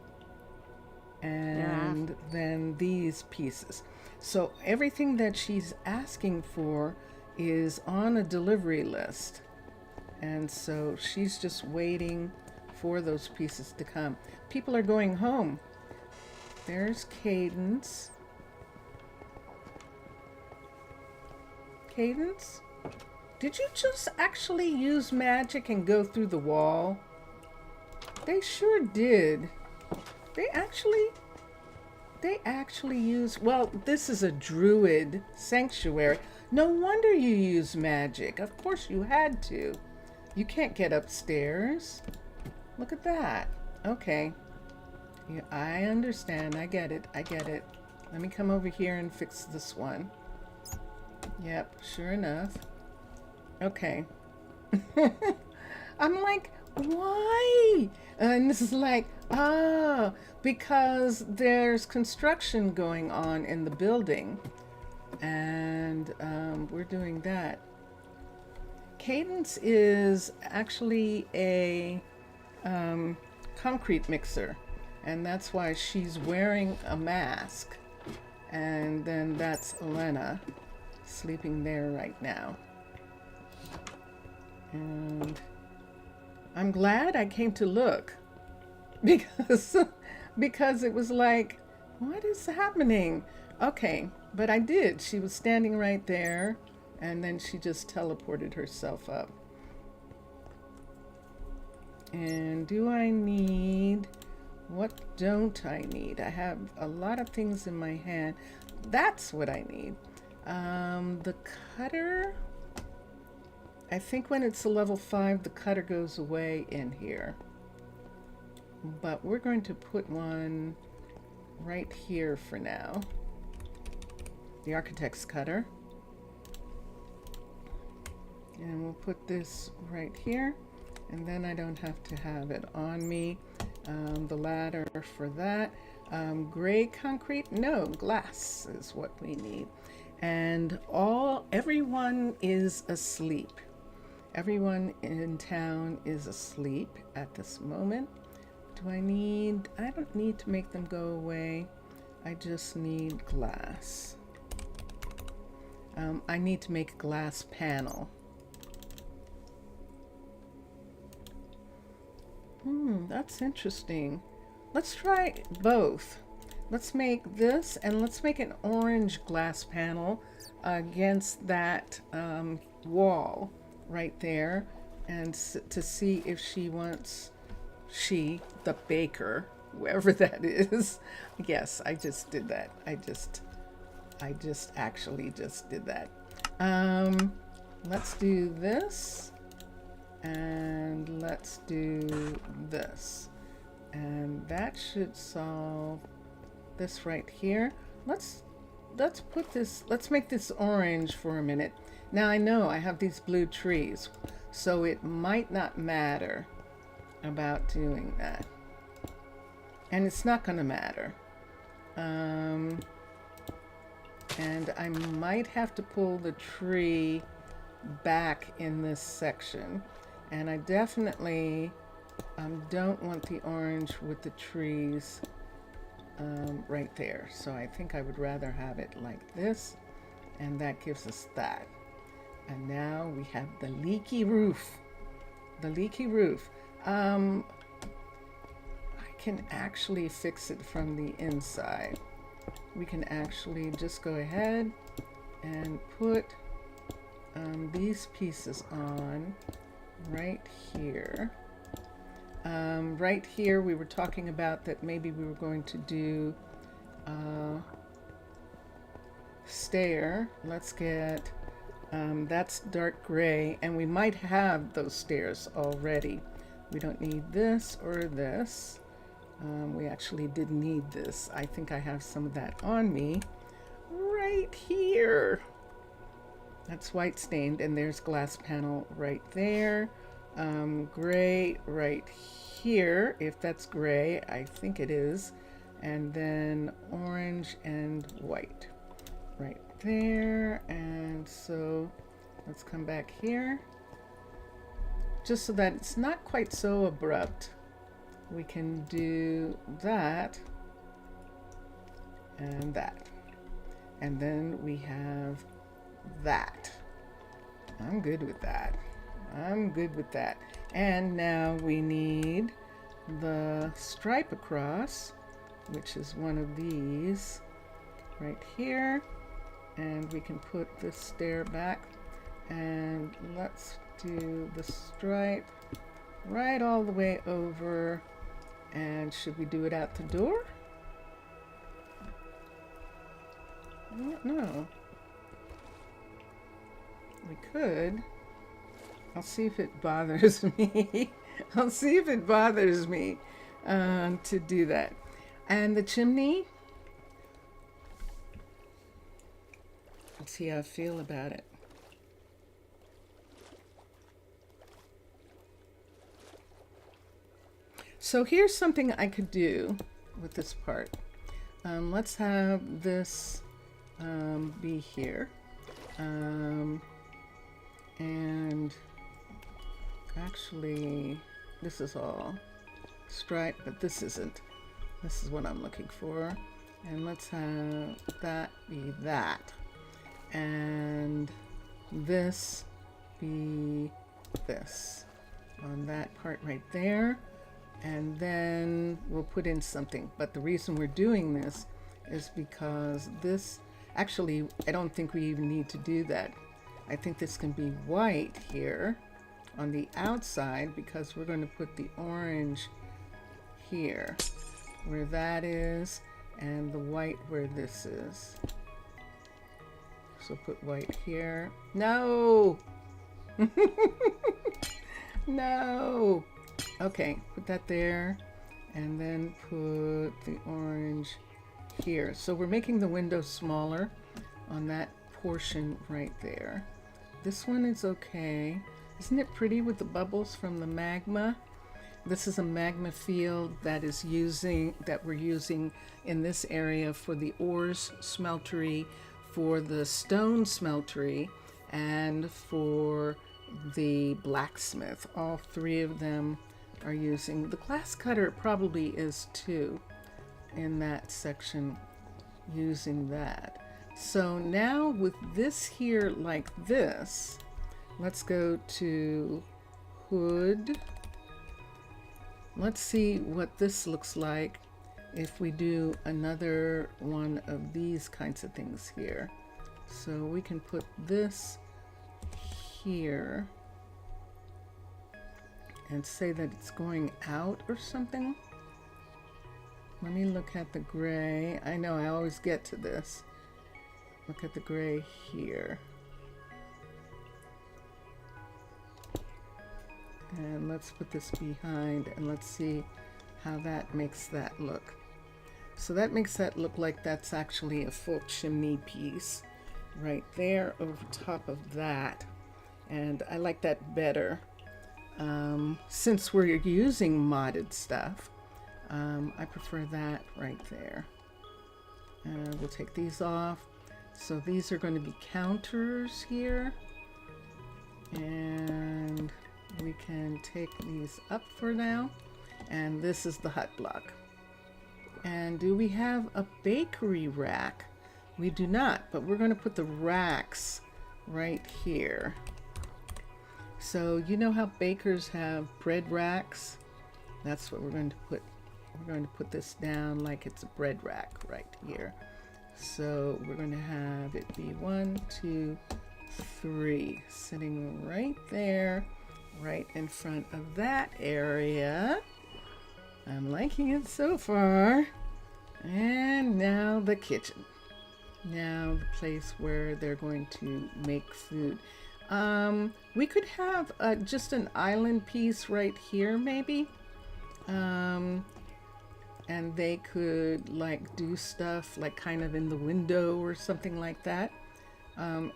And then these pieces. So everything that she's asking for is on a delivery list. And so she's just waiting for those pieces to come. People are going home. There's Cadence. Cadence? Did you just actually use magic and go through the wall? They sure did. They actually use, well, this is a druid sanctuary. No wonder you use magic. Of course you had to. You can't get upstairs. Look at that. Okay. Yeah, I understand. I get it. Let me come over here and fix this one. Yep, sure enough. Okay. I'm like, why? And this is like, because there's construction going on in the building. And we're doing that. Cadence is actually a concrete mixer. And that's why she's wearing a mask. And then that's Elena sleeping there right now. And I'm glad I came to look because it was like, what is happening? Okay, but I did. She was standing right there, and then she just teleported herself up. And do I need, what don't I need? I have a lot of things in my hand. That's what I need. The cutter, I think when it's a level 5, the cutter goes away in here. But we're going to put one right here for now. The architect's cutter. And we'll put this right here. And then I don't have to have it on me. The ladder for that. Gray concrete? No, glass is what we need. And everyone is asleep. Everyone in town is asleep at this moment. I don't need to make them go away. I just need glass. I need to make a glass panel. That's interesting. Let's try both. Let's make this, and let's make an orange glass panel against that wall right there, and to see if she wants, the baker, whoever that is. Yes, I just did that. I actually just did that. Let's do this, and let's do this, and that should solve this right here. Let's put this, let's make this orange for a minute. Now I know I have these blue trees, so it might not matter about doing that, and it's not going to matter. And I might have to pull the tree back in this section, and I definitely don't want the orange with the trees right there. So I think I would rather have it like this, and that gives us that. And now we have the leaky roof. The leaky roof. I can actually fix it from the inside. We can actually just go ahead and put these pieces on right here. Right here we were talking about that maybe we were going to do stair. Let's get that's dark gray, and we might have those stairs already. We don't need this or this. We actually did need this. I think I have some of that on me right here. That's white stained, and there's glass panel right there. Gray right here, if that's gray, I think it is. And then orange and white right there. And so let's come back here, just so that it's not quite so abrupt. We can do that and that, and then we have that. I'm good with that. I'm good with that. And now we need the stripe across, which is one of these right here. And we can put this stair back. And let's do the stripe right all the way over. And should we do it out the door? I don't know. We could. I'll see if it bothers me. I'll see if it bothers me to do that. And the chimney, let's see how I feel about it. So here's something I could do with this part. Let's have this be here. And actually, this is all stripe, but this isn't. This is what I'm looking for. And let's have that be that. And this be this on that part right there. And then we'll put in something. But the reason we're doing this is because this, actually, I don't think we even need to do that. I think this can be white here on the outside because we're going to put the orange here where that is and the white where this is. So put white here. No! No! Okay, put that there and then put the orange here. So we're making the window smaller on that portion right there. This one is okay. Isn't it pretty with the bubbles from the magma? This is a magma field that we're using in this area for the ores smeltery, for the stone smeltery, and for the blacksmith. All three of them are using. The glass cutter probably is too in that section using that. So now with this here like this, let's go to hood. Let's see what this looks like if we do another one of these kinds of things here. So we can put this here and say that it's going out or something. Let me look at the gray. I know I always get to this. Look at the gray here. And let's put this behind and let's see how that makes that look. So that makes that look like that's actually a full chimney piece right there over top of that. And I like that better. Since we're using modded stuff, I prefer that right there. We'll take these off. So these are going to be counters here. And we can take these up for now. And this is the hut block. And do we have a bakery rack? We do not, but we're going to put the racks right here. So you know how bakers have bread racks? That's what we're going to put. We're going to put this down like it's a bread rack right here. So we're going to have it be 1, 2, 3 sitting right there, right in front of that area. I'm liking it so far. And now the kitchen. Now the place where they're going to make food. We could have just an island piece right here maybe. And they could like do stuff like kind of in the window or something like that.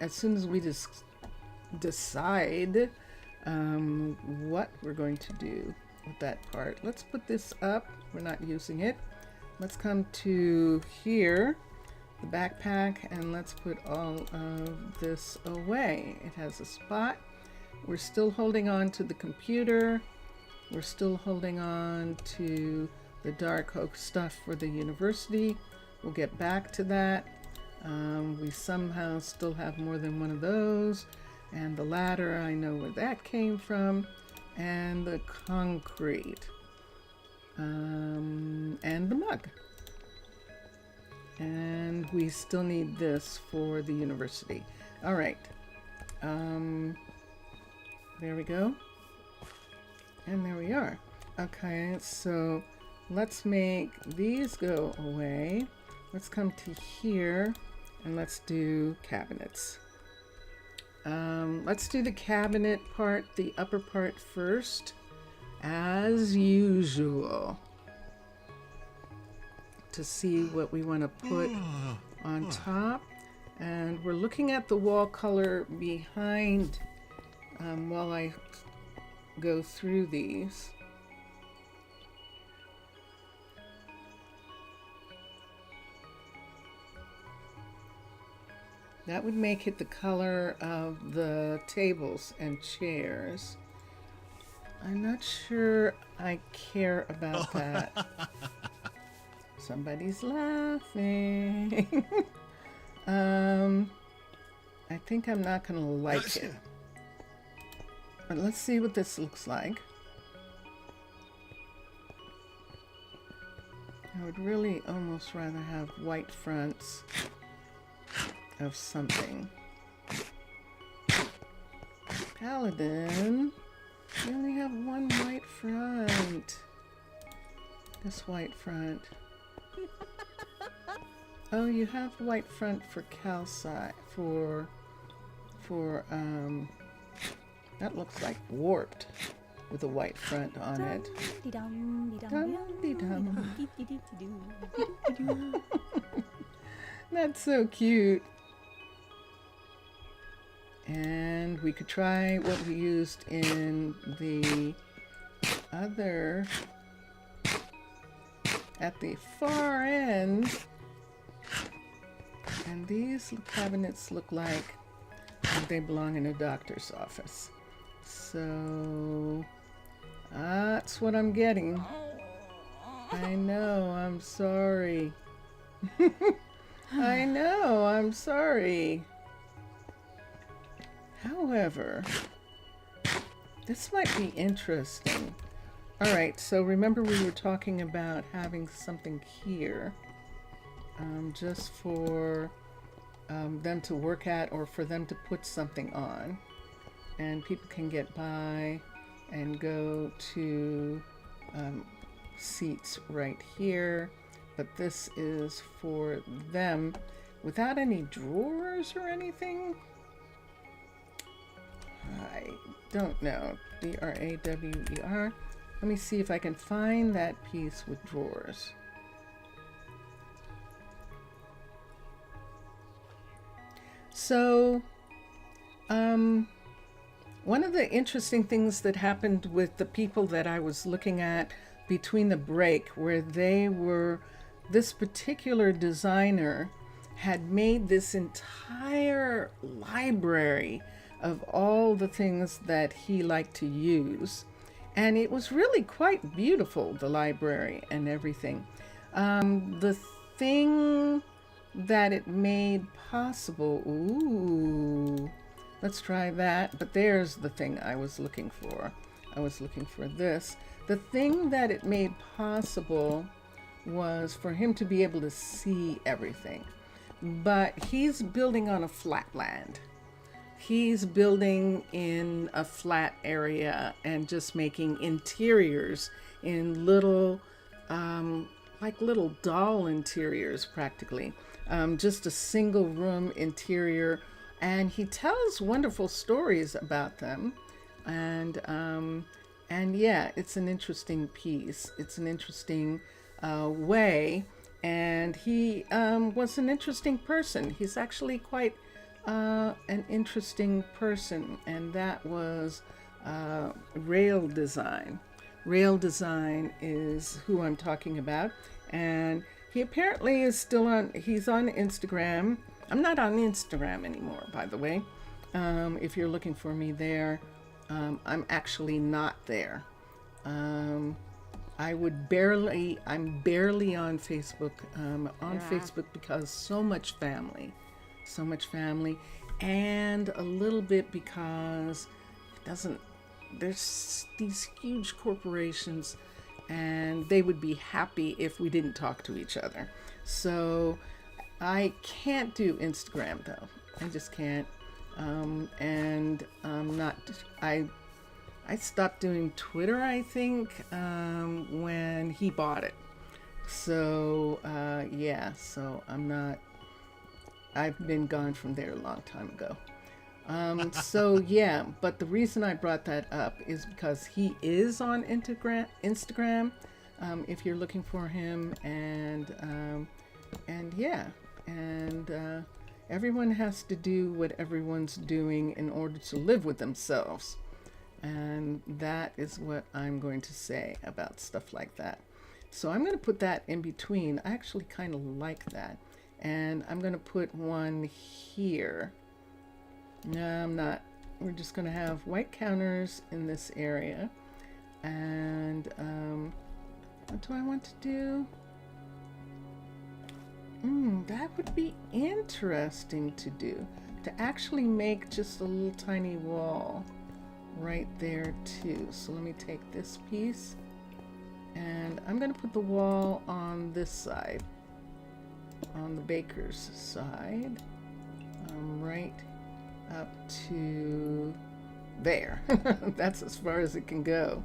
As soon as we just decide what we're going to do with that part. Let's put this up. We're not using it. Let's come to here, the backpack, and let's put all of this away. It has a spot. We're still holding on to the computer. We're still holding on to the dark oak stuff for the university. We'll get back to that. We somehow still have more than one of those. And the ladder, I know where that came from. And the concrete. And the mug. And we still need this for the university. All right. There we go. And there we are. Okay, so let's make these go away. Let's come to here and let's do cabinets. Let's do the cabinet part, the upper part first, as usual, to see what we want to put on top. And we're looking at the wall color behind while I go through these. That would make it the color of the tables and chairs. I'm not sure I care about that. Somebody's laughing. I think I'm not gonna like it. But let's see what this looks like. I would really almost rather have white fronts of something. Paladin, you only have one white front. This white front. Oh, you have white front for calcite, for that looks like warped with a white front on it. That's so cute. And we could try what we used in the other, at the far end. And these cabinets look like they belong in a doctor's office. So that's what I'm getting. I know, I'm sorry. I know, I'm sorry. However, this might be interesting. All right, so remember we were talking about having something here just for them to work at or for them to put something on. And people can get by and go to seats right here. But this is for them without any drawers or anything. I don't know. D-R-A-W-E-R. Let me see if I can find that piece with drawers. So, one of the interesting things that happened with the people that I was looking at between the break, where this particular designer had made this entire library of all the things that he liked to use. And it was really quite beautiful, the library and everything. The thing that it made possible, ooh, let's try that. But there's the thing I was looking for. I was looking for this. The thing that it made possible was for him to be able to see everything. But he's building on a flat land. He's building in a flat area and just making interiors in little, like little doll interiors practically. Just a single room interior. And he tells wonderful stories about them. And yeah, it's an interesting piece. It's an interesting way. And he was an interesting person. He's actually quite an interesting person, and that was Rail Design. Rail Design is who I'm talking about, and he apparently is still he's on Instagram. I'm not on Instagram anymore, by the way. If you're looking for me there, I'm actually not there. I'm barely on Facebook, Facebook because so much family, and a little bit because it doesn't, there's these huge corporations and they would be happy if we didn't talk to each other. So I can't do Instagram though. I just can't. And I'm not, I stopped doing Twitter, I think, when he bought it. So, yeah, so I'm not, I've been gone from there a long time ago. So yeah, but the reason I brought that up is because he is on Instagram, if you're looking for him, and yeah, and everyone has to do what everyone's doing in order to live with themselves, and that is what I'm going to say about stuff like that. So I'm going to put that in between. I actually kind of like that, and I'm going to put one here. No, I'm not. We're just going to have white counters in this area. And what do I want to do? That would be interesting to do. To actually make just a little tiny wall right there too. So let me take this piece. And I'm going to put the wall on this side. On the baker's side. Right up to there. That's as far as it can go,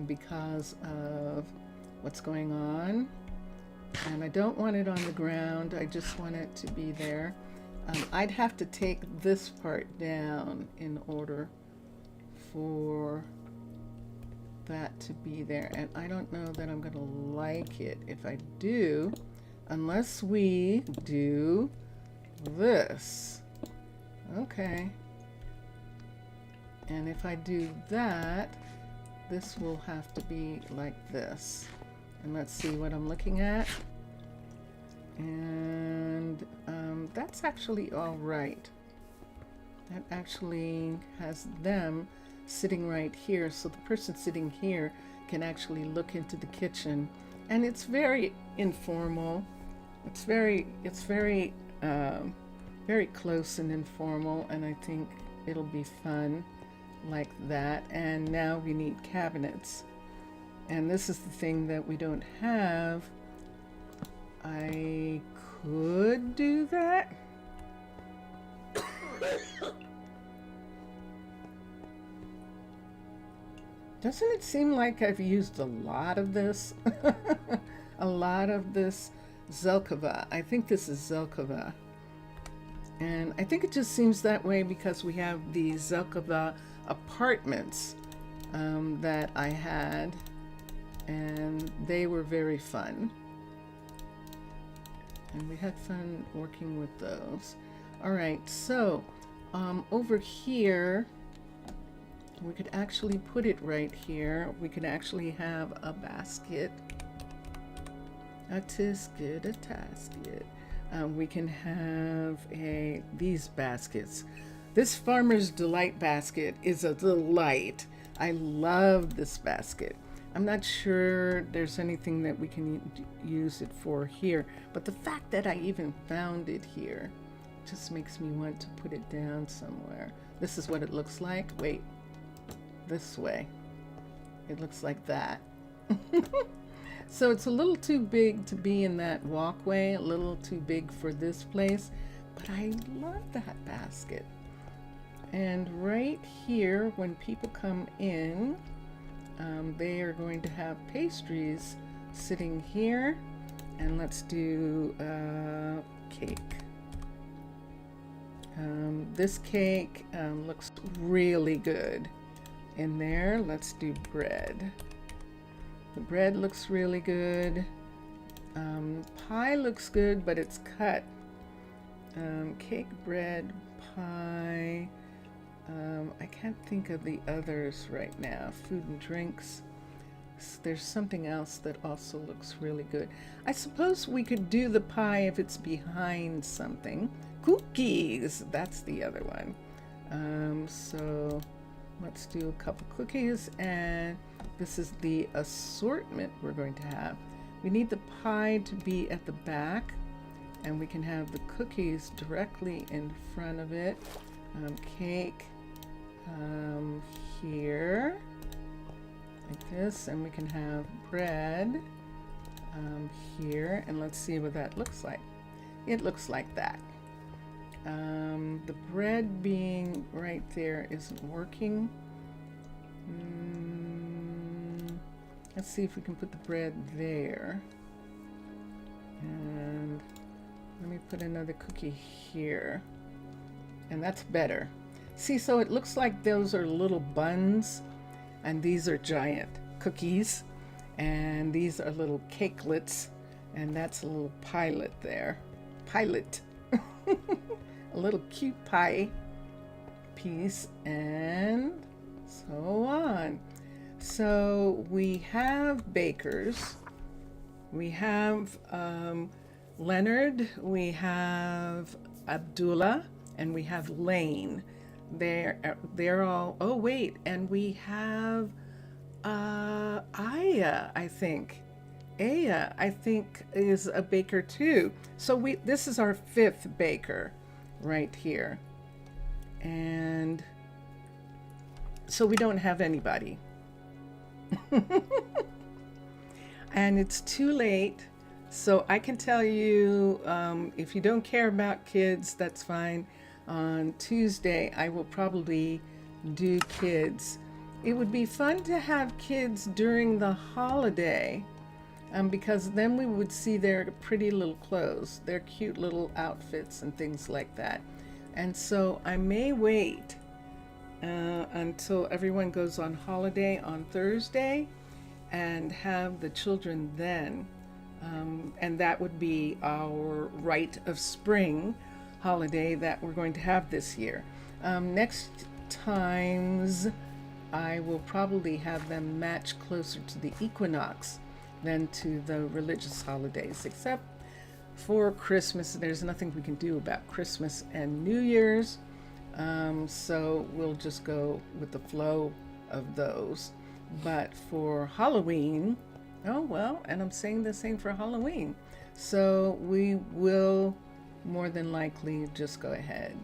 because of what's going on, and I don't want it on the ground. I just want it to be there. I'd have to take this part down in order for that to be there, and I don't know that I'm gonna like it if I do, unless we do this. Okay, and if I do that, this will have to be like this. And let's see what I'm looking at. And that's actually all right. That actually has them sitting right here, so the person sitting here can actually look into the kitchen. And it's very informal. It's very very close and informal, and I think it'll be fun like that. And now we need cabinets, and this is the thing that we don't have. I could do that. Doesn't it seem like I've used a lot of this? A lot of this Zelkova. I think this is Zelkova. And I think it just seems that way because we have the Zelkova apartments that I had, and they were very fun. And we had fun working with those. All right, so over here, we could actually put it right here. We could actually have a basket. A tisket, a tasket. We can have these baskets. This Farmer's Delight basket is a delight. I love this basket. I'm not sure there's anything that we can use it for here, but the fact that I even found it here just makes me want to put it down somewhere. This is what it looks like. Wait, this way. It looks like that. So it's a little too big to be in that walkway, a little too big for this place, but I love that basket. And right here, when people come in, they are going to have pastries sitting here. And let's do cake. This cake looks really good in there. Let's do bread. The bread looks really good. Pie looks good, but it's cut. Cake, bread, pie. I can't think of the others right now. Food and drinks. There's something else that also looks really good. I suppose we could do the pie if it's behind something. Cookies, that's the other one. So let's do a couple cookies, and this is the assortment we're going to have. We need the pie to be at the back, and we can have the cookies directly in front of it. Cake here, like this, and we can have bread here, and let's see what that looks like. It looks like that. The bread being right there isn't working. Let's see if we can put the bread there. And let me put another cookie here. And that's better. See, so it looks like those are little buns, and these are giant cookies, and these are little cakelets, and that's a little pilot there. Pilot. A little cute pie piece, and so on. So we have bakers. We have Leonard, we have Abdullah, and we have Lane. They're all, oh wait, and we have Aya, I think. Aya, I think, is a baker too. So this is our 5th baker right here. And so we don't have anybody. And it's too late. So I can tell you, if you don't care about kids, that's fine. On Tuesday, I will probably do kids. It would be fun to have kids during the holiday, because then we would see their pretty little clothes, their cute little outfits and things like that. And so I may wait until everyone goes on holiday on Thursday and have the children then. And that would be our Rite of Spring holiday that we're going to have this year. Next times, I will probably have them match closer to the equinox than to the religious holidays, except for Christmas. There's nothing we can do about Christmas and New Year's, so we'll just go with the flow of those. But for Halloween, oh well, and I'm saying the same for Halloween, so we will more than likely just go ahead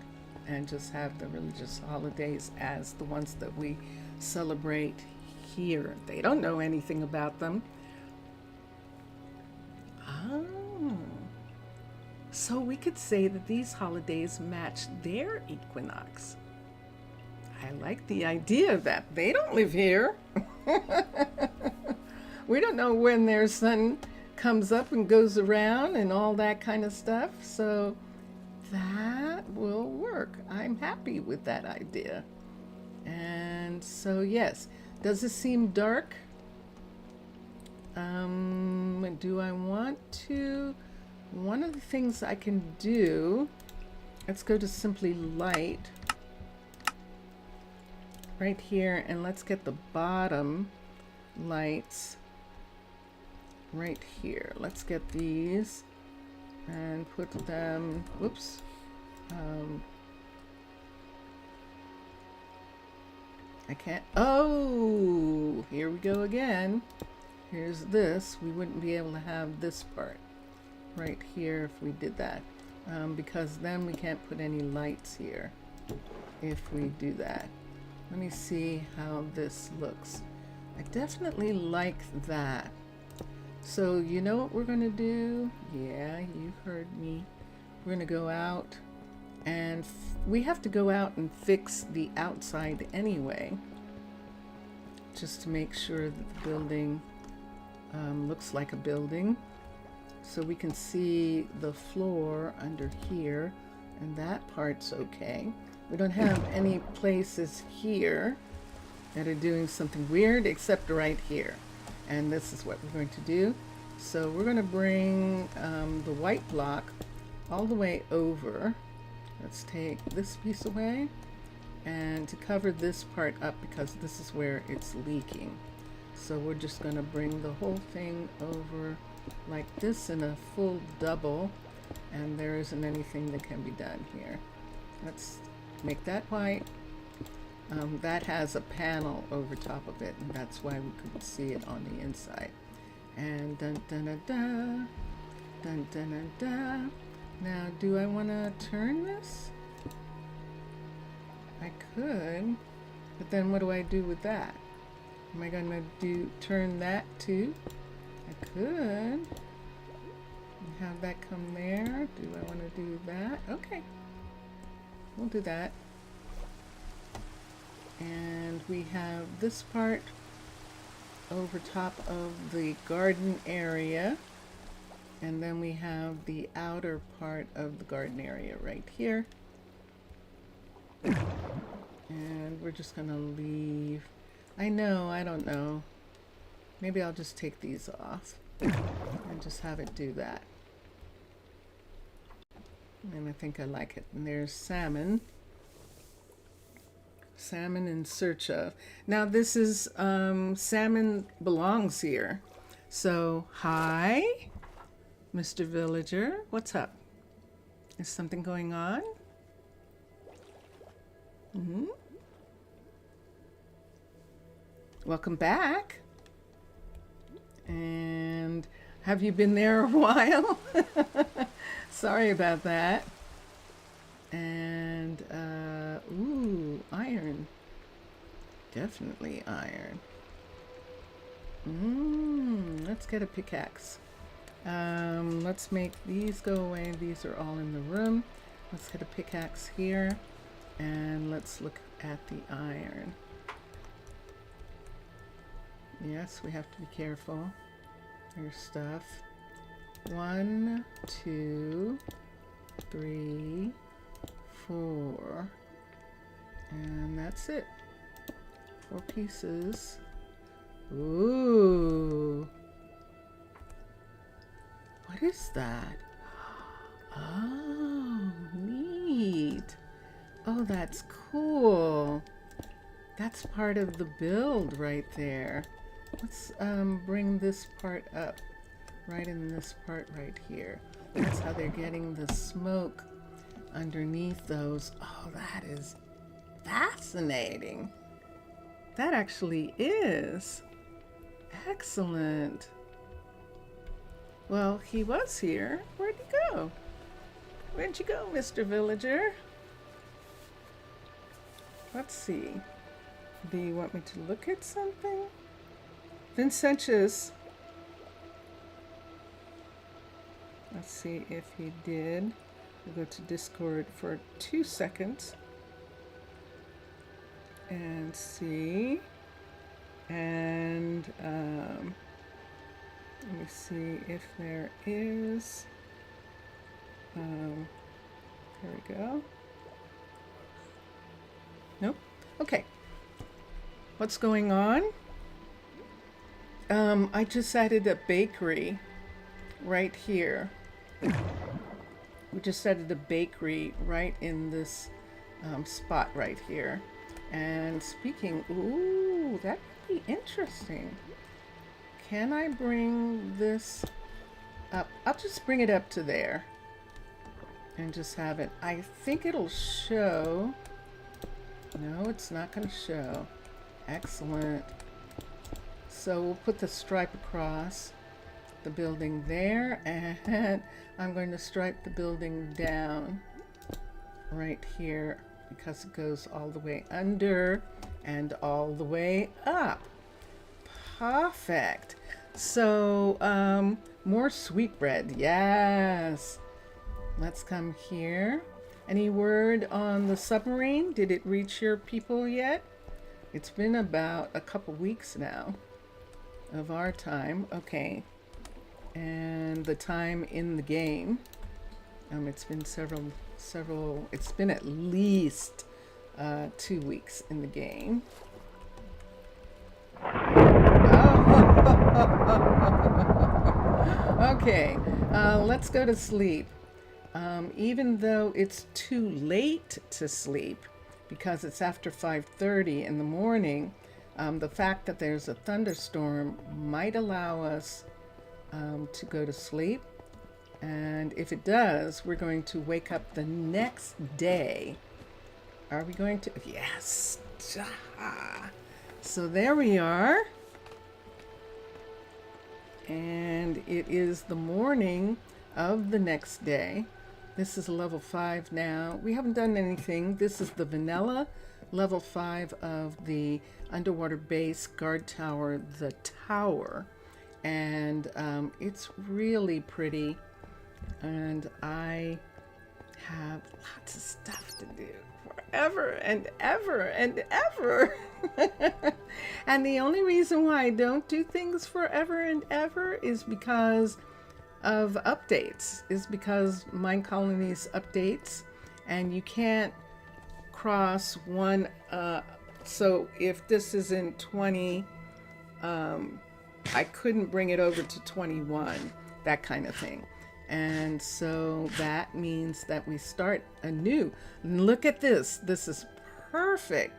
and just have the religious holidays as the ones that we celebrate here. They don't know anything about them. Oh, so we could say that these holidays match their equinox. I like the idea of that. They don't live here. We don't know when their sun comes up and goes around and all that kind of stuff. So that will work. I'm happy with that idea. And so, yes. Does it seem dark? Do I want to? One of the things I can do, let's go to Simply Light right here, and let's get the bottom lights right here. Let's get these and put them, whoops, I can't, oh, here we go again. Here's this. We wouldn't be able to have this part right here if we did that, because then we can't put any lights here if we do that. Let me see how this looks. I definitely like that. So you know what we're going to do? Yeah, you heard me. We're going to go out, and we have to go out and fix the outside anyway, just to make sure that the building looks like a building. So we can see the floor under here, and that part's okay. We don't have any places here that are doing something weird except right here. And this is what we're going to do. So we're going to bring the white block all the way over. Let's take this piece away, and to cover this part up, because this is where it's leaking. So we're just going to bring the whole thing over like this in a full double, and there isn't anything that can be done here. Let's make that white. That has a panel over top of it, and that's why we couldn't see it on the inside. And dun dun dun dun dun dun dun dun. Now, do I want to turn this? I could, but then what do I do with that? Am I going to turn that too? I could. Have that come there. Do I want to do that? Okay. We'll do that. And we have this part over top of the garden area. And then we have the outer part of the garden area right here. And we're just going to leave. I don't know. Maybe I'll just take these off and just have it do that. And I think I like it. And there's salmon. Salmon in search of. Now this is, salmon belongs here. So, hi, Mr. Villager. What's up? Is something going on? Mm-hmm. Welcome back. And have you been there a while? Sorry about that. And, ooh, iron. Definitely iron. Let's get a pickaxe. Let's make these go away. These are all in the room. Let's get a pickaxe here. And let's look at the iron. Yes, we have to be careful. There's stuff. 1, 2, 3, 4. And that's it. 4 pieces. Ooh. What is that? Oh, neat. Oh, that's cool. That's part of the build right there. Let's bring this part up. Right in this part right here. That's how they're getting the smoke underneath those. Oh, that is fascinating. That actually is. Excellent. Well, he was here. Where'd he go? Where'd you go, Mr. Villager? Let's see. Do you want me to look at something? Vincentius. Let's see if he did. We'll go to Discord for 2 seconds and see. And let me see if there is. There we go. Nope. Okay. What's going on? I just added a bakery right here. We just added a bakery right in this spot right here. And speaking, ooh, that would be interesting. Can I bring this up? I'll just bring it up to there and just have it. I think it'll show. No, it's not going to show. Excellent. So we'll put the stripe across the building there, and I'm going to stripe the building down right here because it goes all the way under and all the way up. Perfect. So more sweetbread. Yes. Let's come here. Any word on the submarine? Did it reach your people yet? It's been about a couple weeks now of our time. Okay. And the time in the game. It's been several, it's been at least 2 weeks in the game. Oh. Okay, let's go to sleep. Even though it's too late to sleep, because it's after 5:30 in the morning, the fact that there's a thunderstorm might allow us to go to sleep. And if it does, we're going to wake up the next day. Are we going to? Yes. So there we are. And it is the morning of the next day. This is level 5 now. We haven't done anything. This is the vanilla level 5 of the underwater base guard tower, the tower. And it's really pretty. And I have lots of stuff to do forever and ever and ever. And the only reason why I don't do things forever and ever is because of updates, is because Minecolonies updates, and you can't cross one. So if this is in 20, I couldn't bring it over to 21, that kind of thing. And so that means that we start anew. Look at this. This is perfect.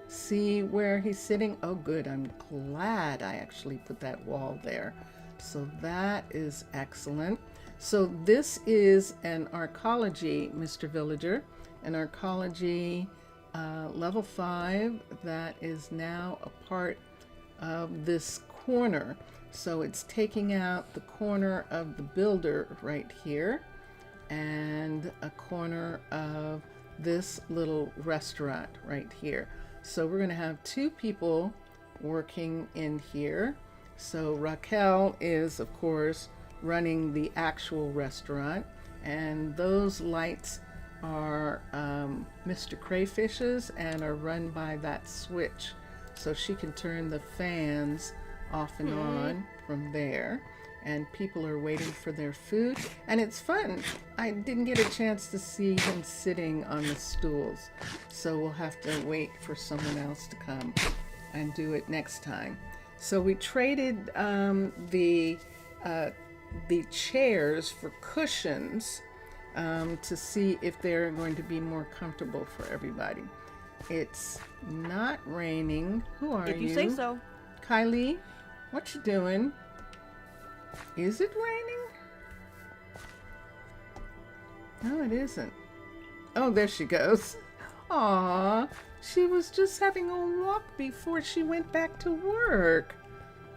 See where he's sitting? Oh, good. I'm glad I actually put that wall there. So that is excellent. So this is an Arcology, Mr. Villager, an Arcology level 5 that is now a part of this corner. So it's taking out the corner of the builder right here and a corner of this little restaurant right here. So we're going to have 2 people working in here. So Raquel is, of course, running the actual restaurant, and those lights are Mr. Crayfish's and are run by that switch. So she can turn the fans off and on from there, and people are waiting for their food, and it's fun. I didn't get a chance to see him sitting on the stools, so we'll have to wait for someone else to come and do it next time. So we traded the chairs for cushions to see if they're going to be more comfortable for everybody. It's not raining. Who are you? If you say so. Kylie, what you doing? Is it raining? No, it isn't. Oh, there she goes. Aw, she was just having a walk before she went back to work.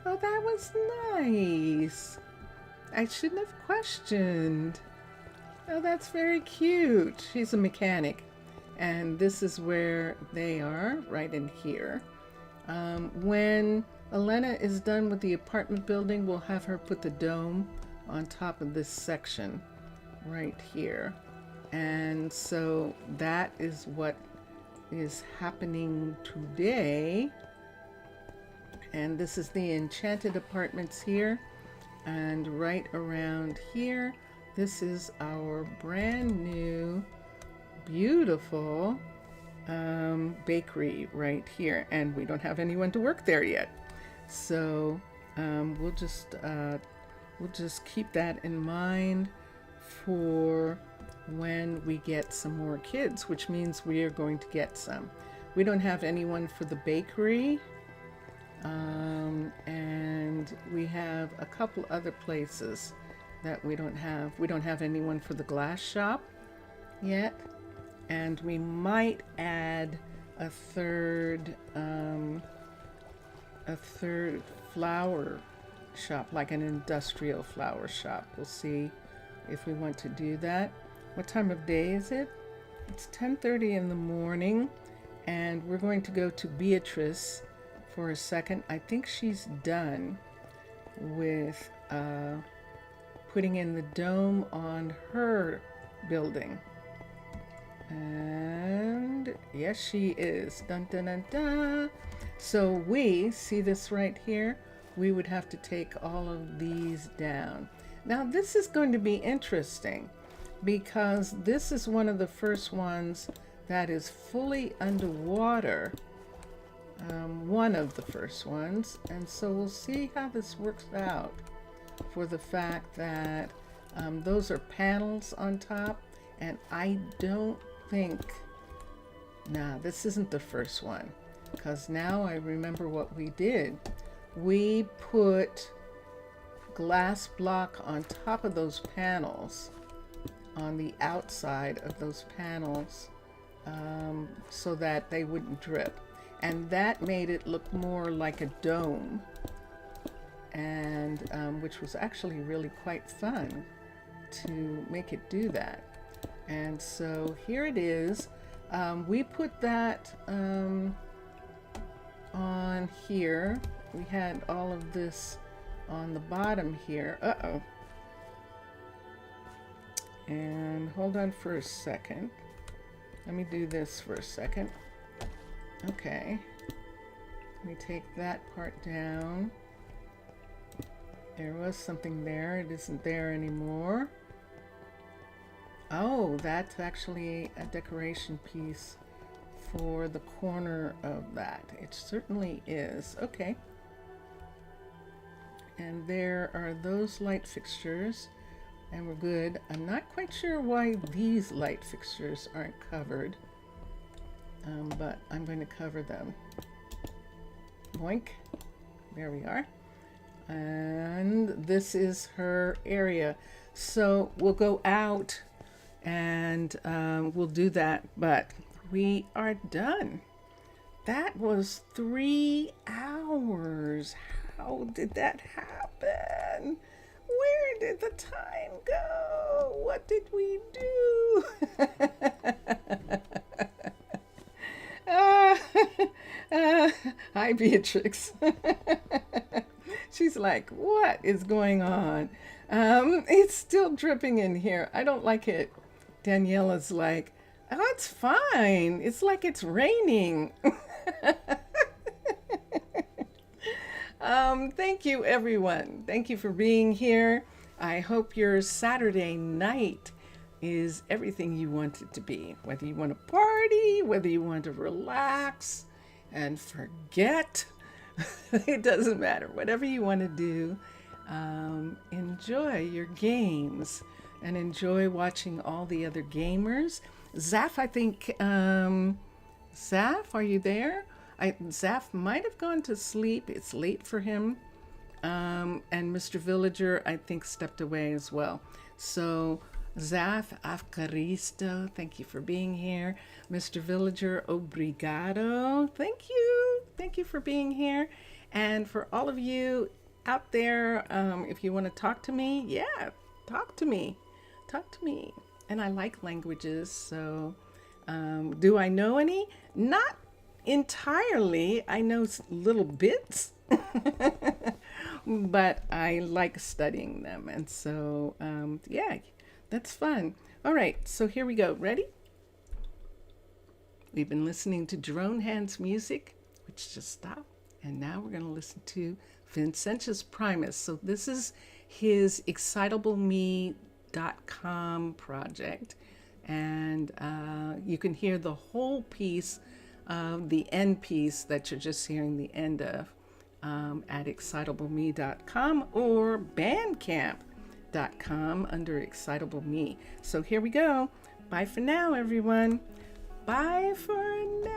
Oh, that was nice. I shouldn't have questioned. Oh, that's very cute. She's a mechanic. And this is where they are, right in here. When Elena is done with the apartment building, we'll have her put the dome on top of this section right here. And so that is what is happening today. And this is the enchanted apartments here. And right around here, this is our brand new, beautiful bakery right here. And we don't have anyone to work there yet. So we'll just keep that in mind for when we get some more kids, which means we are going to get some. We don't have anyone for the bakery, and we have a couple other places that we don't have. We don't have anyone for the glass shop yet, and we might add a third flower shop, like an industrial flower shop. We'll see if we want to do that. What time of day is it? It's 10:30 in the morning, and we're going to go to Beatrice for a second. I think she's done with putting in the dome on her building. And yes, she is. Dun, dun, dun, dun. So we see this right here. We would have to take all of these down. Now this is going to be interesting because this is one of the first ones that is fully underwater. One of the first ones. And so we'll see how this works out for the fact that those are panels on top, and I don't think, nah, this isn't the first one, because now I remember what we did. We put glass block on top of those panels, on the outside of those panels, so that they wouldn't drip, and that made it look more like a dome, and which was actually really quite fun to make it do that. And so here it is. We put that on here. We had all of this on the bottom here. Uh-oh. And hold on for a second. Let me do this for a second. Okay. Let me take that part down. There was something there. It isn't there anymore. Oh, that's actually a decoration piece for the corner of that. It certainly is. Okay. And there are those light fixtures, and we're good. I'm not quite sure why these light fixtures aren't covered, but I'm going to cover them. Boink. There we are. And this is her area. So we'll go out and we'll do that, but we are done. That was 3 hours. How did that happen? Where did the time go? What did we do? Hi, Beatrix. She's like, what is going on? It's still dripping in here. I don't like it. Daniela's like, oh, it's fine. It's like it's raining. Thank you, everyone. Thank you for being here. I hope your Saturday night is everything you want it to be. Whether you want to party, whether you want to relax and forget, it doesn't matter. Whatever you want to do, enjoy your games and enjoy watching all the other gamers. Zaf, I think, Zaf, are you there? Zaf might have gone to sleep. It's late for him. And Mr. Villager, I think, stepped away as well. So, Zaf, Afcaristo, thank you for being here. Mr. Villager, obrigado. Thank you. Thank you for being here. And for all of you out there, if you want to talk to me, yeah, talk to me. Talk to me. And I like languages, so do I know any? Not entirely. I know little bits, but I like studying them. And so, yeah, that's fun. All right, so here we go. Ready? We've been listening to Drone Hands music, which just stopped. And now we're going to listen to Vincentius Primus. So this is his excitableme.com project. And you can hear the whole piece, the end piece that you're just hearing the end of at excitableme.com or bandcamp.com under Excitable Me. So here we go. Bye for now, everyone. Bye for now.